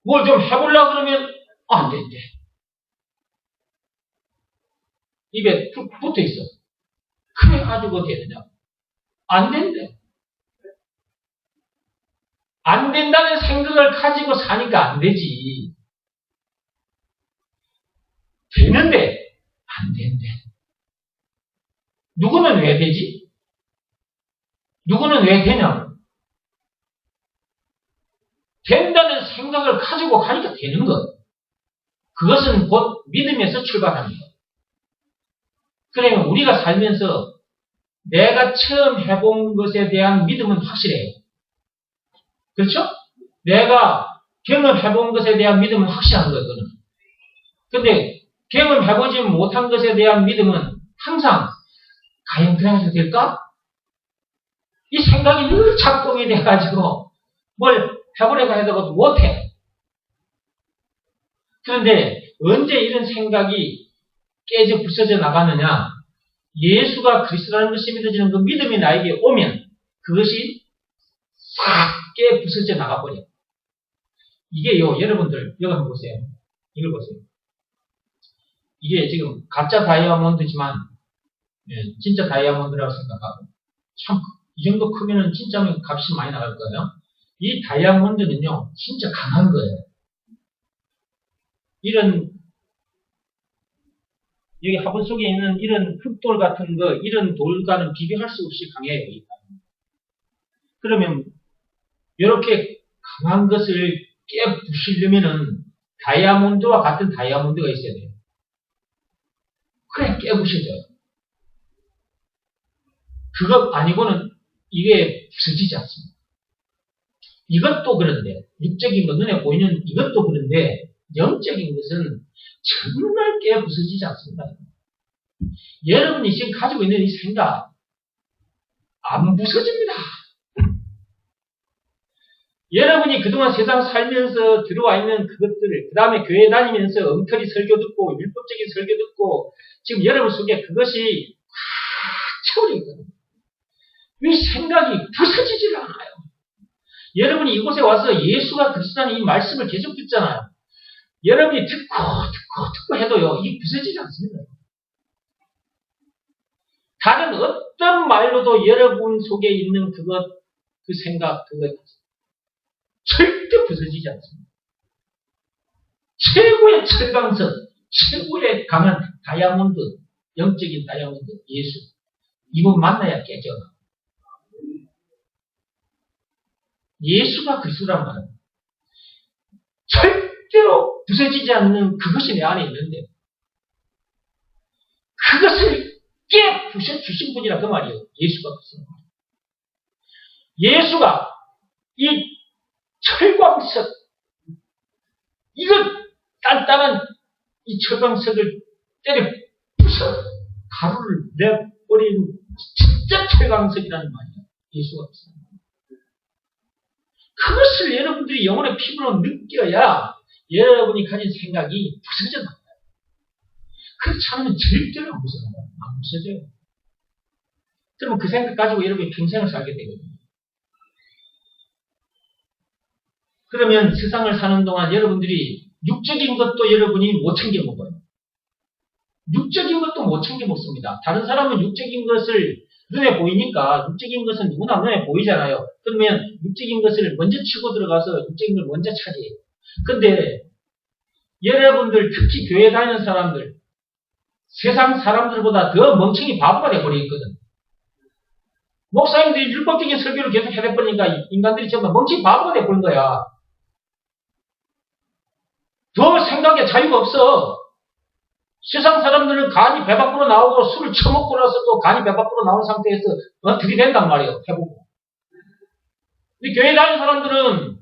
뭘 좀 해보려고 그러면 안 된대. 입에 툭 붙어 있어. 그래가지고 되느냐? 안 된대. 안 된다는 생각을 가지고 사니까 안 되지. 되는데 안 된대. 누구는 왜 되지? 누구는 왜 되냐고. 된다는 생각을 가지고 가니까 되는 것. 그것은 곧 믿음에서 출발하는 것. 그러면 우리가 살면서 내가 처음 해본 것에 대한 믿음은 확실해요. 그렇죠? 내가 경험해본 것에 대한 믿음은 확실한 거예요. 그거는. 근데 경험해보지 못한 것에 대한 믿음은 항상 과연 그래서 될까? 이 생각이 늘 작동이 돼가지고 뭘 해보려고 해도 못해. 그런데 언제 이런 생각이 깨져 부서져 나가느냐? 예수가 그리스도라는 것이 믿어지는 그 믿음이 나에게 오면 그것이 싹 깨 부서져 나가버려. 이게요, 여러분들, 여기 한번 보세요. 이걸 보세요. 이게 지금 가짜 다이아몬드지만, 진짜 다이아몬드라고 생각하고, 참, 이 정도 크면은 진짜 값이 많이 나갈 거예요. 이 다이아몬드는요, 진짜 강한 거예요. 이런, 여기 화분 속에 있는 이런 흙돌 같은 거, 이런 돌과는 비교할 수 없이 강해요. 그러면, 이렇게 강한 것을 깨부시려면은 다이아몬드와 같은 다이아몬드가 있어야 돼요. 그래, 깨부셔져요. 그것 아니고는 이게 부서지지 않습니다. 이것도 그런데, 육적인 것, 눈에 보이는 이것도 그런데, 영적인 것은 정말 깨 부서지지 않습니다. 여러분이 지금 가지고 있는 이 생각, 안 부서집니다. 여러분이 그동안 세상 살면서 들어와 있는 그것들을, 그 다음에 교회 다니면서 엉터리 설교 듣고, 율법적인 설교 듣고, 지금 여러분 속에 그것이 꽉 채워져 있거든요. 이 생각이 부서지질 않아요. 여러분이 이곳에 와서 예수가 그리스도라는 이 말씀을 계속 듣잖아요. 여러분이 듣고 해도요, 이게 부서지지 않습니다. 다른 어떤 말로도 여러분 속에 있는 그것, 그 생각, 그것, 절대 부서지지 않습니다. 최고의 철강석, 최고의 강한 다이아몬드, 영적인 다이아몬드, 예수. 이분 만나야 깨져나. 예수가 그리스도란 말은 절대로 부서지지 않는 그것이 내 안에 있는데 그것을 깨부셔 주신 분이라 그 말이에요. 예수가 그리스도. 예수가 이 철광석, 이거 단단한 이 철광석을 때려 부셔 가루를 내버린 진짜 철광석이라는 말이에요. 예수가 그리스도. 그것을 여러분들이 영혼의 피부로 느껴야 여러분이 가진 생각이 부서져 나가요. 그렇지 않으면 절대로 안 부서져요. 안 부서져요. 그러면 그 생각 가지고 여러분이 평생을 살게 되거든요. 그러면 세상을 사는 동안 여러분들이 육적인 것도 여러분이 못 챙겨 먹어요. 육적인 것도 못 챙겨 먹습니다. 다른 사람은 육적인 것을 눈에 보이니까 육적인 것은 누구나 눈에 보이잖아요. 그러면 육적인 것을 먼저 치고 들어가서 육적인 걸 먼저 차지해요. 근데 여러분들 특히 교회 다니는 사람들 세상 사람들보다 더 멍청이 바보가 돼버려 있거든. 목사님들이 율법적인 설교를 계속 해대버리니까 인간들이 전부 멍청이 바보가 돼버린 거야. 더 생각에 자유가 없어. 세상 사람들은 간이 배 밖으로 나오고 술을 처먹고 나서 또 간이 배 밖으로 나온 상태에서 들이댄단 말이에요. 해보고. 근데 교회 다니는 사람들은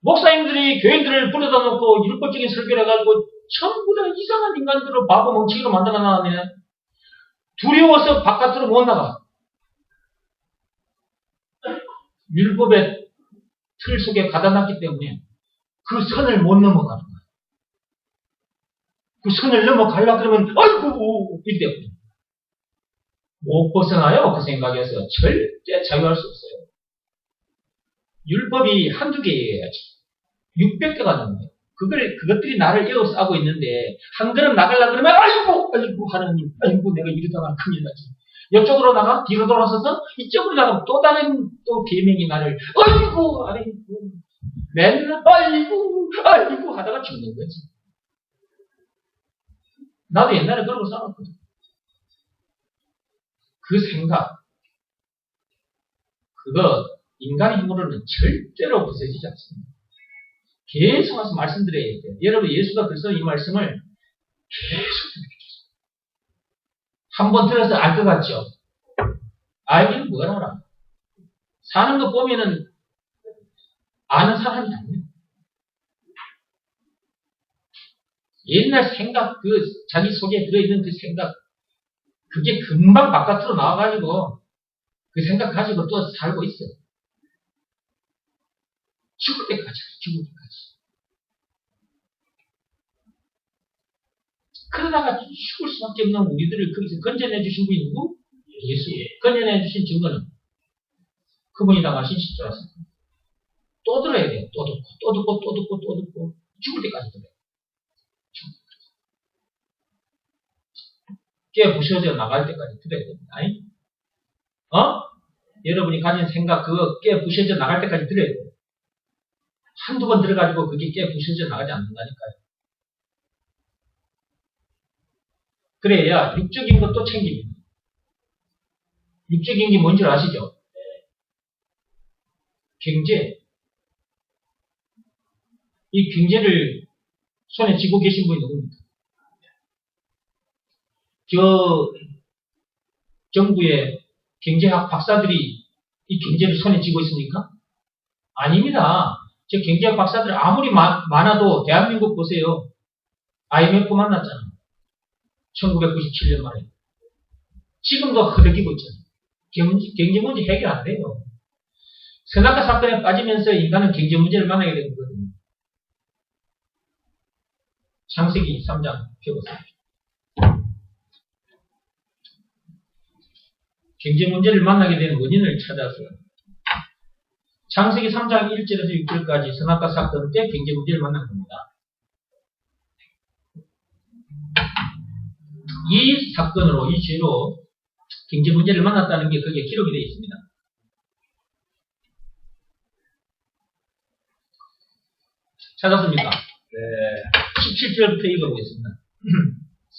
목사님들이 교인들을 불러다 놓고 율법적인 설교를 해가지고 전부 다 이상한 인간들을 바보 멍청이로 만들어놨네. 두려워서 바깥으로 못 나가. 율법의 틀 속에 가다놨기 때문에 그 선을 못 넘어가는 거야. 그 선을 넘어가려고 그러면 아이고 이렇게 되거든요. 못 벗어나요. 그 생각에서 절대 자유할 수 없어요. 율법이 한두 개예요. 600개가 넘어요. 그것들이 나를 에워싸고 있는데 한 걸음 나가려고 그러면 아이고 하나님 아이고 내가 이러다가 큰일 나지. 이쪽으로 나가 뒤로 돌아서서 이쪽으로 나가면 또 다른 또 계명이 나를 아이고 맨날 아이고 하다가 죽는 거지. 나도 옛날에 그러고 살았거든. 그 생각 그거 인간의 힘으로는 절대로 부서지지 않습니다. 계속 와서 말씀드려야 돼요. 여러분 예수가 그래서 이 말씀을 계속 드리겠습니다. 한번 들어서 알 것 같죠? 알기는 뭐라 알아? 사는 거 보면은 아는 사람이 아니에요. 옛날 생각 자기 속에 들어있는 그 생각 그게 금방 바깥으로 나와가지고 그 생각 가지고 또 살고 있어요. 죽을 때까지. 그러다가 죽을 수밖에 없는 우리들을 거기서 건져내 주신 분이 누구? 예수. 건져내 주신 증거는 그분이 당하신 십자가였습니다. 또 들어야 돼요. 또 듣고 죽을 때까지 들어요. 깨 부셔져 나갈 때까지 들어야 됩니다. 여러분이 가진 생각 그거 깨 부셔져 나갈 때까지 들어야 돼요. 한두 번 들어가지고 그게 깨 부셔져 나가지 않는다니까요. 그래야 육적인 것도 챙깁니다. 육적인 게 뭔지 아시죠? 경제. 이 경제를 손에 쥐고 계신 분이 누굽니까? 정부의 경제학 박사들이 이 경제를 손에 쥐고 있습니까? 아닙니다. 저 경제학 박사들 아무리 많아도 대한민국 보세요. IMF 만났잖아요. 1997년 말에. 지금도 흐르기고 있잖아요. 경제 문제 해결 안 돼요. 선악과 사건에 빠지면서 인간은 경제 문제를 만나게 되는 거거든요. 창세기 3장 펴보세요. 경제 문제를 만나게 된 원인을 찾아서 창세기 3장 1절에서 6절까지 선악과 사건 때 경제 문제를 만난 겁니다. 이 사건으로, 이 죄로 경제 문제를 만났다는 게 거기에 기록이 되어 있습니다. 찾았습니까? 네. 17절부터 읽어보겠습니다.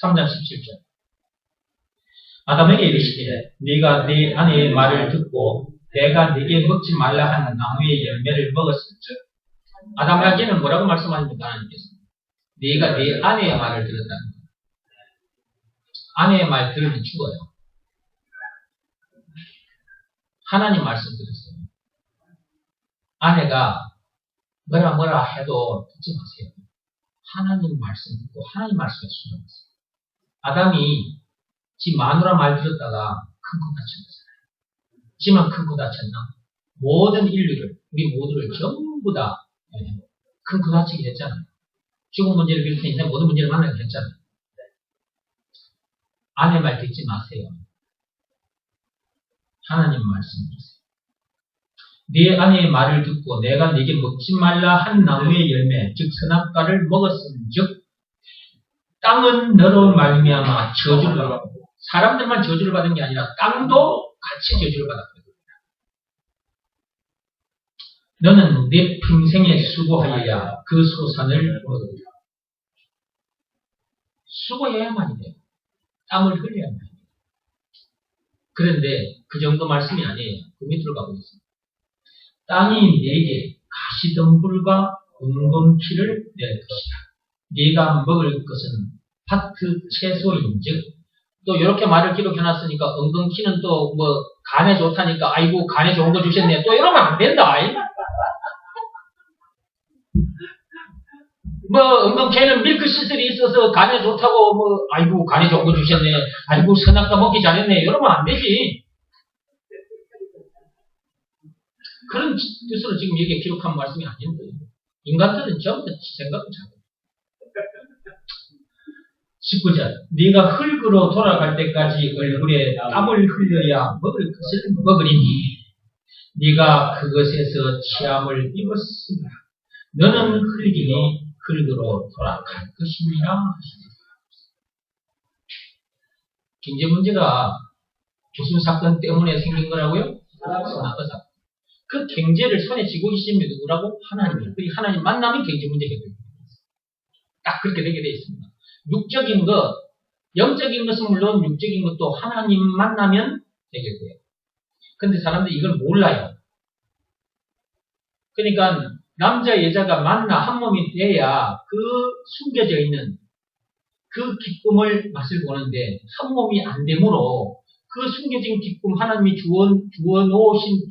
3장 17절. 아담에게 이르시되 네가 네 아내의 말을 듣고 내가 네게 먹지 말라 하는 나무의 열매를 먹었을즉. 아담에게는 뭐라고 말씀하십니까? 하나님께서 네가 네 아내의 말을 들었다는 거예요. 아내의 말 들으면 죽어요. 하나님 말씀 들으세요. 아내가 뭐라 해도 듣지 마세요. 하나님 말씀 듣고 하나님 말씀에 순종하세요. 아담이 지 마누라 말 들었다가 큰 코 다친 거잖아요. 지만 큰 코 다쳤나? 모든 인류를, 우리 모두를 전부 다 큰 코 다치게 했잖아요. 죽음 문제를 비롯해 인생 모든 문제를 만나게 했잖아요. 아내 말 듣지 마세요. 하나님 말씀 들으세요. 네 아내의 말을 듣고 내가 네게 먹지 말라 한 나무의 열매, 즉 선악과를 먹었은즉 땅은 너로 말미암아 저주를 받고, 사람들만 저주를 받은 게 아니라 땅도 같이 저주를 받았거든요. 너는 내 평생에 수고하여야 그 소산을 얻으리라. 수고해야만이 돼요. 땀을 흘려야만 해요. 그런데 그 정도 말씀이 아니에요. 그 밑으로 가보겠습니다. 땅이 네게 가시덤불과 엉겅퀴를 낼 것이라. 네가 먹을 것은 파트 채소인즉, 또 이렇게 말을 기록해놨으니까 엉겅퀴는 또 뭐 간에 좋다니까 아이고 간에 좋은 거 주셨네, 또 이러면 안 된다. 뭐 엉겅퀴는 밀크 시슬이 있어서 간에 좋다고 뭐 아이고 간에 좋은 거 주셨네, 아이고 선악과 먹기 잘했네, 이러면 안 되지. 그런 뜻으로 지금 여기에 기록한 말씀이 아닌데, 인간들은 전부 다 생각을 잘해요. 19절, 네가 흙으로 돌아갈 때까지 얼굴에 땀을 흘려야 먹을 것을 먹으리니 네가 그것에서 치함을 입었으니라. 너는 흙이니 흙으로 돌아갈 것이니라 하시니라. 경제 문제가 교수 사건 때문에 생긴 거라고요? 선악과 사건. 그 경제를 손에 쥐고 계신 분이 누구라고? 하나님이에요. 하나님 만나면 경제 문제가 해결돼요. 딱 그렇게 되게 되어 있습니다. 육적인 것, 영적인 것은 물론 육적인 것도 하나님 만나면 해결돼요. 근데 사람들이 이걸 몰라요. 그러니까 남자 여자가 만나 한 몸이 돼야 그 숨겨져 있는 그 기쁨을 맛을 보는데, 한 몸이 안 되므로 그 숨겨진 기쁨, 하나님이 주셔놓으신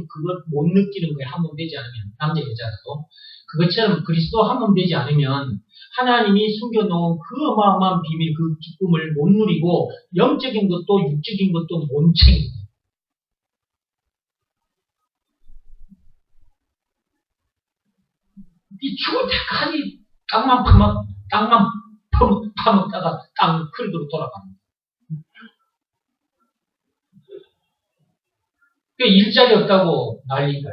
그것 못 느끼는 거예요. 한 몸 되지 않으면, 남자 여자도. 그것처럼 그리스도 한 몸 되지 않으면 하나님이 숨겨놓은 그 어마어마한 비밀, 그 기쁨을 못 누리고 영적인 것도 육적인 것도 못 챙겨요. 이 죽을 때까지 땅만 파먹다가 땅 흙으로 돌아가는 거예요. 일자리 없다고 난리가.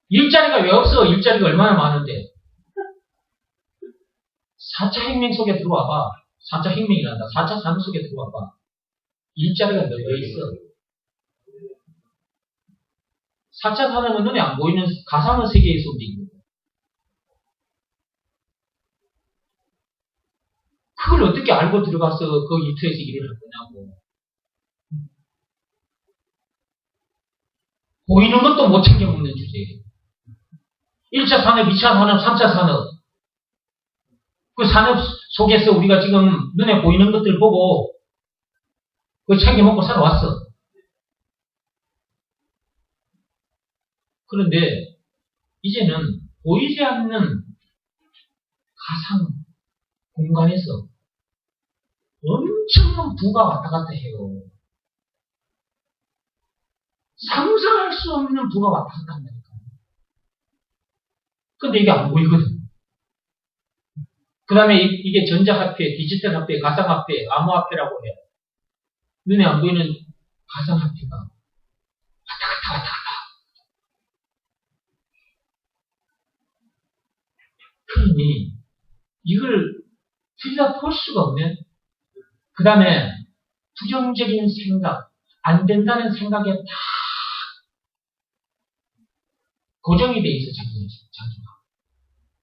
일자리가 왜 없어? 일자리가 얼마나 많은데. 4차 혁명 속에 들어와봐. 4차 혁명이란다. 4차 산업 속에 들어와봐. 일자리가 널려 있어. 4차 산업은 눈에 안 보이는 가상의 세계에서 움직이는 거야. 그걸 어떻게 알고 들어가서 그 일터에서 일을 할 거냐고. 보이는 것도 못 챙겨 먹는 주제예요. 1차 산업, 2차 산업, 3차 산업. 그 산업 속에서 우리가 지금 눈에 보이는 것들 보고 그거 챙겨 먹고 살아왔어. 그런데 이제는 보이지 않는 가상 공간에서 엄청난 부가 왔다 갔다 해요. 상상할 수 없는 부가 왔다 갔다 한다니까. 근데 이게 안 보이거든. 그 다음에 이게 전자화폐, 디지털 화폐, 가상화폐, 암호화폐라고 해요. 눈에 안 보이는 가상화폐가 왔다 갔다. 그러니 이걸 들여다볼 수가 없네. 그 다음에 부정적인 생각, 안 된다는 생각에 다 고정이 돼 있어, 자기가.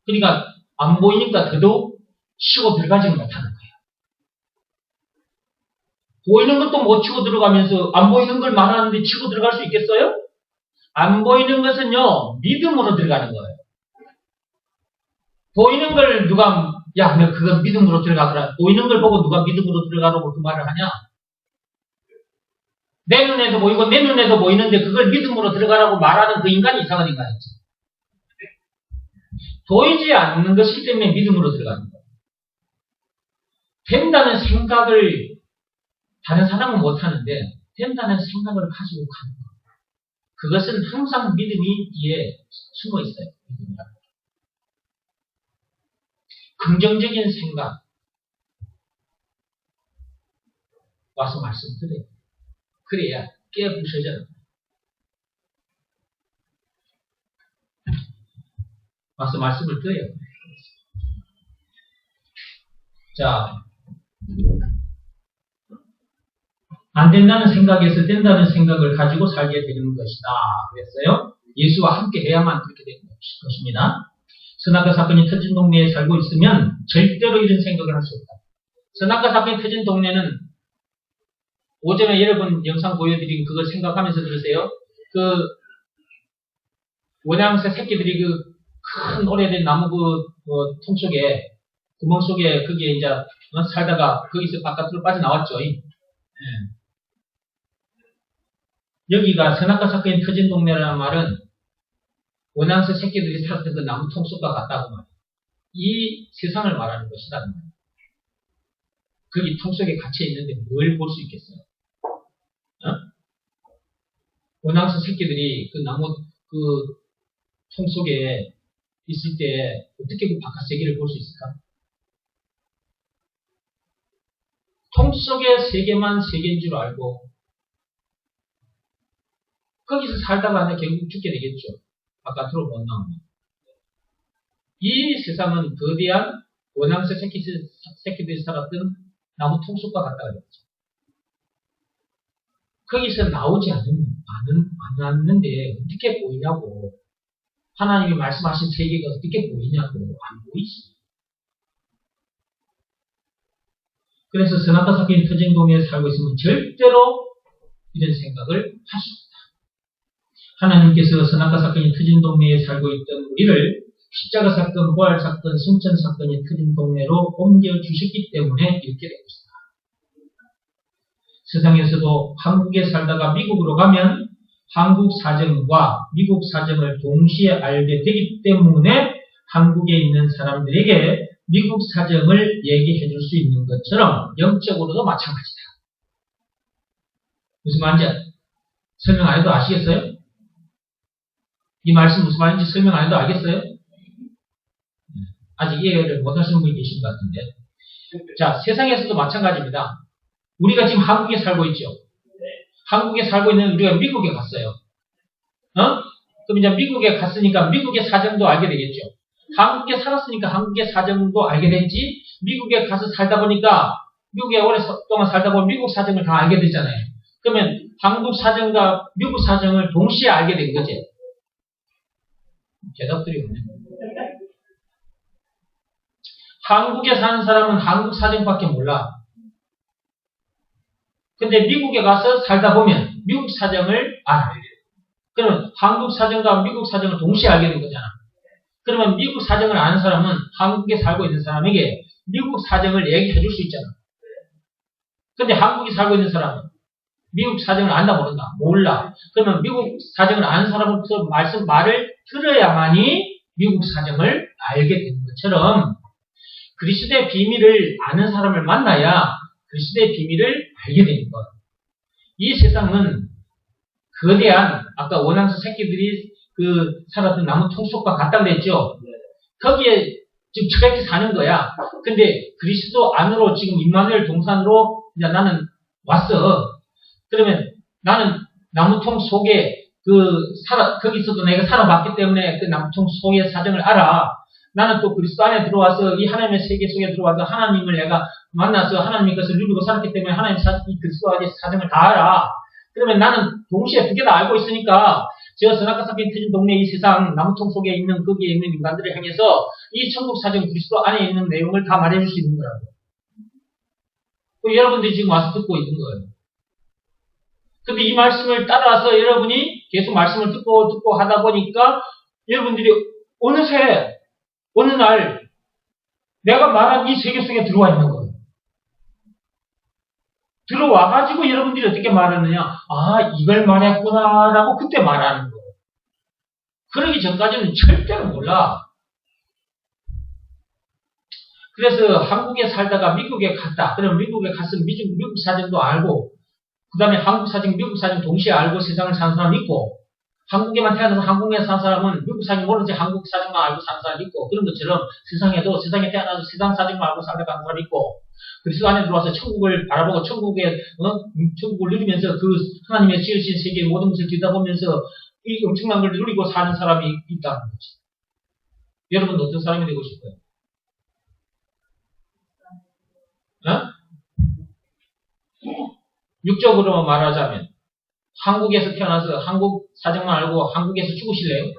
그러니까 안 보이니까 더더욱 치고 들어가지 못하는 거예요. 보이는 것도 못 치고 들어가면서 안 보이는 걸 말하는데 치고 들어갈 수 있겠어요? 안 보이는 것은요, 믿음으로 들어가는 거예요. 보이는 걸 누가, 야, 너 그건 믿음으로 들어가더라. 보이는 걸 보고 누가 믿음으로 들어가라고 그 말을 하냐? 내 눈에도 보이고 내 눈에도 보이는데 그걸 믿음으로 들어가라고 말하는 그 인간이 이상한 인간이지. 보이지 않는 것이기 때문에 믿음으로 들어가는 거예요. 된다는 생각을 다른 사람은 못하는데 된다는 생각을 가지고 가는 거예요. 그것은 항상 믿음이 뒤에 숨어 있어요. 긍정적인 생각 와서 말씀드려요. 그래야 깨부셔져요. 와서 말씀을 드려요. 자, 안 된다는 생각에서 된다는 생각을 가지고 살게 되는 것이다. 그랬어요. 예수와 함께 해야만 그렇게 되는 것입니다. 선악과 사건이 터진 동네에 살고 있으면 절대로 이런 생각을 할 수 없다. 선악과 사건이 터진 동네는 오전에 여러분 영상 보여드린 그걸 생각하면서 들으세요. 그 원양새 새끼들이 그 큰 오래된 나무 통 속에 구멍 속에 거기에 이제 살다가 거기서 바깥으로 빠져나왔죠. 예. 여기가 선악과 사건이 터진 동네라는 말은 원양새 새끼들이 살았던 그 나무 통 속과 같다고 말이에요. 이 세상을 말하는 것이라는 말이에요. 거기 통 속에 갇혀 있는데 뭘 볼 수 있겠어요? 원양새 새끼들이 그 나무 통 속에 있을 때 어떻게 그 바깥 세계를 볼 수 있을까? 통 속의 세계만 세계인 줄 알고 거기서 살다가 결국 죽게 되겠죠. 바깥으로 못 나오면. 이 세상은 거대한 원양새 새끼들이 살았던 나무 통 속과 같다고 그랬죠. 거기서 나오지 않았는데 어떻게 보이냐고. 하나님이 말씀하신 세계가 어떻게 보이냐고. 안 보이지. 그래서 선악과 사건이 터진 동네에 살고 있으면 절대로 이런 생각을 할 수 없다. 하나님께서 선악과 사건이 터진 동네에 살고 있던 우리를 십자가 사건, 부활 사건, 승천 사건이 터진 동네로 옮겨주셨기 때문에 이렇게 된 것이다. 세상에서도 한국에 살다가 미국으로 가면 한국 사정과 미국 사정을 동시에 알게 되기 때문에 한국에 있는 사람들에게 미국 사정을 얘기해 줄 수 있는 것처럼 영적으로도 마찬가지다. 무슨 말인지 설명 안 해도 아시겠어요? 이 말씀 무슨 말인지 설명 안 해도 알겠어요? 아직 이해를 못 하시는 분이 계신 것 같은데. 자, 세상에서도 마찬가지입니다. 우리가 지금 한국에 살고 있죠. 한국에 살고 있는 우리가 미국에 갔어요. 그럼 이제 미국에 갔으니까 미국의 사정도 알게 되겠죠. 한국에 살았으니까 한국의 사정도 알게 됐지. 미국에 가서 살다 보니까 미국에 오랫동안 살다 보면 미국 사정을 다 알게 되잖아요. 그러면 한국 사정과 미국 사정을 동시에 알게 된 거지. 대답들이 없네. 한국에 사는 사람은 한국 사정밖에 몰라. 근데 미국에 가서 살다 보면 미국 사정을 알아야 돼요. 그러면 한국 사정과 미국 사정을 동시에 알게 된 거잖아. 그러면 미국 사정을 아는 사람은 한국에 살고 있는 사람에게 미국 사정을 얘기해 줄 수 있잖아. 근데 한국에 살고 있는 사람은 미국 사정을 안다 모른다. 몰라. 그러면 미국 사정을 아는 사람으로부터 말을 들어야만이 미국 사정을 알게 되는 것처럼 그리스도의 비밀을 아는 사람을 만나야 그리스도의 비밀을 알게 되는 것. 이 세상은 거대한 아까 원앙스 새끼들이 살았던 나무 통 속과 같다고 그랬죠. 거기에 지금 저렇게 사는 거야. 근데 그리스도 안으로 지금 임마누엘 동산으로 이제 나는 왔어. 그러면 나는 나무통 속에 거기서도 내가 살아봤기 때문에 그 나무통 속의 사정을 알아. 나는 또 그리스도 안에 들어와서 이 하나님의 세계 속에 들어와서 하나님을 내가 만나서 하나님의 것을 누리고 살았기 때문에 하나님 이 그리스도 안의 사정을 다 알아. 그러면 나는 동시에 두 개 다 알고 있으니까 제가 선악과 사건이 터진 동네 이 세상 나무통 속에 있는 거기에 있는 인간들을 향해서 이 천국 사정 그리스도 안에 있는 내용을 다 말해줄 수 있는 거라고. 여러분들이 지금 와서 듣고 있는 거예요. 근데 이 말씀을 따라서 여러분이 계속 말씀을 듣고 하다 보니까 여러분들이 어느새 어느 날 내가 말한 이 세계 속에 들어와 있는 거예요. 들어와가지고 여러분들이 어떻게 말하느냐. 아, 이걸 말했구나 라고 그때 말하는 거예요. 그러기 전까지는 절대로 몰라. 그래서 한국에 살다가 미국에 갔다. 그럼 미국에 갔으면 미국 사정도 알고 그 다음에 한국 사정, 미국 사정 동시에 알고 세상을 사는 사람이 있고 한국에만 태어나서 한국에 사는 사람은 미국 사정 모르지 한국 사정만 알고 사는 사람이 있고 그런 것처럼 세상에도 세상에 태어나서 세상 사정만 알고 살아가는 사람이 있고 그리스도 안에 들어와서 천국을 바라보고 천국을 누리면서 그 하나님의 지으신 세계의 모든 것을 들여다보면서 이 엄청난 걸 누리고 사는 사람이 있다는 거지. 여러분은 어떤 사람이 되고 싶어요? 육적으로 말하자면 한국에서 태어나서 한국 사정만 알고 한국에서 죽으실래요?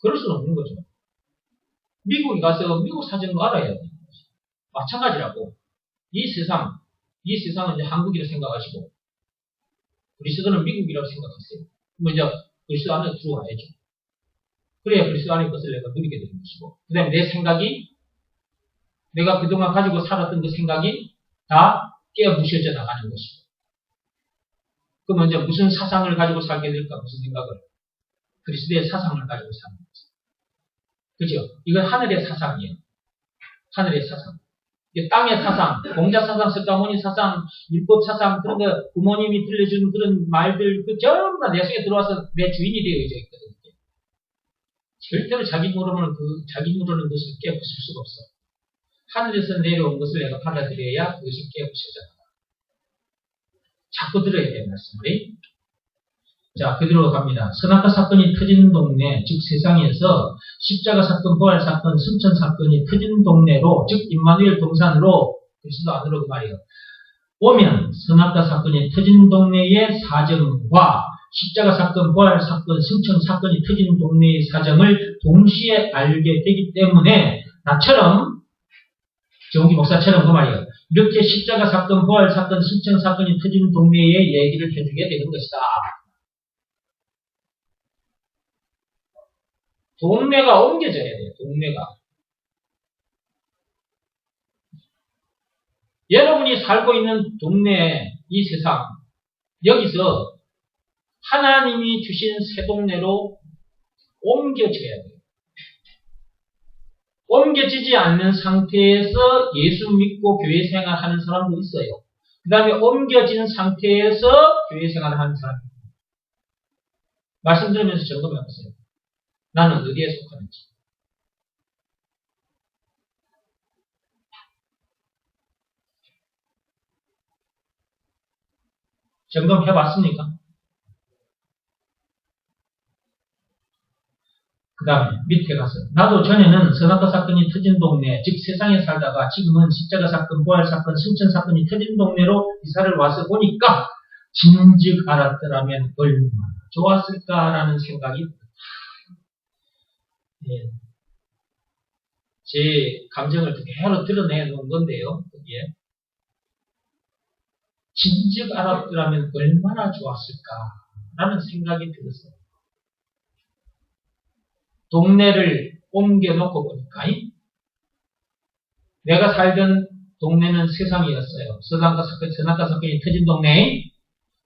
그럴 수는 없는 거죠. 미국에 가서 미국 사정도 알아야 돼요. 마찬가지라고. 이 세상은 이제 한국이라고 생각하시고 그리스도는 미국이라고 생각하세요. 그럼 이제 그리스도 안에 들어와야죠. 그래야 그리스도 안의 것을 내가 누리게 되는 것이고 그 다음에 내 생각이 내가 그동안 가지고 살았던 그 생각이 다 깨부셔져 나가는 것이고 그러면 이제 무슨 사상을 가지고 살게 될까? 무슨 생각을? 그리스도의 사상을 가지고 사는 거죠. 그죠? 이건 하늘의 사상이에요. 하늘의 사상. 땅의 사상, 공자 사상, 석가모니 사상, 율법 사상, 그런 거 부모님이 들려준 그런 말들, 그 전부 다 내 속에 들어와서 내 주인이 되어져 있거든요. 절대로 자기 모르는 것을 깨부술 수가 없어. 하늘에서 내려온 것을 내가 받아들여야 그것이 깨부셔져 나가. 자꾸 들어야 돼요, 말씀을. 자, 그대로 갑니다. 선악과 사건이 터지는 동네, 즉 세상에서 십자가 사건, 부활 사건, 승천 사건이 터지는 동네로, 즉 임마누엘 동산으로 그리스도 안으로 그 말이에요. 오면 선악과 사건이 터지는 동네의 사정과 십자가 사건, 부활 사건, 승천 사건이 터지는 동네의 사정을 동시에 알게 되기 때문에 나처럼 정기 목사처럼 그 말이에요. 이렇게 십자가 사건, 부활 사건, 승천 사건이 터지는 동네의 얘기를 해주게 되는 것이다. 동네가 옮겨져야 돼요. 동네가. 여러분이 살고 있는 동네, 이 세상, 여기서 하나님이 주신 새 동네로 옮겨져야 돼요. 옮겨지지 않는 상태에서 예수 믿고 교회 생활하는 사람도 있어요. 그 다음에 옮겨진 상태에서 교회 생활을 하는 사람도 있어요. 말씀 들으면서 점검해 보세요. 나는 어디에 속하는지. 점검해 봤습니까? 그 다음에 밑에 가서 나도 전에는 선악과 사건이 터진 동네, 즉 세상에 살다가 지금은 십자가 사건, 부활 사건, 승천 사건이 터진 동네로 이사를 와서 보니까 진즉 알았더라면 얼마나 좋았을까라는 생각이 예. 제 감정을 그대로 드러내 놓은 건데요. 거기에 진즉 알았더라면 얼마나 좋았을까라는 생각이 들었어요. 동네를 옮겨놓고 보니까 내가 살던 동네는 세상이었어요. 선악과 사건이 터진 동네.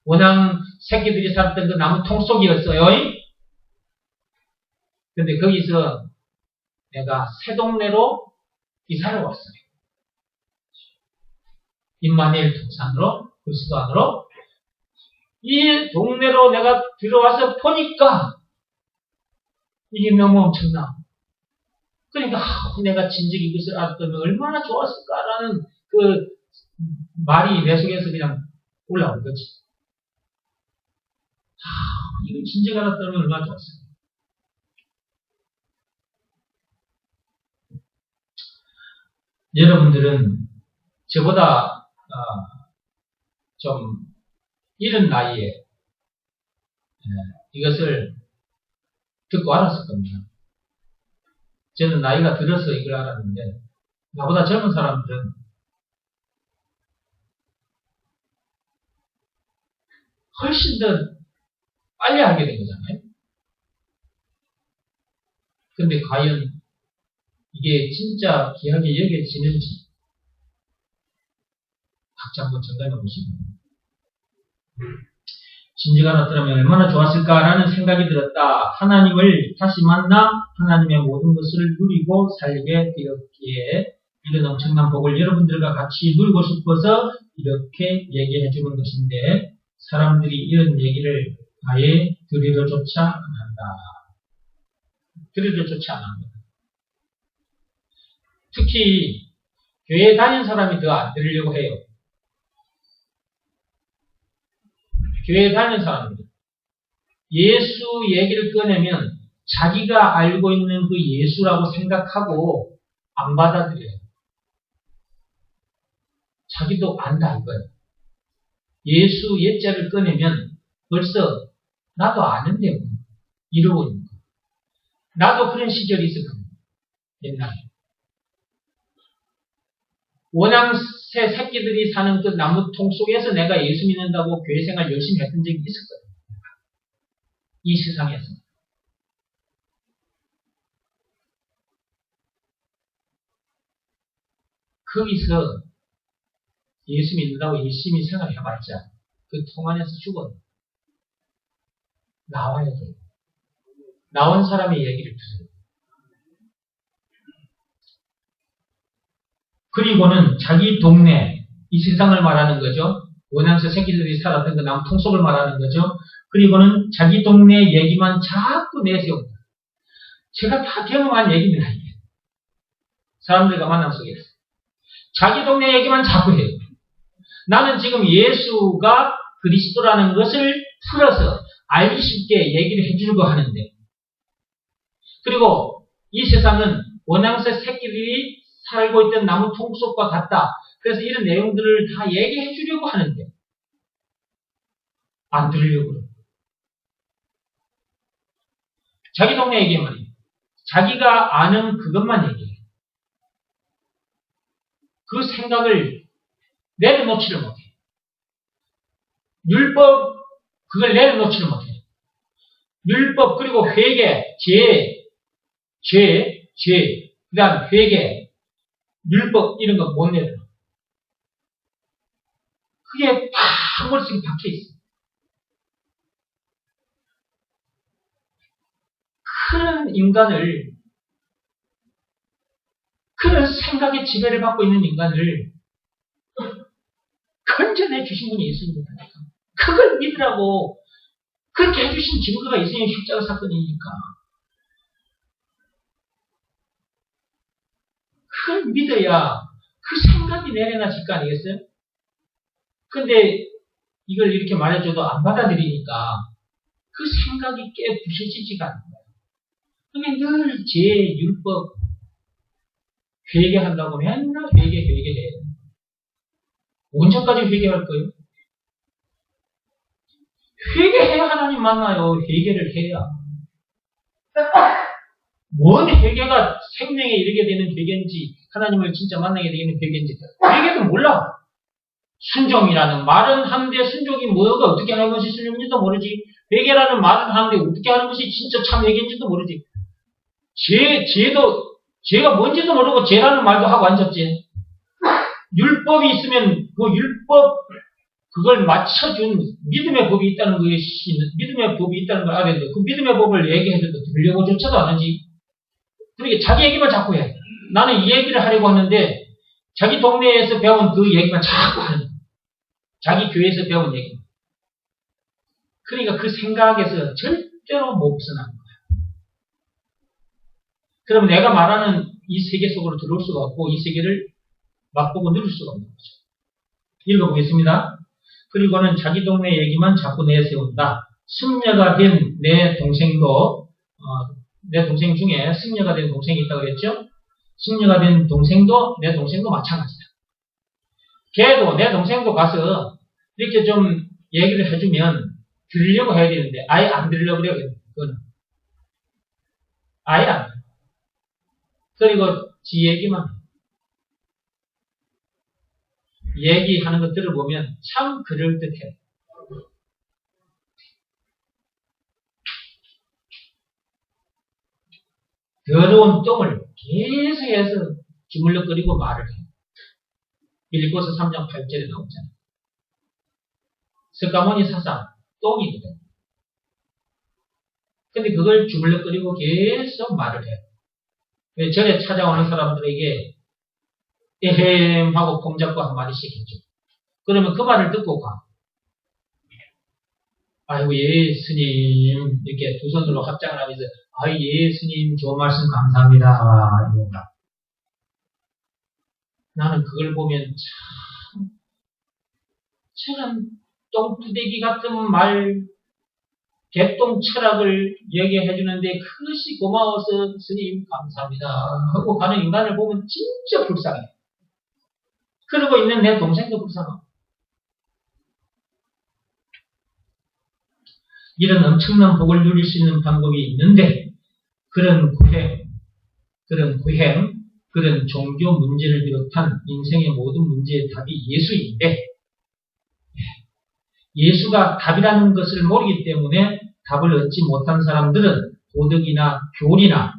원앙 새끼들이 살던 그 나무 통 속이었어요. 근데 거기서 내가 새 동네로 이사를 왔어요. 임마누엘 동산으로, 그리스도 안으로. 이 동네로 내가 들어와서 보니까 이게 너무 엄청나. 그러니까 내가 진즉 이것을 알았다면 얼마나 좋았을까라는 그 말이 내 속에서 그냥 올라온 거지. 이거 진즉 알았다면 얼마나 좋았을까. 여러분들은 저보다 좀 이른 나이에 이것을 듣고 알았을 겁니다. 저는 나이가 들어서 이걸 알았는데 나보다 젊은 사람들은 훨씬 더 빨리 알게 된 거잖아요. 근데 과연 이게 진짜 귀하게 여겨지는지 각자 한번 점검해 보시고 진즉 알았더라면 얼마나 좋았을까라는 생각이 들었다. 하나님을 다시 만나 하나님의 모든 것을 누리고 살게 되었기에 이런 엄청난 복을 여러분들과 같이 누리고 싶어서 이렇게 얘기해 주는 것인데 사람들이 이런 얘기를 아예 들으려조차 안 한다. 들으려조차 안 합니다. 특히 교회에 다니는 사람이 더 안 들으려고 해요. 교회에 다니는 사람들. 예수 얘기를 꺼내면 자기가 알고 있는 그 예수라고 생각하고 안 받아들여요. 자기도 안다 이거예요. 예수 예자를 꺼내면 벌써 나도 아는데 뭐 이러고 있는 거야. 나도 그런 시절이 있었거든. 옛날에. 원양새 새끼들이 사는 그 나무통 속에서 내가 예수 믿는다고 교회 생활 열심히 했던 적이 있었거든. 이 세상에서. 거기서 예수 믿는다고 열심히 생활해봤자 그 통 안에서 죽어요. 나와야 돼요. 나온 사람의 얘기를 들어요. 그리고는 자기 동네, 이 세상을 말하는 거죠. 원양새 새끼들이 살았던 그 나무통 속을 말하는 거죠. 그리고는 자기 동네 얘기만 자꾸 내세웁니다. 제가 다 경험한 얘기입니다. 이게. 사람들과 만남 속에서. 자기 동네 얘기만 자꾸 해요. 나는 지금 예수가 그리스도라는 것을 풀어서 알기 쉽게 얘기를 해주려고 하는데, 그리고 이 세상은 원양새 새끼들이 살고 있던 나무 통속과 같다. 그래서 이런 내용들을 다 얘기해 주려고 하는데 안 들으려고 그래요. 자기 동네 얘기 말이에요. 자기가 아는 그것만 얘기해요. 그 생각을 내려놓지를 못해요. 율법 그걸 내려놓지를 못해요. 율법 그리고 회개, 죄, 그 다음 회개, 율법 이런 거 못 내려. 그게 다 머릿속에 박혀있어요. 그런 인간을, 그런 생각의 지배를 받고 있는 인간을 건져내 주신 분이 예수님입니다. 그걸 믿으라고 그렇게 해주신 증거가 예수님의 십자가 사건이니까. 그걸 믿어야 그 생각이 내려놔질 거 아니겠어요? 근데 이걸 이렇게 말해줘도 안 받아들이니까 그 생각이 깨 부셔지지가 않는 거예요. 그게 늘 제 율법 회개한다고 맨날 회개해. 언제까지 회개할 거예요? 회개해야 하나님 만나요. 회개를 해야. 뭔 회개가 생명에 이르게 되는 회개인지, 하나님을 진짜 만나게 되는 회개인지, 회개도 몰라. 순종이라는 말은 하는데 순종이 뭐가 어떻게 하는 것이 순종인지도 모르지. 회개라는 말은 하는데 어떻게 하는 것이 진짜 참 회개인지도 모르지. 죄가 뭔지도 모르고 죄라는 말도 하고 앉았지. 율법이 있으면 그 율법 그걸 맞춰준 믿음의 법이 있다는 것이 믿음의 법이 있다는 걸 알아야 돼. 그 믿음의 법을 얘기해줘도 들려고조차도 안 하지. 그러니까 자기 얘기만 자꾸 해. 나는 이 얘기를 하려고 하는데 자기 동네에서 배운 그 얘기만 자꾸 하는 거야. 자기 교회에서 배운 얘기. 그러니까 그 생각에서 절대로 못 벗어나는 거야. 그러면 내가 말하는 이 세계 속으로 들어올 수가 없고 이 세계를 맛보고 누릴 수가 없는 거죠. 읽어보겠습니다. 그리고는 자기 동네 얘기만 자꾸 내세운다. 승려가 된 내 동생도 내 동생 중에 승려가 된 동생이 있다고 그랬죠? 승려가 된 동생도 내 동생도 마찬가지다. 걔도 내 동생도 가서 이렇게 좀 얘기를 해주면 들으려고 해야 되는데 아예 안 들으려고 그래요. 그건 아예 안 해요. 그리고 지 얘기만 얘기하는 것들을 보면 참 그럴듯해. 더러운 똥을 계속해서 주물럭거리고 말을 해. 빌립보서 3장 8절에 나오잖아요. 스가모니 사상, 똥이거든. 근데 그걸 주물럭거리고 계속 말을 해. 절에 찾아오는 사람들에게 에헴 하고 폼 잡고 한마디씩 해줘. 그러면 그 말을 듣고 가. 아이고 예수님 이렇게 두 손으로 합장을 하면서 아이 예수님 좋은 말씀 감사합니다. 이런가. 나는 그걸 보면 참 똥투대기 같은 말 개똥 철학을 얘기해 주는데 그것이 고마워서 스님 감사합니다 하고 가는 인간을 보면 진짜 불쌍해. 그러고 있는 내 동생도 불쌍하고. 이런 엄청난 복을 누릴 수 있는 방법이 있는데 그런 구행, 그런 종교 문제를 비롯한 인생의 모든 문제의 답이 예수인데 예수가 답이라는 것을 모르기 때문에 답을 얻지 못한 사람들은 도덕이나 교리나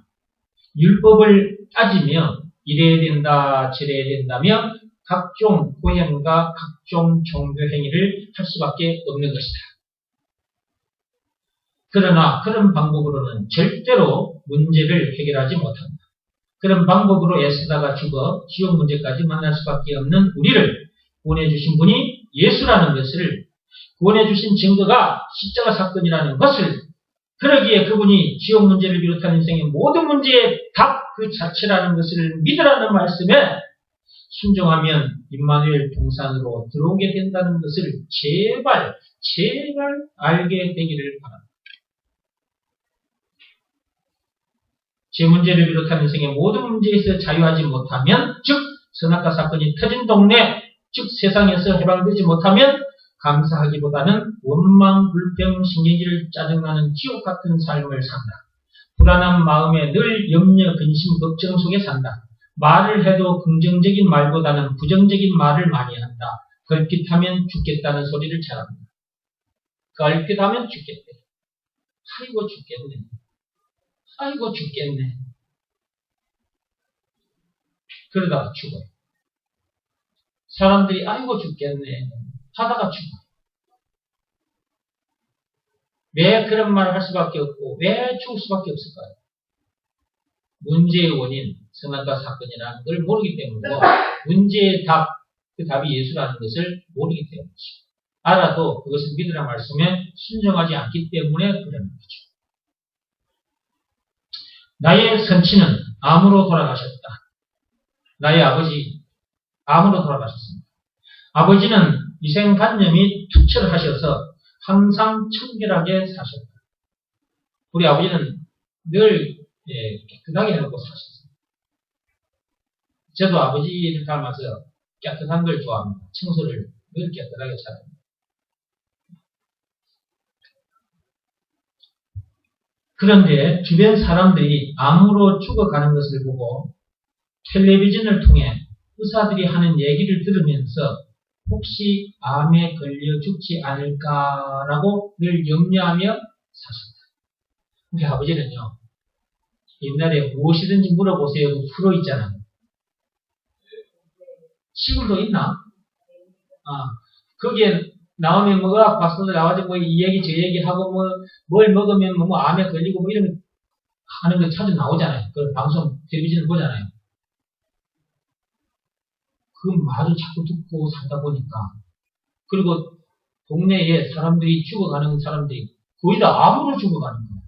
율법을 따지며 이래야 된다 저래야 된다며 각종 고행과 각종 종교 행위를 할 수밖에 없는 것이다. 그러나 그런 방법으로는 절대로 문제를 해결하지 못한다. 그런 방법으로 애쓰다가 죽어 지옥 문제까지 만날 수밖에 없는 우리를 구원해주신 분이 예수라는 것을, 구원해주신 증거가 십자가 사건이라는 것을, 그러기에 그분이 지옥 문제를 비롯한 인생의 모든 문제의 답 그 자체라는 것을 믿으라는 말씀에 순종하면 임마누엘 동산으로 들어오게 된다는 것을 제발 알게 되기를 바랍니다. 제 문제를 비롯한 인생의 모든 문제에서 자유하지 못하면, 즉 선악과 사건이 터진 동네, 즉 세상에서 해방되지 못하면 감사하기보다는 원망, 불평, 신경질, 짜증나는 지옥 같은 삶을 산다. 불안한 마음에 늘 염려, 근심, 걱정 속에 산다. 말을 해도 긍정적인 말보다는 부정적인 말을 많이 한다. 걸핏하면 죽겠다는 소리를 잘한다. 걸핏하면 죽겠대. 아이고 죽겠네. 아이고 죽겠네. 그러다가 죽어요. 사람들이 아이고 죽겠네 하다가 죽어요. 왜 그런 말을 할 수밖에 없고 왜 죽을 수밖에 없을까요? 문제의 원인, 선악과 사건이라는 걸 모르기 때문이고 문제의 답, 그 답이 예수라는 것을 모르기 때문이죠. 알아도 그것을 믿으라 말씀에 순종하지 않기 때문에 그러는 거죠. 나의 선친은 암으로 돌아가셨다. 나의 아버지 암으로 돌아가셨습니다. 아버지는 위생관념이 투철하셔서 항상 청결하게 사셨다. 우리 아버지는 늘 깨끗하게 해놓고 사셨어요. 저도 아버지를 닮아서 깨끗한 걸 좋아합니다. 청소를 늘 깨끗하게 잘합니다. 그런데 주변 사람들이 암으로 죽어가는 것을 보고 텔레비전을 통해 의사들이 하는 얘기를 들으면서 혹시 암에 걸려 죽지 않을까라고 늘 염려하며 사셨다. 우리 아버지는요, 옛날에 무엇이든지 물어보세요. 그 프로 있잖아요. 시골도 있나? 거기에 나오면 뭐가 박사들 나와서 뭐 이 얘기 저 얘기 하고 뭘 먹으면 뭐 암에 걸리고 뭐 이런 거 하는 거 자주 나오잖아요. 그 방송 텔레비전 보잖아요. 그 말을 자꾸 듣고 살다 보니까, 그리고 동네에 사람들이 죽어가는 사람들이 거의 다 암으로 죽어가는 거예요.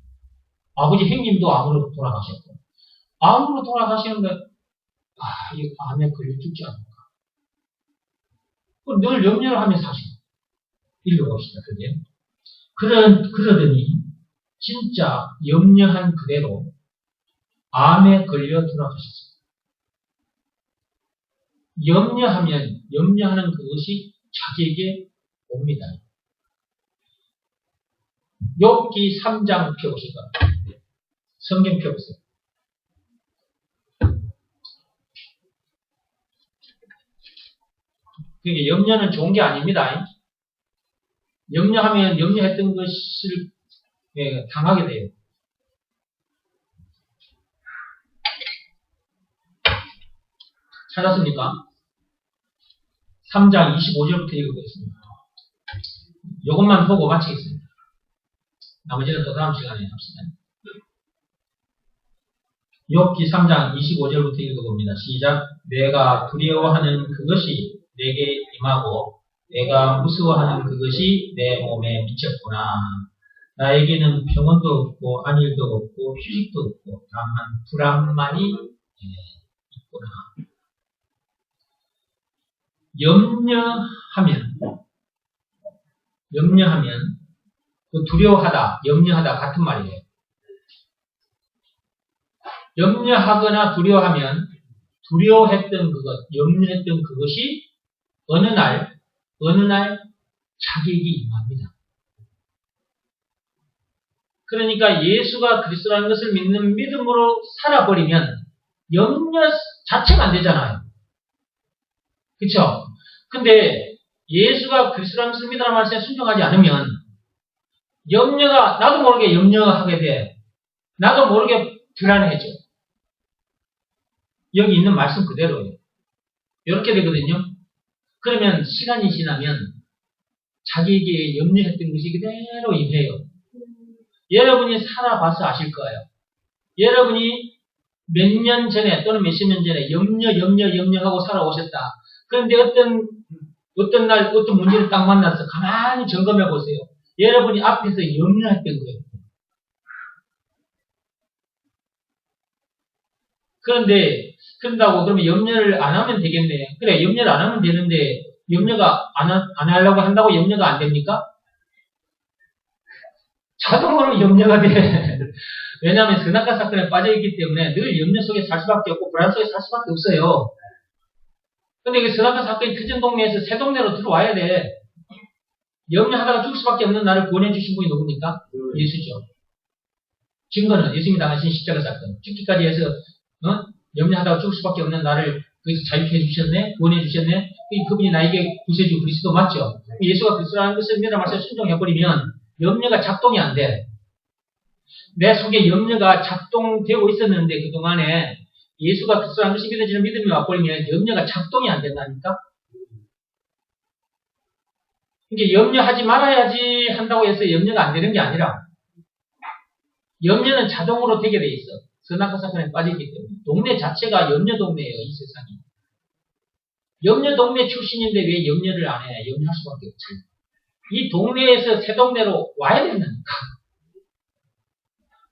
아버지 형님도 암으로 돌아가셨고, 암으로 돌아가시는데 이 암에 걸려 죽지 않을까. 늘 염려를 하며 사시고. 읽어봅시다. 그게. 그러더니 진짜 염려한 그대로 암에 걸려 돌아가셨습니다. 염려하는 그것이 자기에게 옵니다. 욥기 3장 펴보실 거예요. 성경 펴보세요. 그러니까 염려는 좋은 게 아닙니다. 염려하면 염려했던 것을 당하게 돼요. 찾았습니까? 3장 25절부터 읽어보겠습니다. 이것만 보고 마치겠습니다. 나머지는 또 다음 시간에 합시다. 욥기 3장 25절부터 읽어봅니다. 시작. 내가 두려워하는 그것이 내게 임하고 내가 무서워하는 그것이 내 몸에 미쳤구나. 나에게는 평온도 없고 안일도 없고 휴식도 없고 다만 불안만이 있구나. 염려하면 그 두려워하다, 염려하다 같은 말이에요. 염려하거나 두려워하면 두려워했던 그것, 염려했던 그것이 어느 날 자기에게 임합니다. 그러니까 예수가 그리스도라는 것을 믿는 믿음으로 살아버리면 염려 자체가 안 되잖아요. 그쵸? 근데 예수가 그리스도라는 것을 믿으라는 말씀에 순종하지 않으면 염려가 나도 모르게 염려하게 돼. 나도 모르게 불안해져. 여기 있는 말씀 그대로예요. 이렇게 되거든요. 그러면 시간이 지나면 자기에게 염려했던 것이 그대로 임해요. 여러분이 살아봐서 아실 거예요. 여러분이 몇 년 전에 또는 몇십 년 전에 염려하고 살아오셨다. 그런데 어떤 날 어떤 문제를 딱 만나서 가만히 점검해 보세요. 여러분이 앞에서 염려했던 거예요. 그런다고 그러면 염려를 안 하면 되겠네. 그래, 염려를 안 하면 되는데 염려가 안 하려고 한다고 염려가 안 됩니까? 자동으로 염려가 돼. 왜냐하면 선악과 사건에 빠져있기 때문에 늘 염려 속에 살 수밖에 없고 불안 속에 살 수밖에 없어요. 근데 그 선악과 사건이 터진 동네에서 새 동네로 들어와야 돼. 염려하다가 죽을 수밖에 없는 나를 구원해주신 분이 누굽니까? 예수죠. 증거는 예수님이 당하신 십자가 사건. 죽기까지 해서 염려하다가 죽을 수밖에 없는 나를 거기서 자유케 해주셨네? 구원해주셨네? 그분이 나에게 구세주 그리스도 맞죠? 예수가 그리스도라는 것을 믿는 말씀에 순종해버리면 염려가 작동이 안 돼. 내 속에 염려가 작동되고 있었는데 그동안에 예수가 그리스도라는 것이 믿어지는 믿음이 와버리면 염려가 작동이 안 된다니까? 이게 염려하지 말아야지 한다고 해서 염려가 안 되는 게 아니라 염려는 자동으로 되게 돼 있어. 선악과 사건에 빠지기 때문에. 동네 자체가 염려 동네예요, 이 세상이. 염려 동네 출신인데 왜 염려를 안 해? 염려할 수밖에 없지. 이 동네에서 새 동네로 와야 된다니까.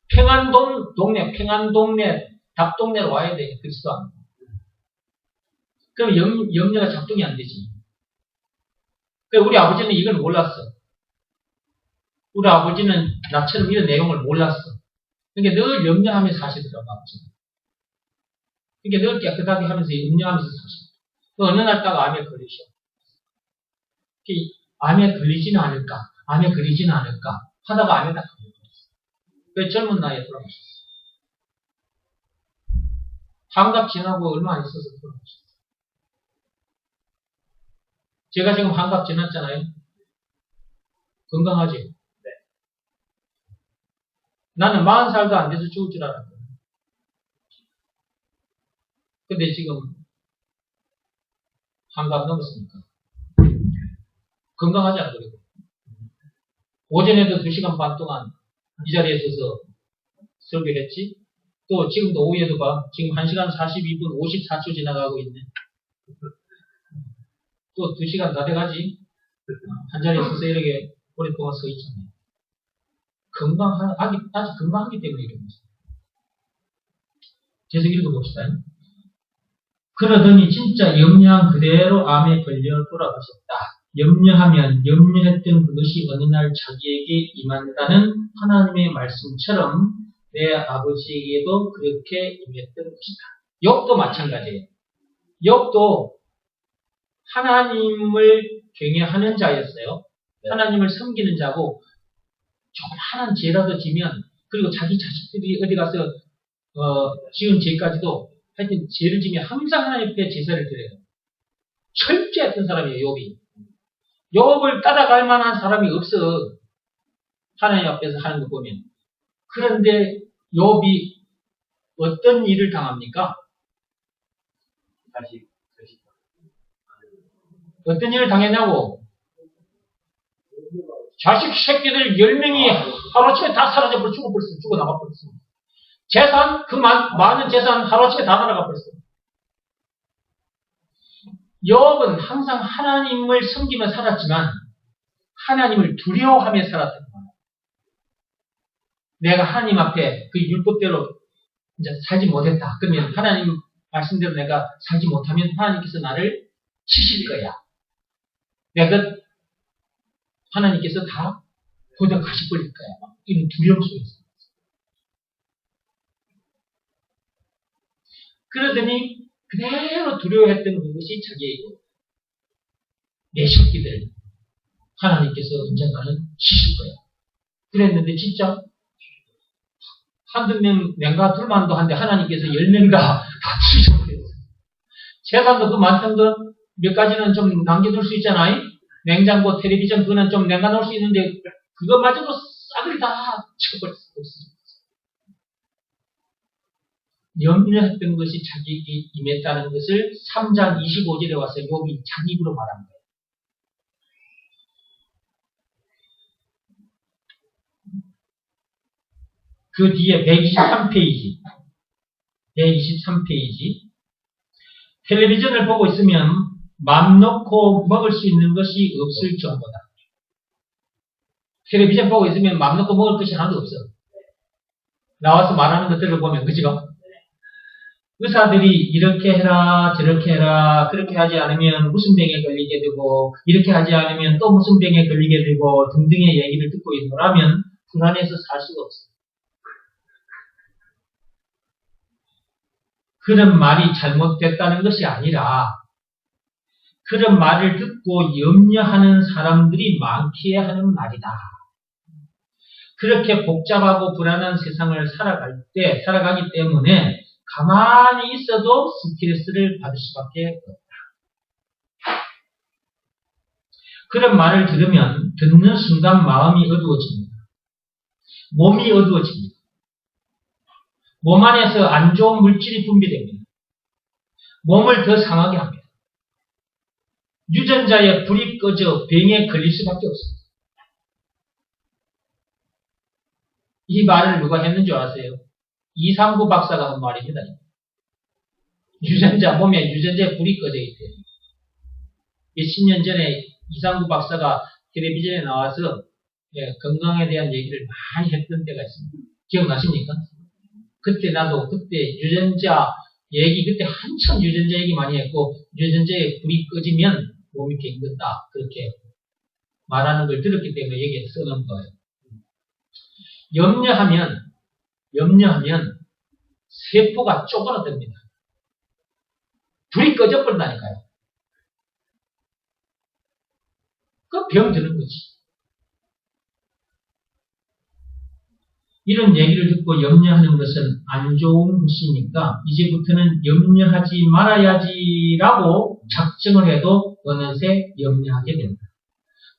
평안동네, 답동네로 와야 돼. 그리스도 안에. 그럼 염려가 작동이 안 되지. 우리 아버지는 이걸 몰랐어. 우리 아버지는 나처럼 이런 내용을 몰랐어. 그러니까 늘 염려하면서 사시더라고, 아버지는. 그러니까 늘 깨끗하게 하면서 염려하면서 사시더라고. 어느 날 딱 암에 걸리셔. 암에 걸리지는 않을까? 암에 걸리지는 않을까? 하다가 암에 딱 걸려버렸어. 그 젊은 나이에 돌아가셨어. 환갑 지나고 얼마 안 있어서 돌아가셨어. 제가 지금 환갑 지났잖아요. 건강하지? 네. 나는 40살도 안 돼서 죽을 줄 알았거든. 근데 지금 환갑 넘었으니까. 건강하지 않아, 그리고. 오전에도 2시간 반 동안 이 자리에 서서 설교를 했지. 또 지금도 오후에도 봐. 지금 1시간 42분 54초 지나가고 있네. 또 2시간 다 돼가지. 한 자리에 서서 이렇게 오랫동안 서 있잖아요. 아직 건강하기 때문에 이런 거죠. 계속 읽어봅시다. 그러더니 진짜 염려한 그대로 암에 걸려 돌아가셨다. 염려하면 염려했던 그것이 어느 날 자기에게 임한다는 하나님의 말씀처럼 내 아버지에게도 그렇게 임했던 것이다. 욥도 마찬가지예요. 욥도 하나님을 경외하는 자였어요. 네. 하나님을 섬기는 자고 조그마한 죄라도 지면 그리고 자기 자식들이 어디 가서 지은 죄까지도 하여튼 죄를 지면 항상 하나님 앞에 제사를 드려요. 철저했던 사람이에요. 욥이. 욥을 따라갈 만한 사람이 없어. 하나님 앞에서 하는 거 보면. 그런데 욥이 어떤 일을 당합니까? 어떤 일을 당했냐고? 자식 새끼들 10명이 하루아침에 다 사라져버려 죽어 나가버렸어. 재산, 그 많은 재산 하루아침에 다 날아가버렸어. 욥은 항상 하나님을 섬기며 살았지만 하나님을 두려워하며 살았던 거예요. 내가 하나님 앞에 그 율법대로 이제 살지 못했다. 그러면 하나님 말씀대로 내가 살지 못하면 하나님께서 나를 치실 거야. 내가 하나님께서 다 고독하셔버릴 거야. 이런 두려움 속에서. 그러더니 그대로 두려워했던 그것이 자기에게 내 새끼들 하나님께서 언젠가는 치실 거야. 그랬는데 진짜 한두 명, 냉가 둘만도 한데 하나님께서 10명가 다 치셔버렸어요. 재산도 그 많던 거 몇 가지는 좀 남겨둘 수 있잖아요. 냉장고, 텔레비전 그거는 좀 냉가 놓을 수 있는데 그것마저도 싸그리 다 쳐버렸어요. 염려했던 것이 자기에게 임했다는 것을 3장 25절에 와서 욥이 자기 입으로 말한 거예요. 그 뒤에 123페이지 텔레비전을 보고 있으면 맘 놓고 먹을 수 있는 것이 없을 정도다. 텔레비전 보고 있으면 맘 놓고 먹을 것이 하나도 없어. 나와서 말하는 것들을 보면, 그죠? 의사들이 이렇게 해라, 저렇게 해라, 그렇게 하지 않으면 무슨 병에 걸리게 되고, 이렇게 하지 않으면 또 무슨 병에 걸리게 되고, 등등의 얘기를 듣고 있노라면 불안해서 살 수가 없어. 그런 말이 잘못됐다는 것이 아니라, 그런 말을 듣고 염려하는 사람들이 많기에 하는 말이다. 그렇게 복잡하고 불안한 세상을 살아가기 때문에 가만히 있어도 스트레스를 받을 수밖에 없다. 그런 말을 들으면 듣는 순간 마음이 어두워집니다. 몸이 어두워집니다. 몸 안에서 안 좋은 물질이 분비됩니다. 몸을 더 상하게 합니다. 유전자의 불이 꺼져 병에 걸릴 수밖에 없습니다. 이 말을 누가 했는 줄 아세요? 이상구 박사가 한 말입니다. 몸에 유전자의 불이 꺼져 있대요. 몇십 년 전에 이상구 박사가 텔레비전에 나와서 건강에 대한 얘기를 많이 했던 때가 있습니다. 기억나십니까? 그때 유전자 얘기, 그때 한참 유전자 얘기 많이 했고, 유전자의 불이 꺼지면 몸이 병든다. 그렇게 말하는 걸 들었기 때문에 여기에 써놓은 거예요. 염려하면 세포가 쪼그라듭니다. 불이 꺼져버린다니까요. 그 병 드는 거지. 이런 얘기를 듣고 염려하는 것은 안 좋은 것이니까 이제부터는 염려하지 말아야지라고 작정을 해도 어느새 염려하게 된다.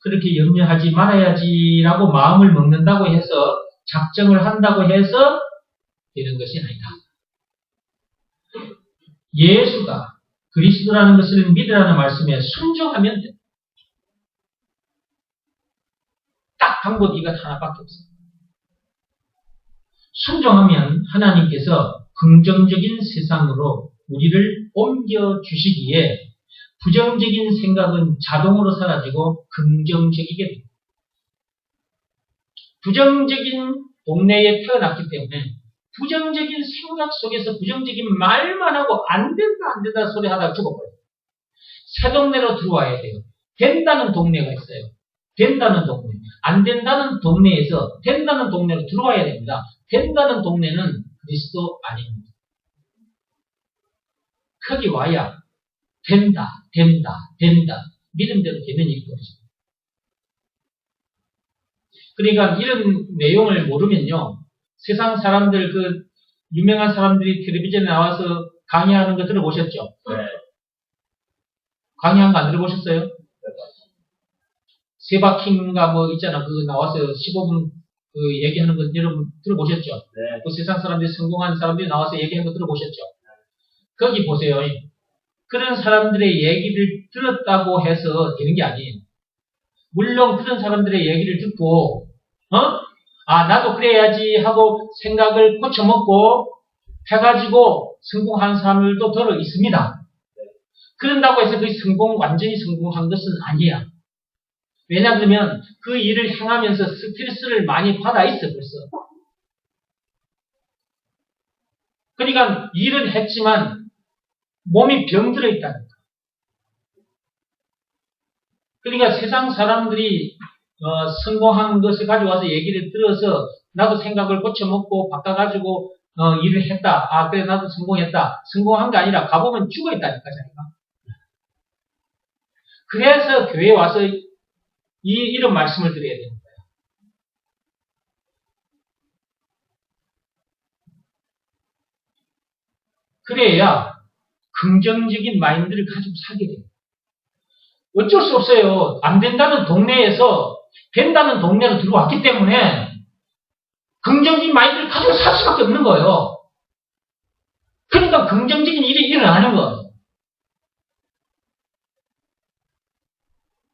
그렇게 염려하지 말아야지라고 마음을 먹는다고 해서 작정을 한다고 해서 되는 것이 아니다. 예수가 그리스도라는 것을 믿으라는 말씀에 순종하면 된다. 딱 방법 이것 하나밖에 없습니다. 순종하면 하나님께서 긍정적인 세상으로 우리를 옮겨주시기에 부정적인 생각은 자동으로 사라지고 긍정적이게 됩니다. 부정적인 동네에 태어났기 때문에 부정적인 생각 속에서 부정적인 말만 하고 안 된다 소리 하다가 죽어버려요. 새 동네로 들어와야 돼요. 된다는 동네가 있어요. 된다는 동네. 안 된다는 동네에서 된다는 동네로 들어와야 됩니다. 된다는 동네는 그리스도 아닙니다. 거기 와야 된다. 믿음대로 되는 일이 벌어집니다. 그러니까 이런 내용을 모르면요. 세상 사람들, 유명한 사람들이 텔레비전에 나와서 강의하는 거 들어보셨죠? 네. 강의한 거 안 들어보셨어요? 네. 세바킹가 있잖아. 나와서 15분 얘기하는 거 여러분 들어보셨죠? 네. 그 세상 사람들이 성공한 사람들이 나와서 얘기하는 거 들어보셨죠? 거기 보세요. 그런 사람들의 얘기를 들었다고 해서 되는 게 아니에요. 물론 그런 사람들의 얘기를 듣고 나도 그래야지 하고 생각을 고쳐먹고 해가지고 성공한 사람들도 들어 있습니다. 그런다고 해서 완전히 성공한 것은 아니야. 왜냐하면 그 일을 행하면서 스트레스를 많이 받아 있어 벌써. 그러니까 일은 했지만 몸이 병들어 있다는 거야. 그러니까 세상 사람들이 성공한 것을 가져와서 얘기를 들어서 나도 생각을 고쳐먹고 바꿔가지고 일을 했다. 그래 나도 성공했다. 성공한 게 아니라 가보면 죽어있다니까 자기가. 그래서 교회에 와서 이런 말씀을 드려야 됩니다. 그래야 긍정적인 마인드를 가지고 살게 돼요. 어쩔 수 없어요. 안 된다는 동네에서 된다는 동네로 들어왔기 때문에 긍정적인 마인드를 가지고 살 수밖에 없는 거예요. 그러니까 긍정적인 일이 일어나는 거예요.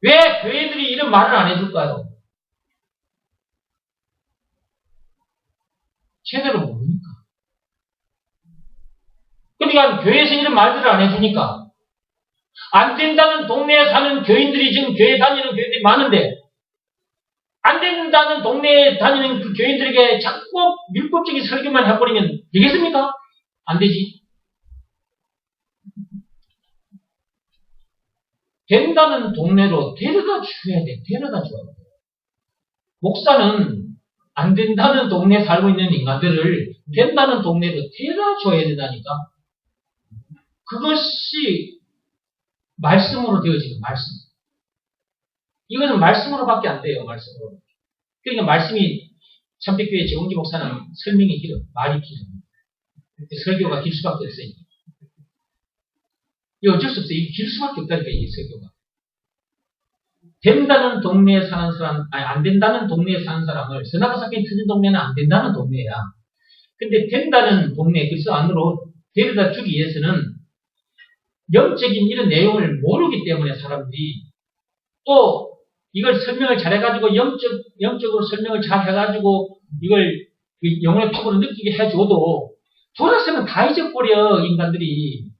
왜 교회들이 이런 말을 안 해줄까요? 제대로 모르니까. 그러니까 교회에서 이런 말들을 안 해주니까 안 된다는 동네에 사는 교인들이 지금 교회 다니는 교인들이 많은데 안 된다는 동네에 다니는 그 교인들에게 자꾸 율법적인 설교만 해버리면 되겠습니까? 안 되지. 된다는 동네로 데려다 줘야 돼. 데려다 줘야 돼. 목사는 안 된다는 동네에 살고 있는 인간들을 된다는 동네로 데려다 줘야 된다니까. 그것이 말씀으로 되어지는 말씀. 이것은 말씀으로밖에 안 돼요. 말씀으로. 그러니까 말씀이 참빛교회 정웅기 목사는 설명이 길어. 말이 길어. 설교가 길 수밖에 없어요. 이 어쩔 수 없어요. 이게 길 수밖에 없다니까, 이 설교가. 된다는 동네에 사는 사람, 아니, 안 된다는 동네에 사는 사람을, 선악과 사건이 터진 동네는 안 된다는 동네야. 근데 된다는 동네, 그래서 안으로 데려다 주기 위해서는 영적인 이런 내용을 모르기 때문에 사람들이 또 이걸 설명을 잘 해가지고 영적으로 설명을 잘 해가지고 이걸 영혼의 팝으로 느끼게 해줘도 돌아서면 다 잊어버려, 인간들이.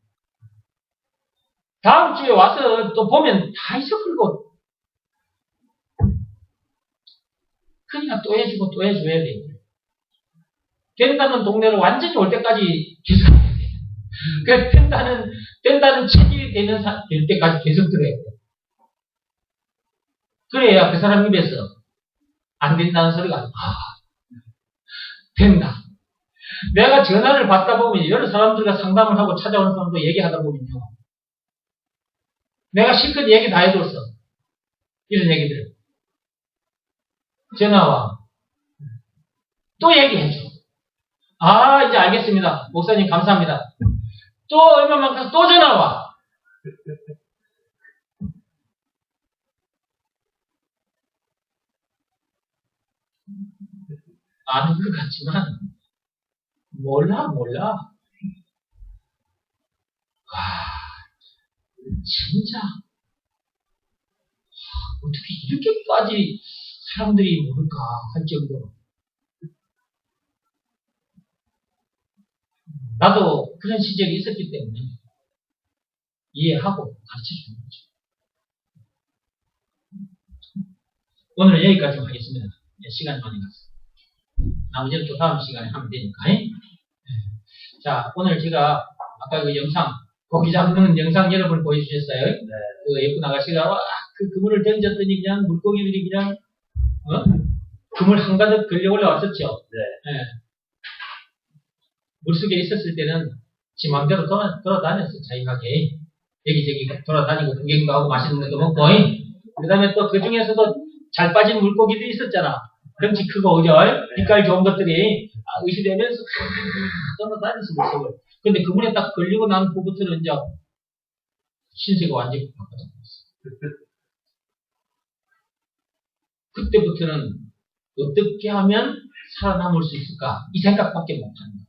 다음 주에 와서 또 보면 다 잊어버리고. 그러니까 또 해주고 또 해줘야 돼. 된다는 동네로 완전히 올 때까지 계속 해야 돼. 그래서 된다는 체질이 될 때까지 계속 들어야 돼. 그래야 그 사람 입에서 안 된다는 소리가 된다. 내가 전화를 받다 보면 여러 사람들과 상담을 하고 찾아오는 사람도 얘기하다 보면요. 내가 실컷 얘기 다 해줬어. 이런 얘기들. 전화와 또 얘기해줘. 이제 알겠습니다. 목사님 감사합니다. 또 얼마만 가서 또 전화와. 아는 것 같지만 몰라. 진짜 어떻게 이렇게까지 사람들이 모를까 할 정도로. 나도 그런 시절이 있었기 때문에 이해하고 가르쳐주는 거죠. 오늘은 여기까지 하겠습니다. 시간이 많이 갔어요. 나머지는 또 다음 시간에 하면 되니까. 자, 오늘 제가 아까 그 영상, 고기 잡는 영상 여러분 보여주셨어요? 네. 그 예쁜 아가씨가 그 그물을 던졌더니 그냥 물고기들이 그냥 그물 한가득 걸려 올라왔었죠. 네. 물속에 있었을 때는 지 맘대로 돌아다녔어. 자유하게 여기저기 돌아다니고 구경도 하고 맛있는 것도 먹고. 그 다음에 또 그 중에서도 잘 빠진 물고기들이 있었잖아. 덩치 크고 그죠? 빛깔 좋은 것들이 의시되면서 돌아다녔어 물속을. 근데 그물에 딱 걸리고 난 후부터는 이제 신세가 완전히 바꿔졌어. 그때부터는 어떻게 하면 살아남을 수 있을까? 이 생각밖에 못하는 거야.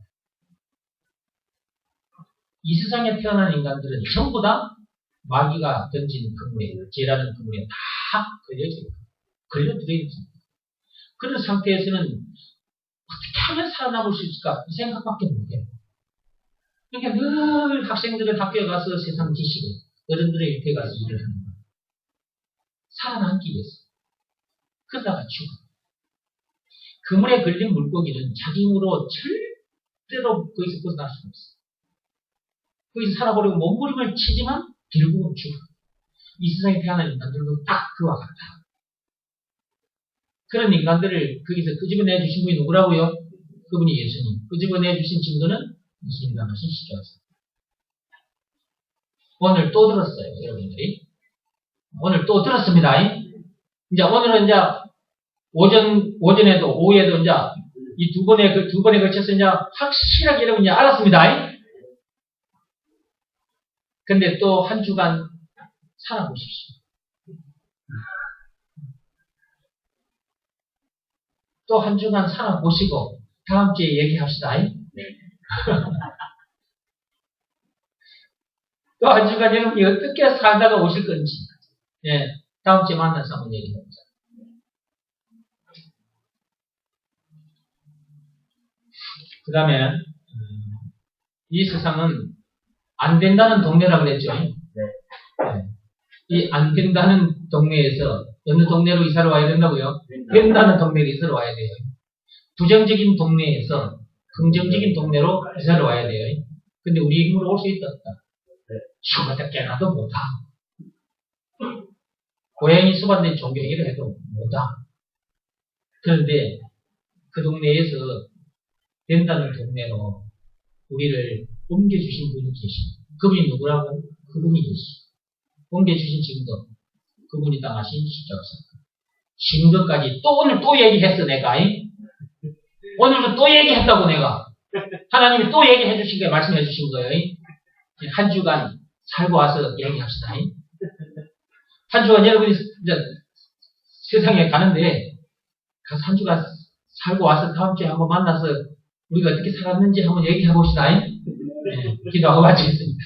이 세상에 태어난 인간들은 전부 다 마귀가 던진 그물에, 죄라는 그물에 다 걸려들어있어. 그런 상태에서는 어떻게 하면 살아남을 수 있을까? 이 생각밖에 못해. 그러니까 늘 학생들은 학교에 가서 세상 지식을, 어른들의 일터에 가서 일을 하는 거야. 살아남기 위해서. 그러다가 죽어. 그물에 걸린 물고기는 자기 힘으로 절대로 거기서 벗어날 수 없어. 거기서 살아보려고 몸부림을 치지만 결국은 죽어. 이 세상에 태어난 인간들도 딱 그와 같다. 그런 인간들을 거기서 끄집어내 주신 분이 누구라고요? 그분이 예수님. 끄집어내 주신 증거는 예수님 당하신 십자가였습니다. 오늘 또 들었어요, 여러분들이. 오늘 또 들었습니다. 이제 오늘은 이제 오전에도 오후에도 이제 이 두 번에 걸쳐서 이제 확실하게 여러분 이제 알았습니다. 근데 또 한 주간 살아보십시오. 또 한 주간 살아보시고 다음 주에 얘기합시다. 네. 또 한 주간 여러분이 어떻게 살다가 오실 건지 예, 다음 주에 만나서 한번 얘기해보자. 그 다음에 이 세상은 안 된다는 동네라고 그랬죠. 네. 이 안 된다는 동네에서 어느 동네로 이사를 와야 된다고요? 된다는 동네로 이사를 와야 돼요. 부정적인 동네에서 긍정적인 동네로 이사를 와야 돼요. 근데 우리 힘으로 올 수 있다 없다? 죽었다 깨나도 못하. 고양이 수반된 종교 얘기를 해도 못하. 그런데 그 동네에서 된다는 동네로 우리를 옮겨주신 분이 계십니다. 그분이 누구라고? 그분이 예수. 옮겨주신 증거. 그분이 당하신 십자가 사건. 증거까지 또 오늘 또 얘기했어 내가. 오늘도 또 얘기했다고 내가. 하나님이 또 얘기해 주신 거예요. 말씀해 주신 거예요. 한 주간 살고 와서 얘기합시다. 한 주간 여러분이 이제 세상에 가는데 가서 한 주간 살고 와서 다음 주에 한번 만나서 우리가 어떻게 살았는지 한번 얘기해 봅시다. 네, 기도하고 마치겠습니다.